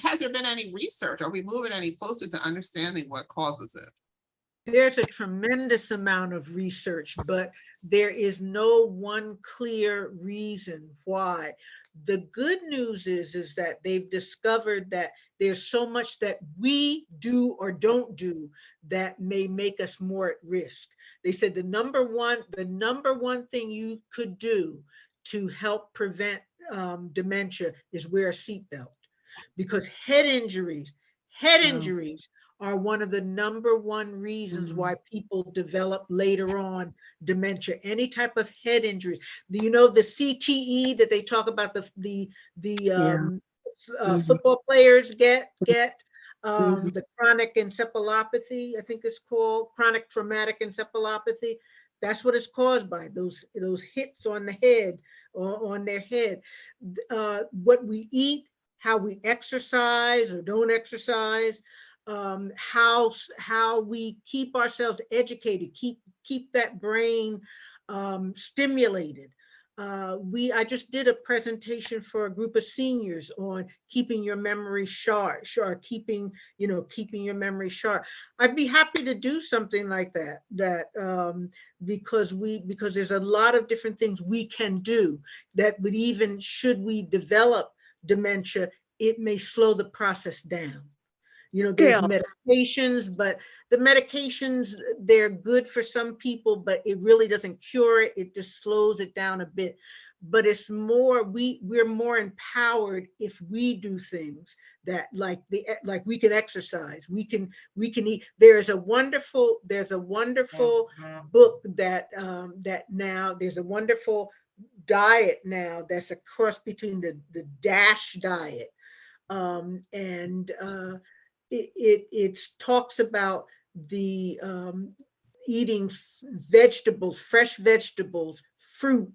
has there been any research? Are we moving any closer to understanding what causes it? There's a tremendous amount of research, but there is no one clear reason why. The good news is that they've discovered that there's so much that we do or don't do that may make us more at risk. They said the number one thing you could do to help prevent dementia is wear a seatbelt, because head injuries are one of the number one reasons why people develop later on dementia. Any type of head injuries. The CTE that they talk about, the football players get the chronic encephalopathy, I think it's called chronic traumatic encephalopathy. That's what it's caused by, those hits on the head or on their head. What we eat, how we exercise or don't exercise, how we keep ourselves educated, keep that brain stimulated. I just did a presentation for a group of seniors on keeping your memory sharp, keeping your memory sharp. I'd be happy to do something like that, because there's a lot of different things we can do that would, even should we develop dementia, it may slow the process down. There's medications, but the medications, they're good for some people, but it really doesn't cure it. It just slows it down a bit. But it's more, we're more empowered if we do things that, like we can exercise, we can eat. There's a wonderful book that now there's a wonderful diet now that's a cross between the DASH diet, it talks about the eating vegetables, fresh vegetables, fruit,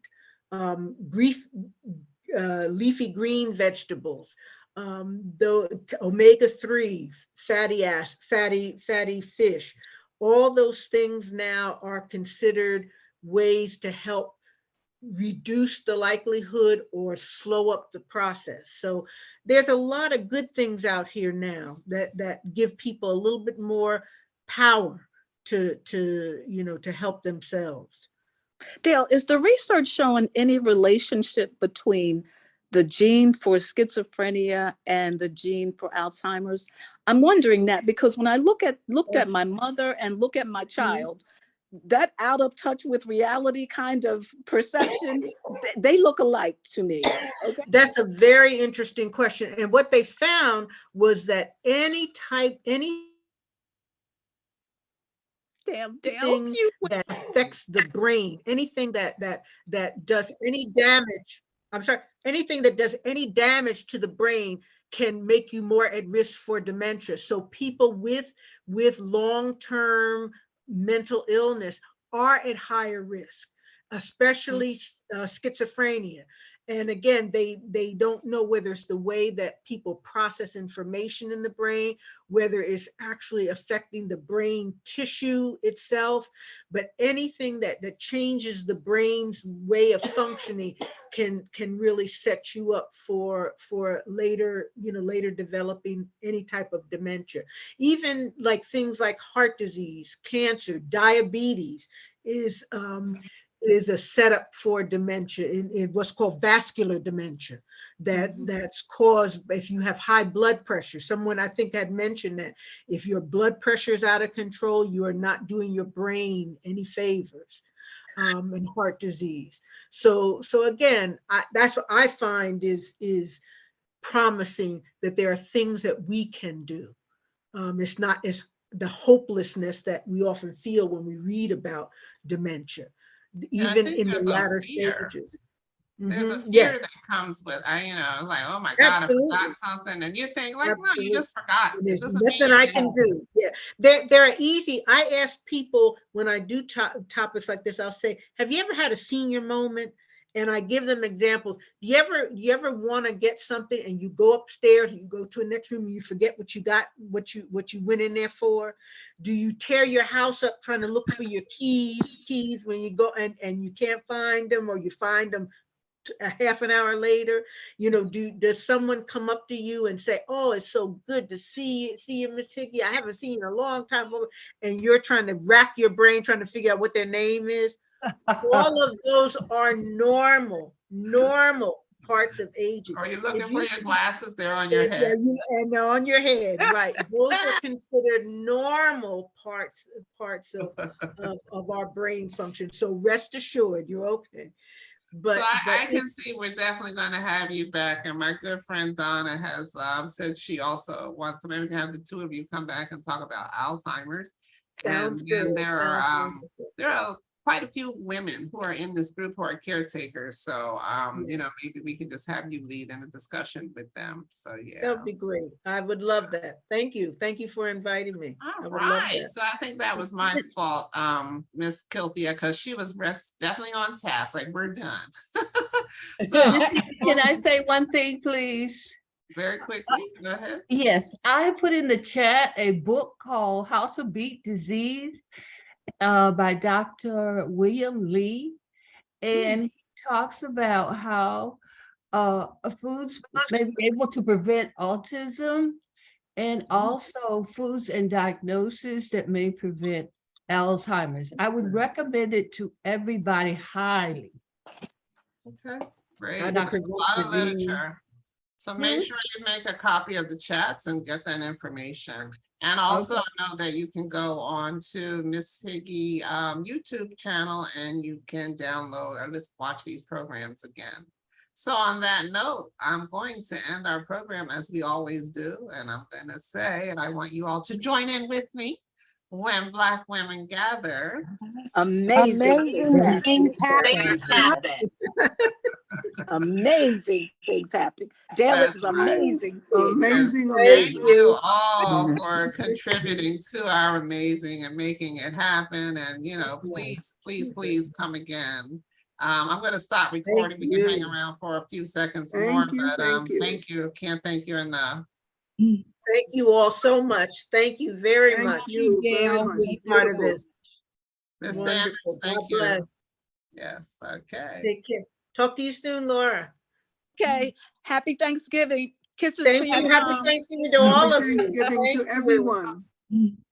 leafy green vegetables, the omega-3 fatty fish. All those things now are considered ways to help reduce the likelihood or slow up the process. So there's a lot of good things out here now that give people a little bit more power to help themselves. Dale, is the research showing any relationship between the gene for schizophrenia and the gene for Alzheimer's? I'm wondering that because when I looked at my mother and look at my child, that out of touch with reality kind of perception, they look alike to me. Okay. That's a very interesting question. And what they found was that anything that affects the brain, anything that does any damage, anything that does any damage to the brain can make you more at risk for dementia. So people with long-term mental illness are at higher risk, especially schizophrenia. And again, they don't know whether it's the way that people process information in the brain, whether it's actually affecting the brain tissue itself, but anything that changes the brain's way of functioning can really set you up for later, later developing any type of dementia. Even like things like heart disease, cancer, diabetes is a setup for dementia in what's called vascular dementia, that's caused if you have high blood pressure. Someone I think had mentioned that if your blood pressure is out of control, you are not doing your brain any favors, and heart disease. So again, that's what I find is promising, that there are things that we can do. It's not as the hopelessness that we often feel when we read about dementia, even in the latter stages. There's a fear that comes with, like, oh my God, Absolutely. I forgot something. And you think like, no, you just forgot. There's nothing I can do. Yeah, they're easy. I ask people when I do topics like this, I'll say, have you ever had a senior moment? And I give them examples. Do you ever want to get something and you go upstairs and you go to the next room and you forget what you got, what you went in there for? Do you tear your house up trying to look for your keys when you go and you can't find them, or you find them a half an hour later? You know, does someone come up to you and say, oh, it's so good to see you, Miss Hickey. I haven't seen you in a long time. And you're trying to rack your brain, trying to figure out what their name is. All of those are normal parts of aging. Are you looking for your glasses? They're on your head. And on your head, right. Those are considered normal parts of our brain function. So rest assured, you're okay. But, so I can see we're definitely going to have you back. And my good friend Donna has said she also wants to maybe have the two of you come back and talk about Alzheimer's. And there are quite a few women who are in this group who are caretakers. So, you know, maybe we can just have you lead in a discussion with them. So, yeah. That would be great. I would love that. Thank you. Thank you for inviting me. All right. So I think that was my fault, Miss Kilpia, because she was definitely on task. Like, we're done. So, can I say one thing, please? Very quickly, go ahead. Yes, I put in the chat a book called How to Beat Disease by Dr. William Lee. And he talks about how foods may be able to prevent autism, and also foods and diagnoses that may prevent Alzheimer's. I would recommend it to everybody highly. Okay, great. A lot of literature. So make sure you make a copy of the chats and get that information. And also know that you can go on to Miss Higgy YouTube channel and you can download or just watch these programs again. So on that note, I'm going to end our program as we always do. And I'm going to say, and I want you all to join in with me when Black women gather. Amazing things happen. Amazing things happen. Dale, it was amazing. Thank you all for contributing to our amazing and making it happen. And, you know, please come again. I'm going to stop recording. We can hang around for a few seconds more, but thank you. Can't thank you enough. Thank you all so much. Thank you very much. You, Gail. For being part of this. Miss Wonderful. Sanders, thank you. Yes, okay. Take care. Talk to you soon, Laura. Okay. Happy Thanksgiving. Kisses Thank to you. your Happy mom. Thanksgiving to all of you. Thanksgiving to everyone.